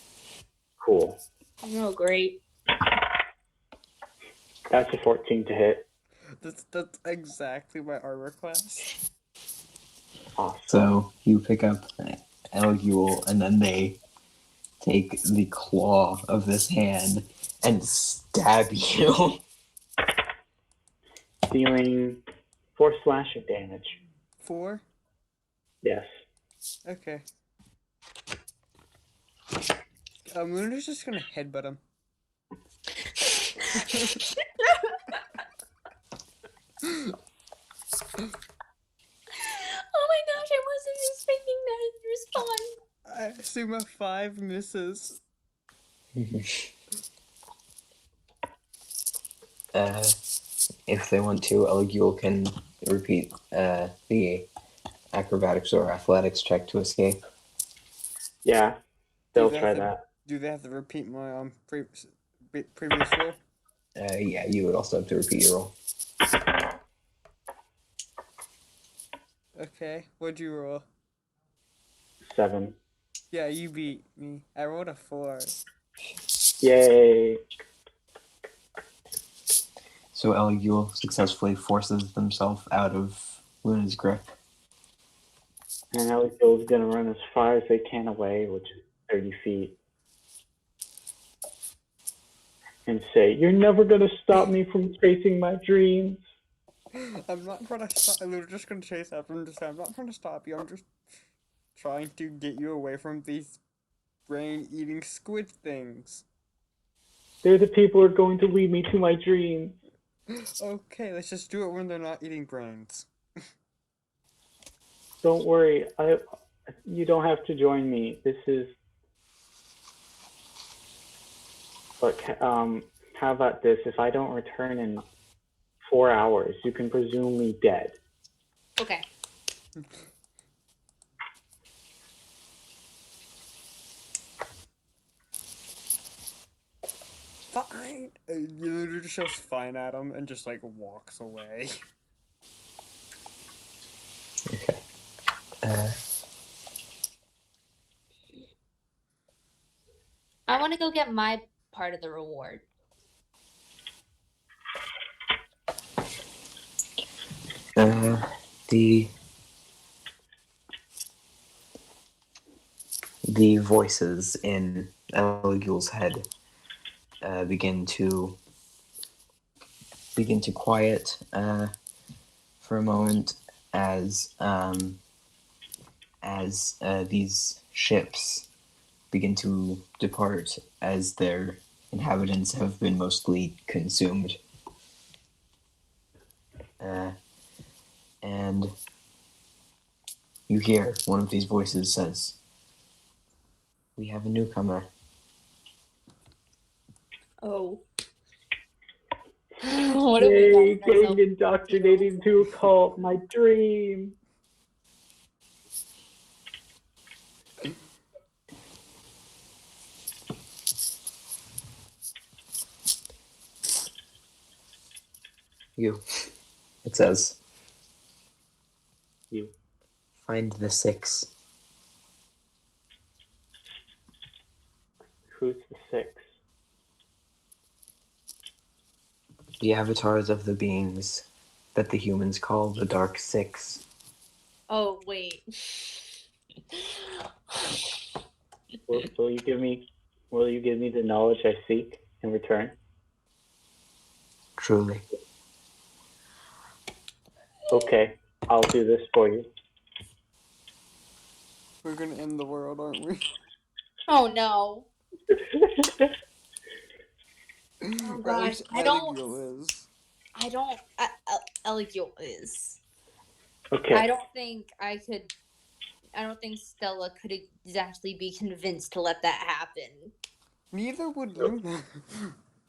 Cool. Oh, great. That's a 14 to hit. That's exactly my armor class. Awesome. So you pick up Elgul, and then they take the claw of this hand and stab you. Dealing 4 slashing damage. 4? Yes. Okay. Luna's just gonna headbutt him. Oh my gosh, I wasn't expecting that response. I assume a 5 misses. If they want to, Elgul can repeat the acrobatics or athletics check to escape. Yeah. Do They'll they try have to- that. Do they have to repeat my previous roll? Yeah, you would also have to repeat your roll. Okay, what'd you roll? 7. Yeah, you beat me. I rolled a 4. Yay. So Elgul successfully forces themselves out of Luna's grip. And Elgul's gonna run as far as they can away, which is 30 feet. And say, "You're never gonna stop me from chasing my dreams." I'm not trying to stop. We're just gonna chase after him. I'm not trying to stop you. I'm just trying to get you away from these brain-eating squid things. They're the people who are going to lead me to my dreams. Okay, let's just do it when they're not eating brains. Don't worry, you don't have to join me. This is. But how about this? If I don't return in 4 hours, you can presume me dead. Okay. Fine. You just shows fine at him and just like walks away. Okay. I want to go get my part of the reward. The voices in Elgul's head begin to quiet for a moment as these ships begin to depart as their inhabitants have been mostly consumed. And you hear one of these voices says, "We have a newcomer." Oh. What have we Yay, gotten getting ourselves indoctrinated into a cult, my dream. You. It says, You. "Find the 6. Who's the 6? The avatars of the beings that the humans call the Dark 6. Oh, wait. Will you give me the knowledge I seek in return? Truly. Okay, I'll do this for you. We're gonna end the world, aren't we? Oh, no. Oh, Or at gosh. least Eligil is. L.L.G is. Okay. I don't think Stella could exactly be convinced to let that happen. Neither would Luna.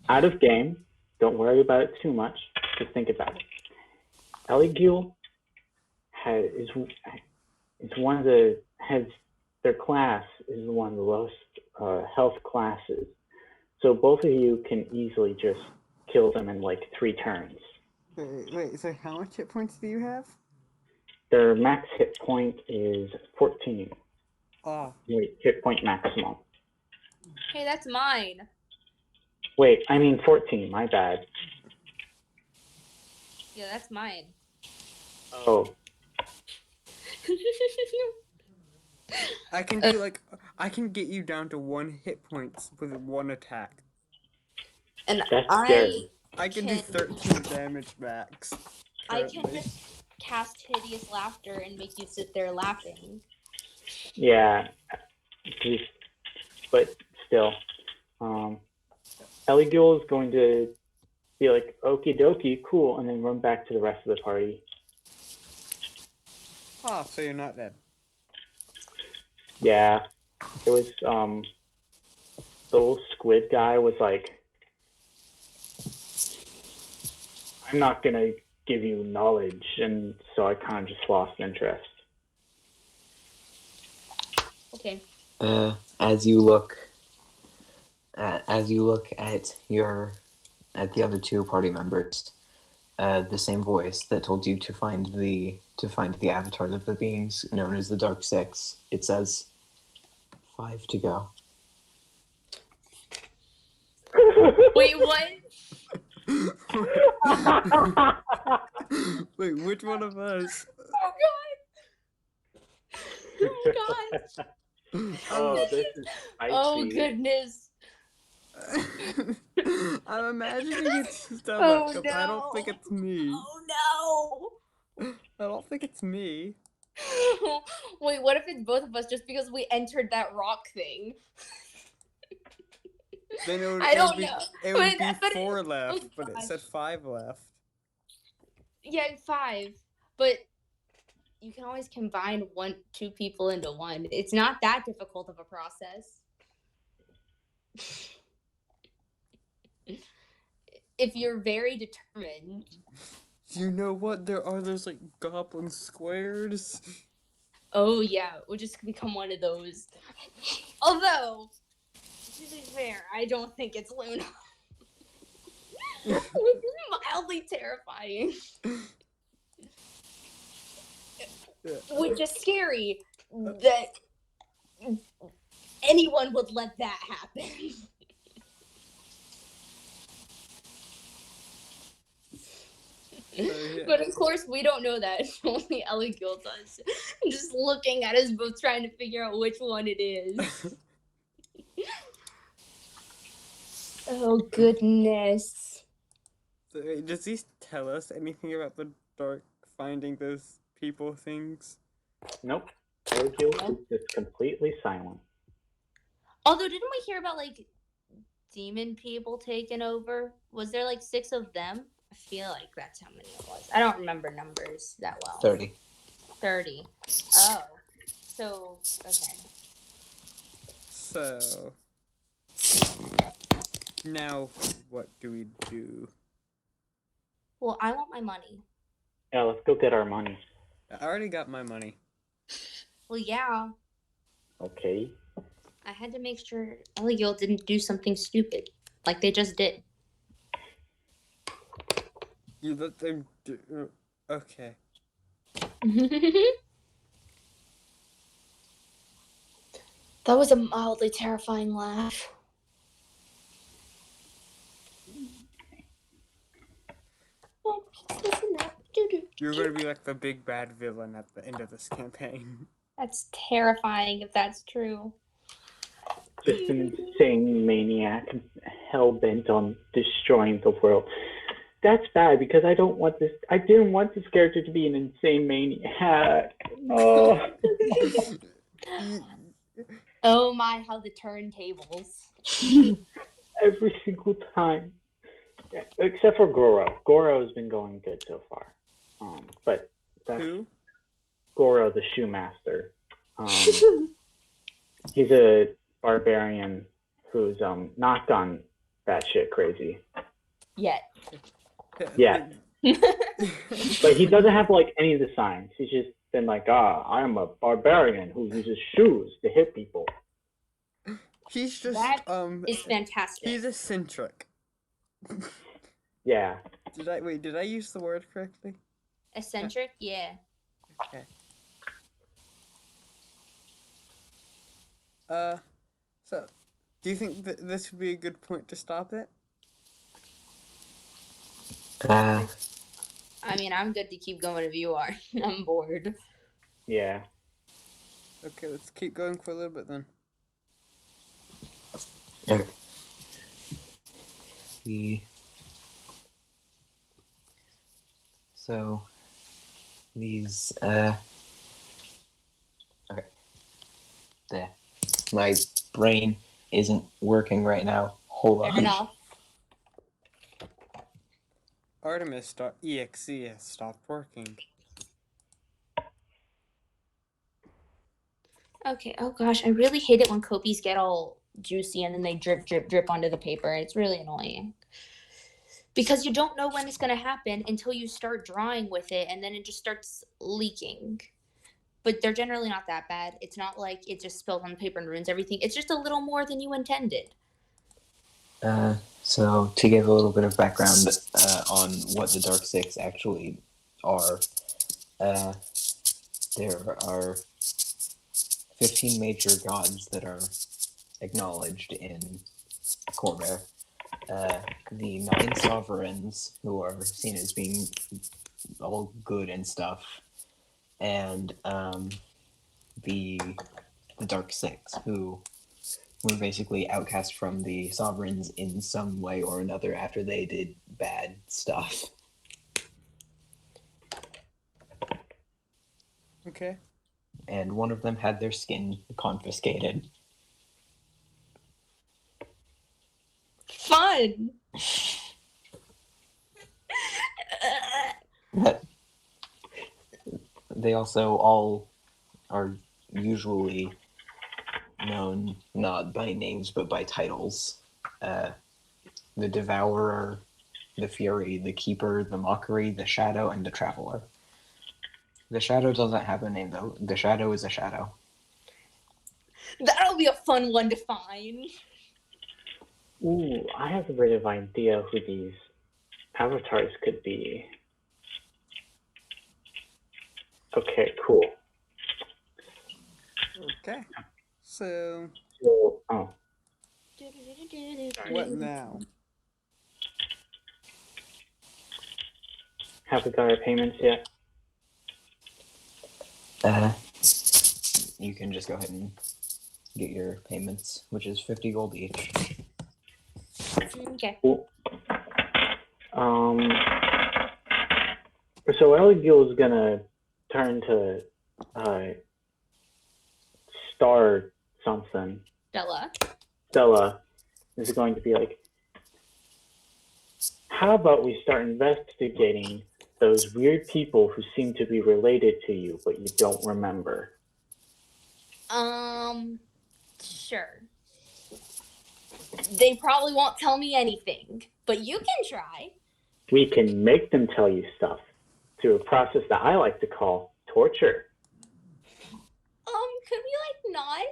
Out of game. Don't worry about it too much. Just think about it. Eligil is one of the heads. Their class is one of the lowest health classes. So both of you can easily just kill them in like 3 turns. Wait, so how much hit points do you have? Their max hit point is 14. Ah. Wait, hit point maximum. Hey, that's mine. Wait, I mean 14. My bad. Yeah, that's mine. Oh, I can do I can get you down to 1 hit points with 1 attack. And that's I scary. I can do can 13 damage max. I can Currently. just cast hideous laughter and make you sit there laughing. Yeah, but still, L.L.G is going to be like, okie dokie, cool, and then run back to the rest of the party. Ah, so you're not dead. Yeah, it was the little squid guy was like, I'm not gonna give you knowledge, and so I kind of just lost interest. Okay. As you look at the other two party members, the same voice that told you to find the avatars of the beings known as the Dark Six. It says 5 to go. Wait, what? Wait, which one of us? Oh god! Oh god! Oh, this is spicy. Oh goodness! I'm imagining it's Stomach, Oh but I don't think no! it's me. Oh I don't think it's me. no! Wait, what if it's both of us just because we entered that rock thing? Then I don't know. It would be But 4 left, oh but it gosh. said 5 left. Yeah, 5. But you can always combine 2 people into one. It's not that difficult of a process. If you're very determined. You know what? There are those like goblin squares. Oh yeah, we'll just become one of those. Although, to be fair, I don't think it's Luna. Which is mildly terrifying. Which is scary that anyone would let that happen. Yeah. But of course, we don't know that. Only L.L.G does. Just looking at us both trying to figure out which one it is. Oh, goodness. So, wait, does this tell us anything about the dark finding those people things? Nope. L.L.G is just completely silent. Although, didn't we hear about, like, demon people taking over? Was there, like, 6 of them? I feel like that's how many it was. I don't remember numbers that well. 30. 30. Oh. So, okay. So now what do we do? Well, I want my money. Yeah, let's go get our money. I already got my money. Well, yeah. Okay. I had to make sure L.L.G didn't do something stupid. Like they just did. You let them do. Okay. That was a mildly terrifying laugh. You're gonna be like the big bad villain at the end of this campaign. That's terrifying if that's true. Just an insane maniac hell bent on destroying the world. That's bad because I didn't want this character to be an insane maniac. Oh. Oh my, how the turntables. Every single time. Yeah, except for Goro. Goro has been going good so far. But that's Who? Goro the Shoemaster. He's a barbarian who's not gone batshit crazy. Yet. Yeah. But he doesn't have like any of the signs. He's just been like, I am a barbarian who uses shoes to hit people. He's just That is fantastic. He's eccentric. Yeah. Did I use the word correctly? Eccentric? Yeah. Okay. So, do you think that this would be a good point to stop it? Uh, I mean, I'm good to keep going if you are. I'm bored. Yeah. Okay, let's keep going for a little bit then. okay. The so these okay. There. My brain isn't working right now. Hold Fair on. enough. Artemis.exe has stopped working. Okay. Oh gosh, I really hate it when copies get all juicy and then they drip, drip, drip onto the paper. It's really annoying. Because you don't know when it's going to happen until you start drawing with it and then it just starts leaking. But they're generally not that bad. It's not like it just spills on the paper and ruins everything. It's just a little more than you intended. So to give a little bit of background on what the Dark Six actually are, there are 15 major gods that are acknowledged in Corvair. The 9 sovereigns, who are seen as being all good and stuff, and the Dark Six, who were basically outcast from the sovereigns in some way or another after they did bad stuff. Okay. And one of them had their skin confiscated. Fun! But they also all are usually known not by names but by titles. The Devourer, the Fury, the Keeper, the Mockery, the Shadow, and the Traveler. The Shadow doesn't have a name though. The Shadow is a shadow. That'll be a fun one to find. Ooh, I have a bit of idea who these avatars could be. Okay, cool. Okay. So, So, oh, what now? have we got our payments yet? You can just go ahead and get your payments, which is 50 gold each. Okay. Cool. So L.L.G is gonna turn to Star something. Stella. Stella is going to be like, how about we start investigating those weird people who seem to be related to you, but you don't remember? Sure. They probably won't tell me anything, but you can try. We can make them tell you stuff through a process that I like to call torture. Could we not?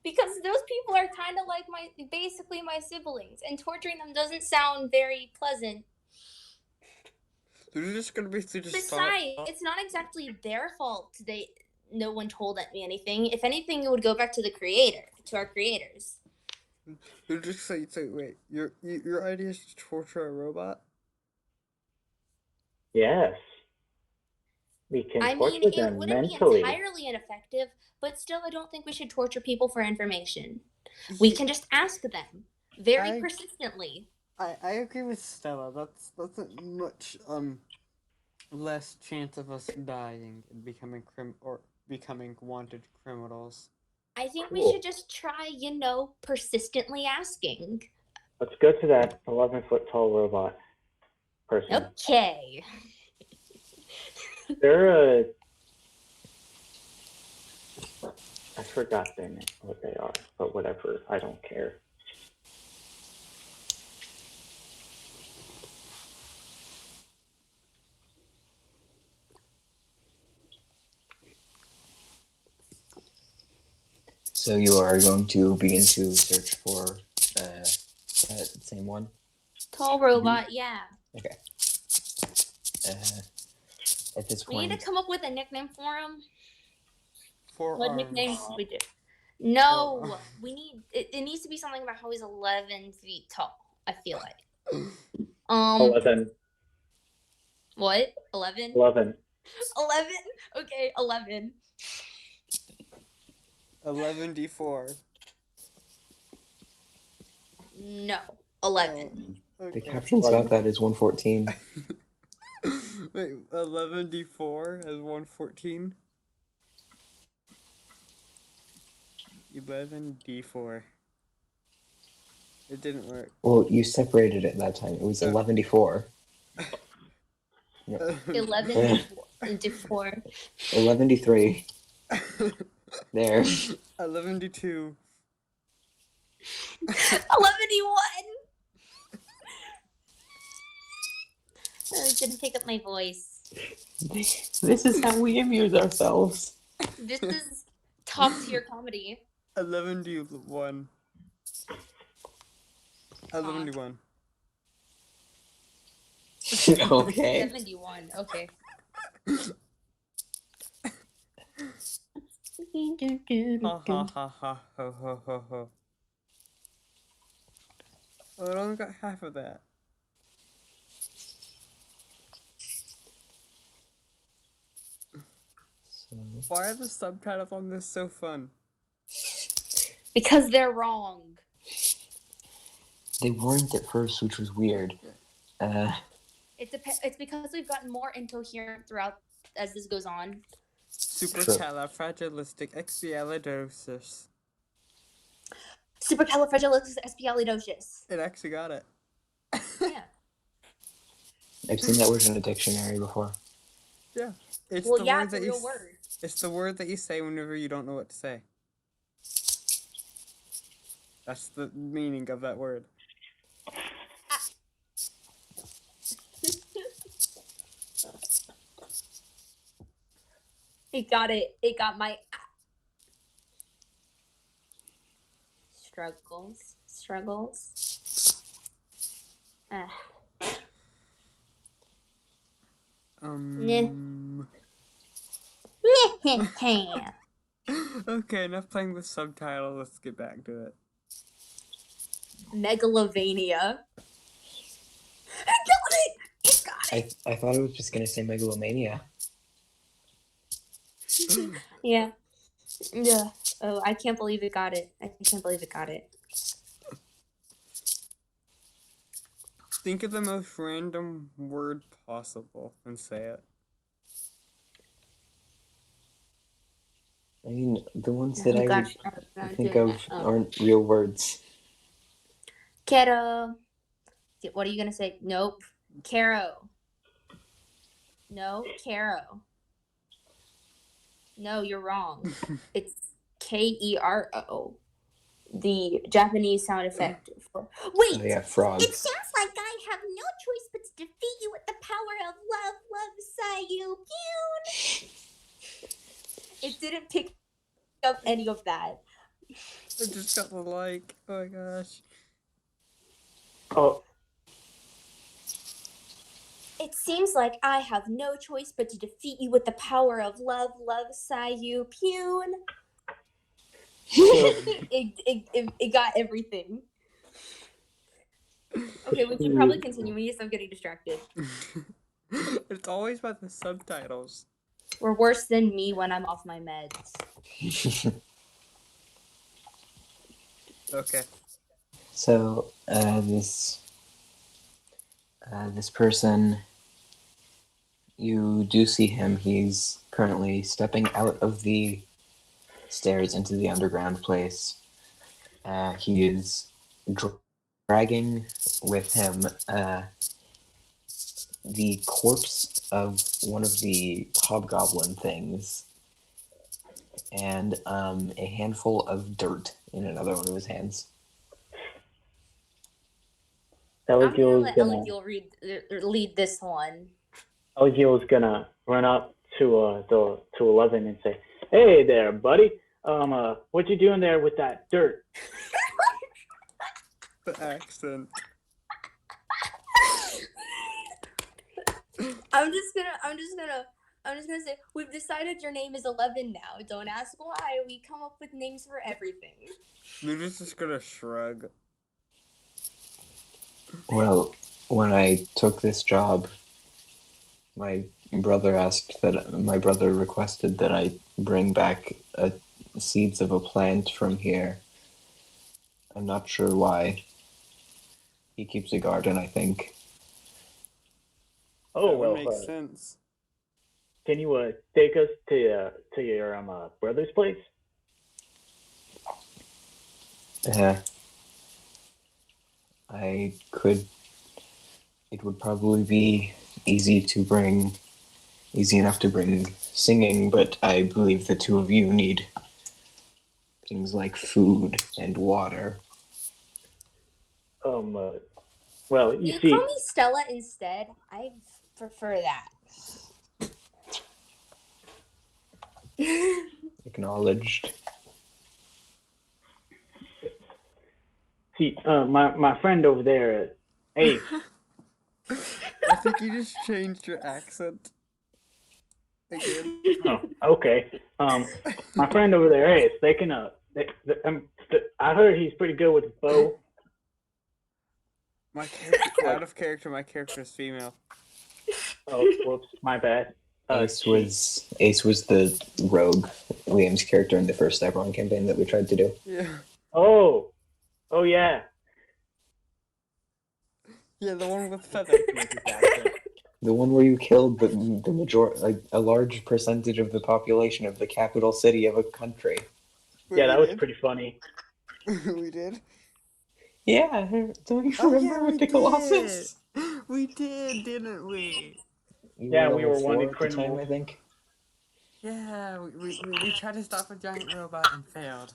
Because those people are kind of like basically my siblings, and torturing them doesn't sound very pleasant. They're just gonna basically just Besides, it's not exactly their fault. No one told me anything. If anything, it would go back to our creators. They're just say wait, your idea is to torture a robot? Yes. We can I torture mean, it them wouldn't mentally. be entirely ineffective, but still, I don't think we should torture people for information. We can just ask them very persistently. I agree with Stella. That's a much less chance of us dying and becoming wanted criminals. I think we Cool. should just try, persistently asking. Let's go to that 11-foot tall robot person. Okay. They're I forgot their name, what they are, but whatever. I don't care. So you are going to begin to search for that same one? Tall robot, yeah. Okay. At this We point, need to come up with a nickname for him. For What arms. nicknames we do? No, we need. It needs to be something about how he's 11 feet tall. I feel like. 11. What? 11? 11. 11? Okay, 11. 11d4. No. 11. Oh, The okay. caption's got that as 114. Wait, 11d4 as 114? 11d4. It didn't work. Well, you separated it that time. It was 11d4. 11 to 4. 11d3. There. 11d2. 11 to 1. It didn't pick up my voice. This is how we amuse ourselves. This is top tier comedy. 11d1. 11d1. Okay. 71. Okay. Ha ha ha ha ho ho ho ho. Oh, I only got half of that. Why are the subtitles on this so fun? Because they're wrong. They weren't at first, which was weird. It's because we've gotten more incoherent throughout as this goes on. Supercalifragilisticexpialidocious. Supercalifragilisticexpialidocious. It actually got it. Yeah. I've seen that word in a dictionary before. Yeah. It's Well, the yeah, word it's that a you real word. It's the word that you say whenever you don't know what to say. That's the meaning of that word. It got it. It got my struggles. Okay, enough playing with subtitles. Let's get back to it. Megalovania. I got it. It got it. I thought I was just gonna say megalomania. Yeah. Yeah. Oh, I can't believe it got it. I can't believe it got it. Think of the most random word possible and say it. I mean, the ones that I Gosh, would think of aren't real words. Kero. What are you gonna say? Nope. Caro. No, Caro. No, you're wrong. It's Kero. The Japanese sound effect for. Wait! Oh yeah, frog. It sounds like I have no choice but to defeat you with the power of love, Sayukyun. It didn't pick up any of that. I just got the like. Oh my gosh. Oh, It seems like I have no choice but to defeat you with the power of love, Sayukyun. It got everything. Okay, we should probably continue. We need to stop getting distracted. It's always about the subtitles. We're worse than me when I'm off my meds. Okay. So this person, you do see him. He's currently stepping out of the stairs into the underground place. He is dragging with him the corpse of one of the hobgoblin things and a handful of dirt in another one of his hands. I'm gonna L.L.G let Elegil lead this one. is gonna run up to 11 and say, "Hey there, buddy. What you doing there with that dirt?" The accent. I'm just gonna say we've decided your name is 11 now. Don't ask why. We come up with names for everything. Luna's just gonna shrug. Well, when I took this job, My my brother requested that I bring back seeds of a plant from here. I'm not sure why. He keeps a garden, I think. Oh That would well, make sense. can you take us to your brother's place? I could. It would probably be easy to bring, easy enough to bring singing, but I believe the two of you need things like food and water. Well, you You call see, me Stella instead. I prefer that. Acknowledged. my friend over there, Ace. I think you just changed your accent again. Oh, okay. My friend over there, Ace. They can I heard he's pretty good with the bow. My character, out of character, my character is female. Oh, whoops, my bad. Ace was the rogue, Liam's character in the first Everon campaign that we tried to do. Yeah. Oh yeah. Yeah, the one with feathers. The one where you killed the like a large percentage of the population of the capital city of a country. Wait, Yeah, that was did? pretty funny. We did? Yeah, don't you Oh, remember yeah, with the Colossus? We did, didn't we? You Yeah, were we level were 4 wanted at the time, criminals. I think. Yeah, we tried to stop a giant robot and failed.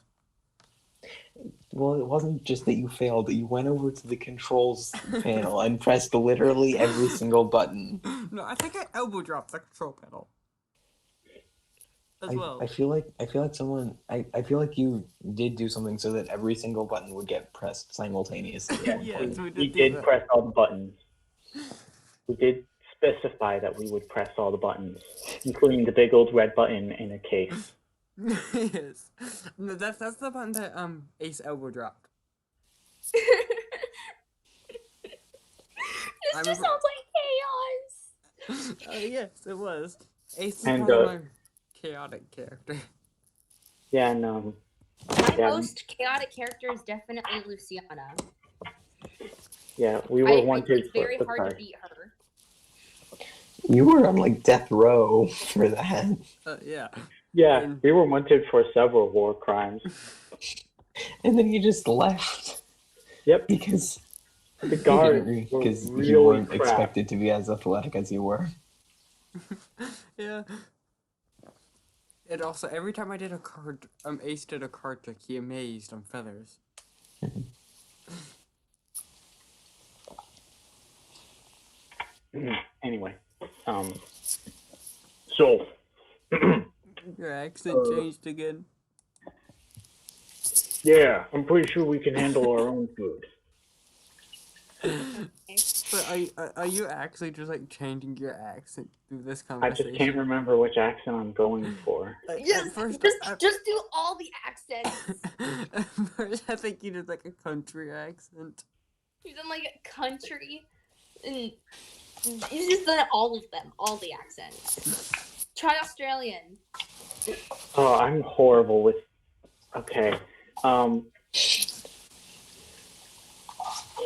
Well, it wasn't just that you failed. You went over to the controls panel and pressed literally every single button. No, I think I elbow dropped the control panel. As well. I feel like someone. I feel like you did do something so that every single button would get pressed simultaneously. At one Yes, point. We do did that. press all the buttons. We did specify that we would press all the buttons, including the big old red button in a case. Yes. No, that's the button that Ace elbow dropped. This I just remember- sounds like chaos. Oh yes, it was. Ace is And, probably my chaotic character. Yeah, and My Yeah. most chaotic character is definitely Luciana. yeah, we were I wanted it's very for hard to sorry. beat her. You were on like death row for that. Yeah. Yeah, And- we were wanted for several war crimes. And then you just left. Yep, Because the guards were because you really weren't crap. expected to be as athletic as you were. Yeah. And also, every time I did a card, Ace did a card trick, he amazed on feathers. Anyway, so Your accent changed again. yeah, I'm pretty sure we can handle our own food. But are you actually just like changing your accent through this I conversation? just can't remember which accent I'm going for. Yes, At first, just do all the accents. at first, I think you did like a country accent. You've done like a country, and you've just done all of them, all the accents. Try Australian. Oh, I'm horrible with. Okay,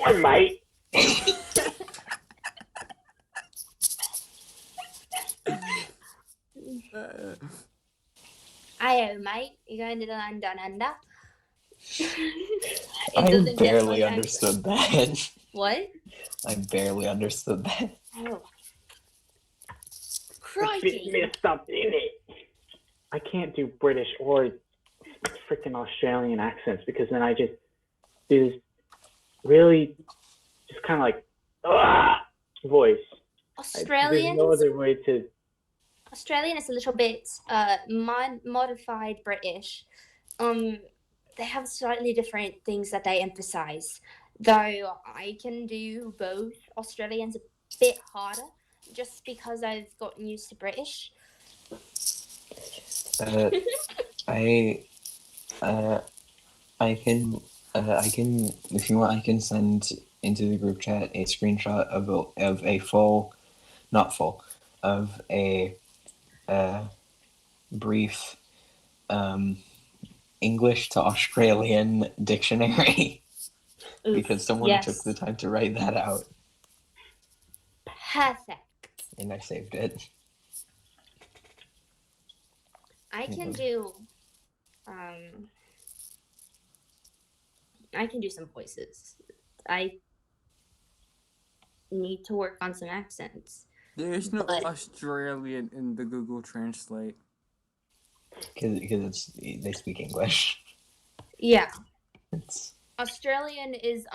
Hey, mate. Ayo, mate. You going to the land down under? I barely understood that. What? I barely understood that. Oh. It's Crikey. messed up in it. I can't do British or freaking Australian accents because then I just do this really just kind of like voice. Australian. There's no other way to. Australian is a little bit modified British. They have slightly different things that they emphasize. Though I can do both. Australian's a bit harder, just because I've gotten used to British. I can if you want I can send into the group chat a screenshot of a full, not full, of a brief English to Australian dictionary because someone took the time to write that out, Perfect. and I saved it. I can do some voices. I need to work on some accents. There's no But- Australian in the Google Translate. Because they speak English. Yeah. It's, Australian is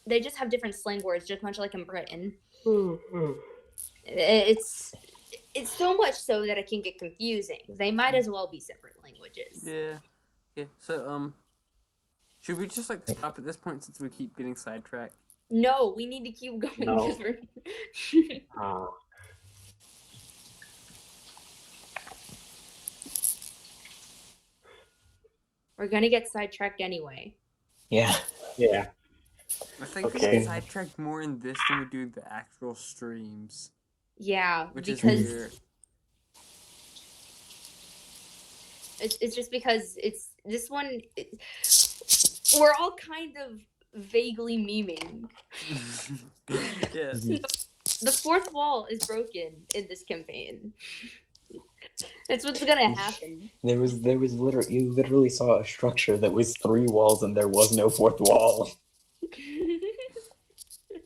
they just have different slang words, just much like in Britain. It's so much so that it can get confusing. They might as well be separate languages. Yeah. So should we just like stop at this point since we keep getting sidetracked? No, we need to keep going. No. 'Cause we're... We're gonna get sidetracked anyway. yeah. Yeah. I think we Okay. get sidetracked more in this than we do the actual streams, Yeah, which is because weird. it's just because it's this one. We're all kind of vaguely memeing. Yes. The fourth wall is broken in this campaign. That's what's gonna happen. There was literally you literally saw a structure that was 3 walls and there was no 4th wall.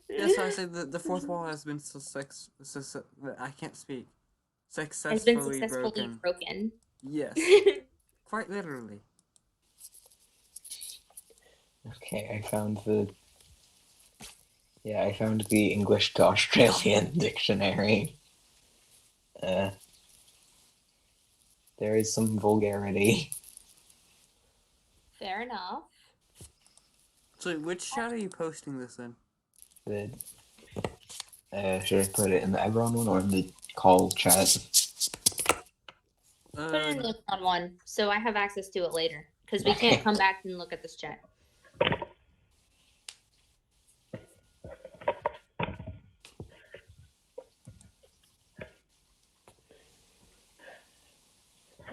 Yeah, so I say the fourth wall has been I can't speak. Has been Successfully successfully broken. Yes, quite literally. Okay, I found the English to Australian dictionary. There is some vulgarity. Fair enough. So, which chat are you posting this in? Should I put it in the Ebron one or in the call chat? Put it in the on one, so I have access to it later. Because we can't come back and look at this chat.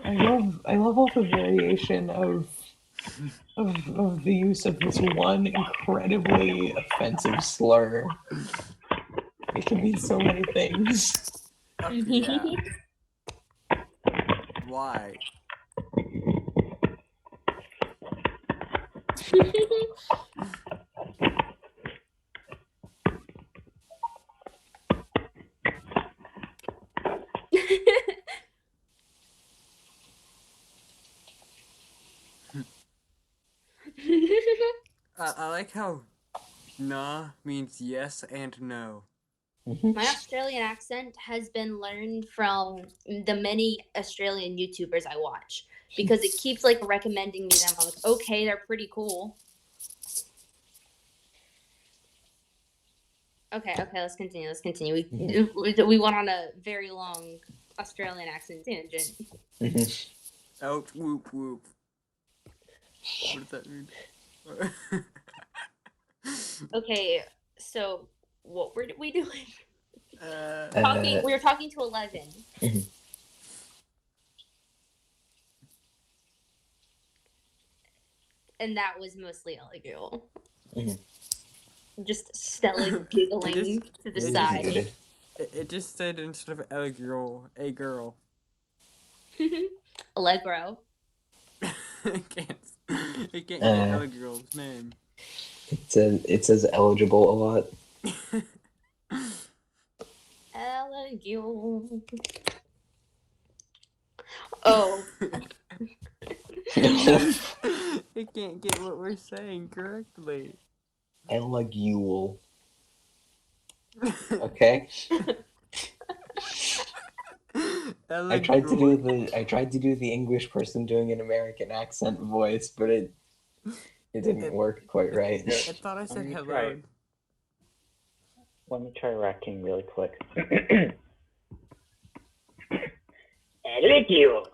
I love all the variation of the use of this one incredibly offensive slur. It can mean so many things. Fuck yeah. Why? I like how nah means yes and no. My Australian accent has been learned from the many Australian YouTubers I watch because it keeps like recommending me them. I'm like, okay, they're pretty cool. Okay, let's continue. We went on a very long Australian accent tangent. Out whoop whoop. What does that mean? Okay, so what were we doing? Uh, We were talking to 11. Mhm. And that was mostly illegal. Mhm. Just Stella giggling to the it side. Muted. it just said instead of a girl, a girl. Allegro. it can't get a girl's name. It says eligible a lot. Allegro. Oh. It can't get what we're saying correctly. Elegule. Okay. I tried to do the English person doing an American accent voice, but it didn't work quite right. I thought I said me hello. try. Let me try racking really quick. Eligule.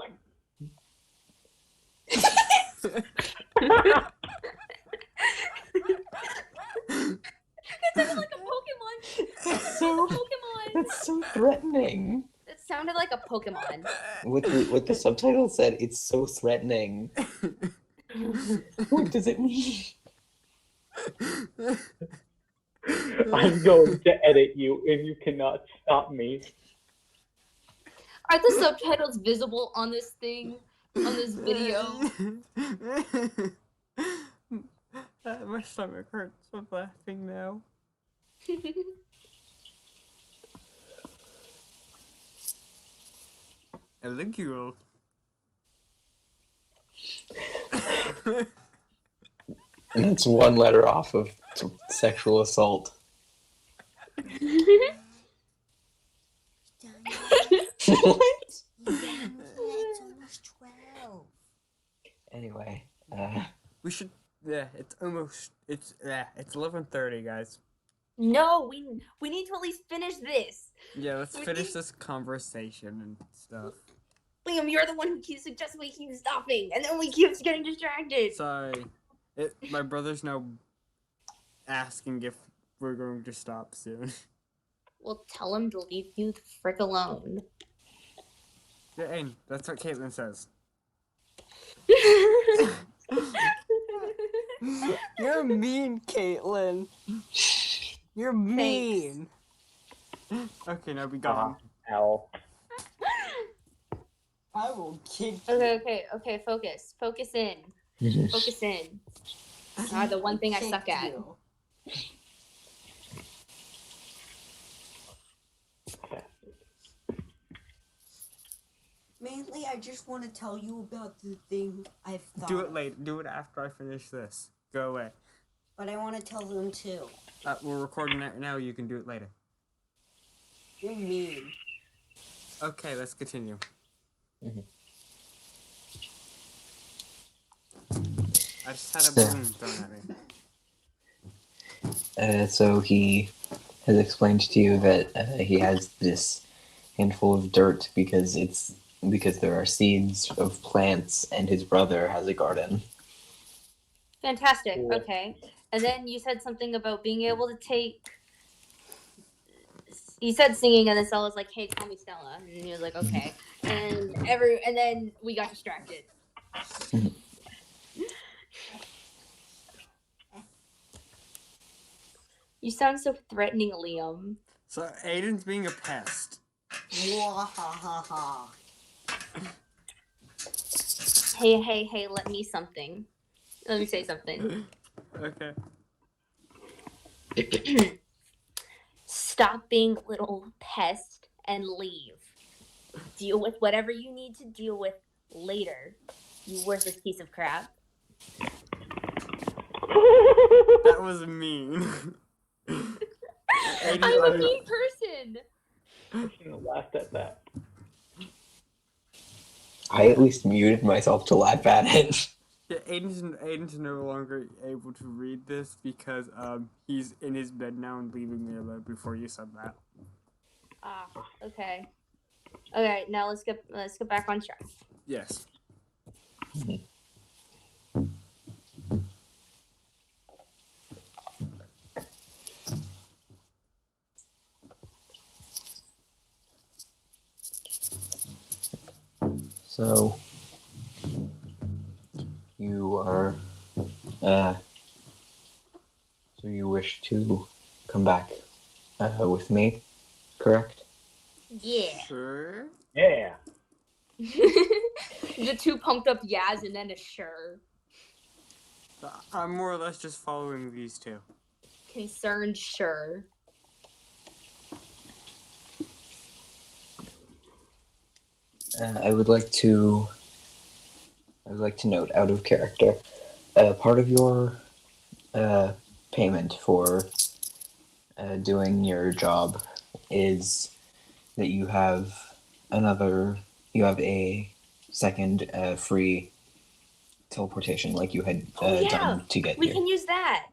It's like a Pokemon. That's so Pokemon. that's so threatening. It sounded like a Pokemon. What the subtitle said, it's so threatening. What does it mean? I'm going to edit you, and you cannot stop me. Are the subtitles visible on this thing? On this video? My stomach hurts from laughing now. L.L.G. And that's one letter off of sexual assault. What? It's almost 12. Anyway, We should. Yeah, it's almost. It's 11:30, guys. No, we need to at least finish this. Yeah, let's finish this conversation and stuff. Liam, you're the one who keeps suggesting we keep stopping, and then we keep getting distracted. Sorry. My brother's now asking if we're going to stop soon. We'll tell him to leave you the frick alone. Yeah, Aiden, that's what Caitlin says. You're mean, Caitlin. You're mean. Okay, now be gone. Ow. I will kick Okay, focus. Focus in. Focus in. The one thing I suck at. Mainly, I just want to tell you about the thing I've thought. Do it later. Do it after I finish this. Go away. But I want to tell them too. We're recording it now. You can do it later. You're mean. Okay, let's continue. I just had a balloon thrown at me. so he has explained to you that he has this handful of dirt because there are seeds of plants, and his brother has a garden. Fantastic. Okay. And then you said something about being able to take. You said singing, and then Stella's like, "Hey, call me Stella," and he was like, "Okay." And then we got distracted. You sound so threatening, Liam. So Aiden's being a pest. Wahahaha. Hey, let me say something. Okay. Stop being a little pest and leave. Deal with whatever you need to deal with later, you worthless piece of crap. That was mean. I'm a mean person. I shouldn't have laughed at that. I at least muted myself to laugh at it. Yeah, Aiden's no longer able to read this because he's in his bed now and leaving me alone before you said that. Ah, okay. Okay, now let's get back on track. Yes. So you are so you wish to come back with me, correct? Yeah. Sure. Yeah. The two pumped up yas and then a sure. I'm more or less just following these two. Concerned sure. I would like to note, out of character, part of your payment for doing your job is that you have a second free teleportation, like you had done to get We here. can use that.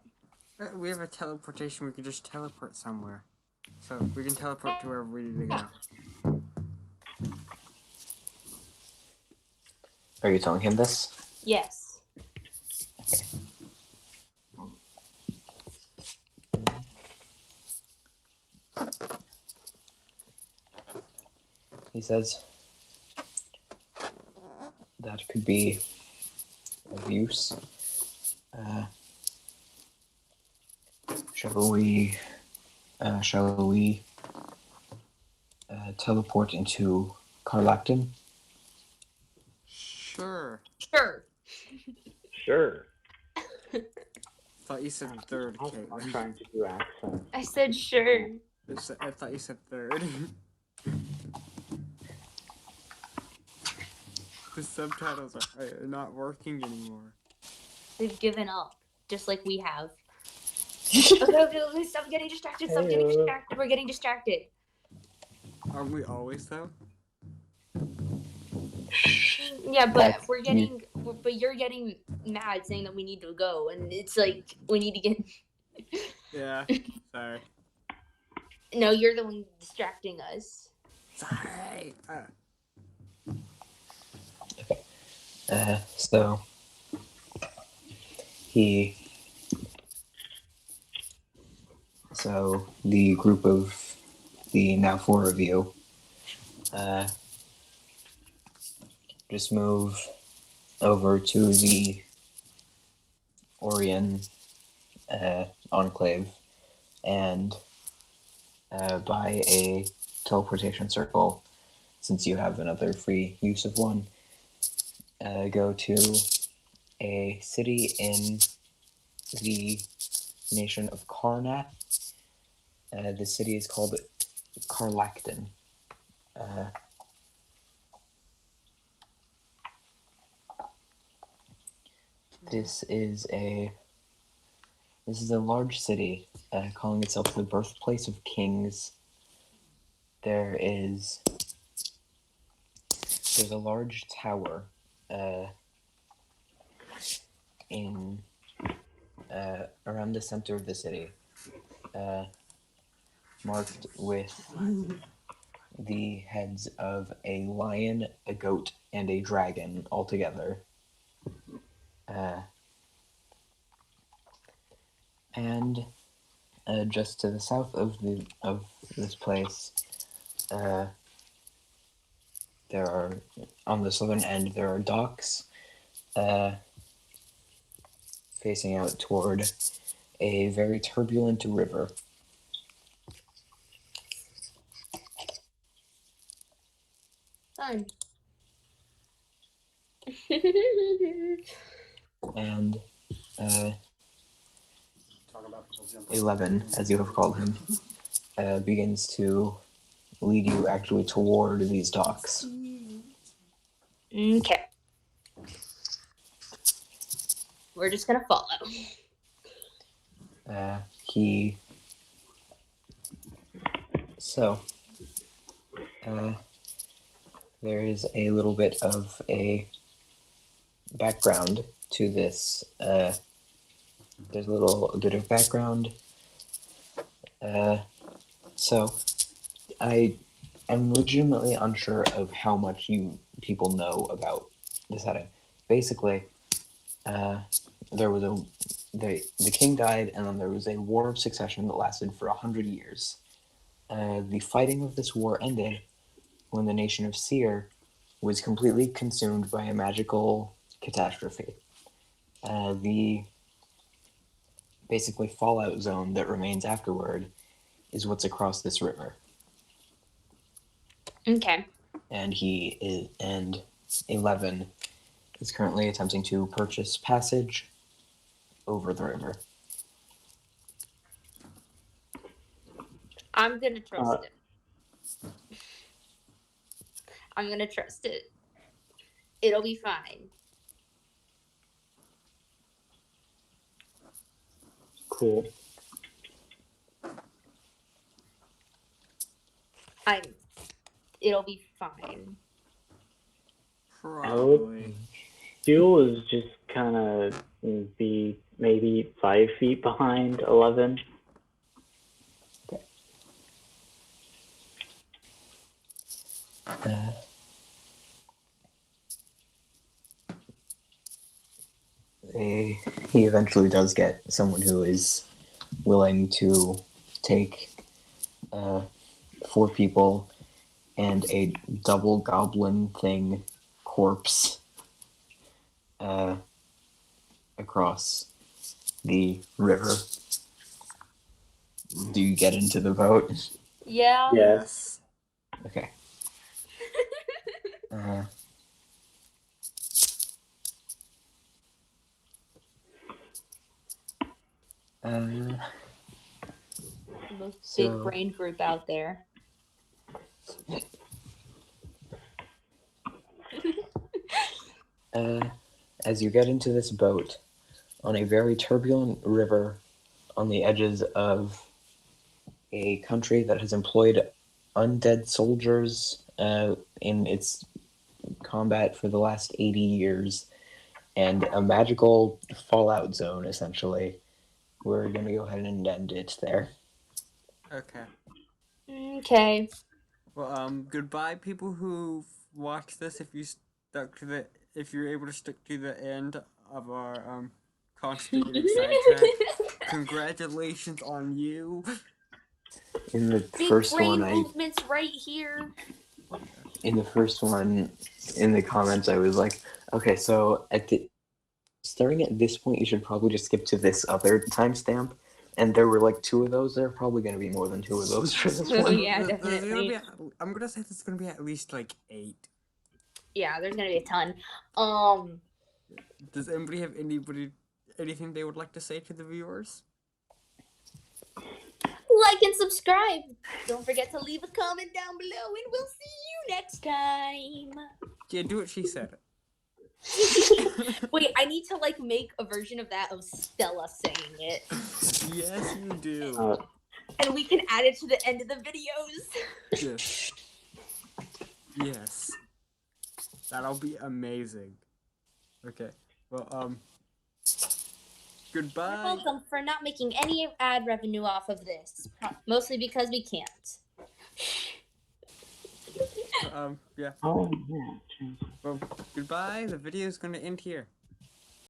We have a teleportation. We can just teleport somewhere. So we can teleport to wherever we need to go. Are you telling him this? Yes. he says that could be of use. Shall we teleport into Carlacton? Sure. Sure. Sure. Thought you said third, I'm Caitlin. trying to do accents. I said sure. I thought you said third. The subtitles are not working anymore. They've given up, just like we have. Okay, stop getting distracted. Stop getting Heyo. distracted. We're getting distracted. Aren't we always though? Yeah, but That's- we're getting, but you're getting mad saying that we need to go, and it's like we need to get. Yeah. Sorry. No, you're the one distracting us. Sorry. So the group of the now four of you just move over to the Orion enclave and buy a teleportation circle, since you have another free use of one. Go to a city in the nation of Karna. The city is called Carlacton. This is a large city, calling itself the birthplace of kings. There's a large tower in around the center of the city, marked with the heads of a lion, a goat, and a dragon all together. And just to the south of this place, there are, on the southern end, there are docks facing out toward a very turbulent river. Fun. And 11, as you have called him, begins to lead you actually toward these docks. Okay. We're just gonna follow. There is a little bit of a background to this. There's a bit of background. So I am legitimately unsure of how much people know about the setting. Basically, there was the king died, and then there was a war of succession that lasted for 100 years. The fighting of this war ended when the nation of Seer was completely consumed by a magical catastrophe. The basically fallout zone that remains afterward is what's across this river. Okay. And 11 is currently attempting to purchase passage over the river. I'm gonna trust it. I'm gonna trust it. It'll be fine. Cool. It'll be fine. Probably. Fuel is just kind of be maybe 5 feet behind 11. He eventually does get someone who is willing to take 4 people and a double goblin thing corpse across the river. Do you get into the boat? Yeah. Yes. Okay. Uh, The most So- big brain group out there. as you get into this boat on a very turbulent river on the edges of a country that has employed undead soldiers in its combat for the last 80 years, and a magical fallout zone, essentially. We're going to go ahead and end it there. Okay. Okay. Well, goodbye, people who watched this. If you're able to stick to the end of our constipated sidetrack, congratulations on you. In the Big first brain one, movements right here. in the first one, in the comments, I was like, okay, so starting at this point, you should probably just skip to this other timestamp. And there were like 2 of those. There are probably going to be more than 2 of those for this Oh, one. yeah, There's gonna definitely. be, I'm gonna say there's gonna be at least like 8. Yeah, there's gonna be a ton. Does anybody have anything they would like to say to the viewers? Like and subscribe. Don't forget to leave a comment down below, and we'll see you next time. Yeah, do what she said. Wait, I need to like make a version of that of Stella saying it, Yes, you do. and we can add it to the end of the videos. Yes. Yes. That'll be amazing. Okay. Well, You're goodbye. welcome for not making any ad revenue off of this, mostly because we can't. Yeah. Oh, yeah. Well, goodbye. The video is gonna end here.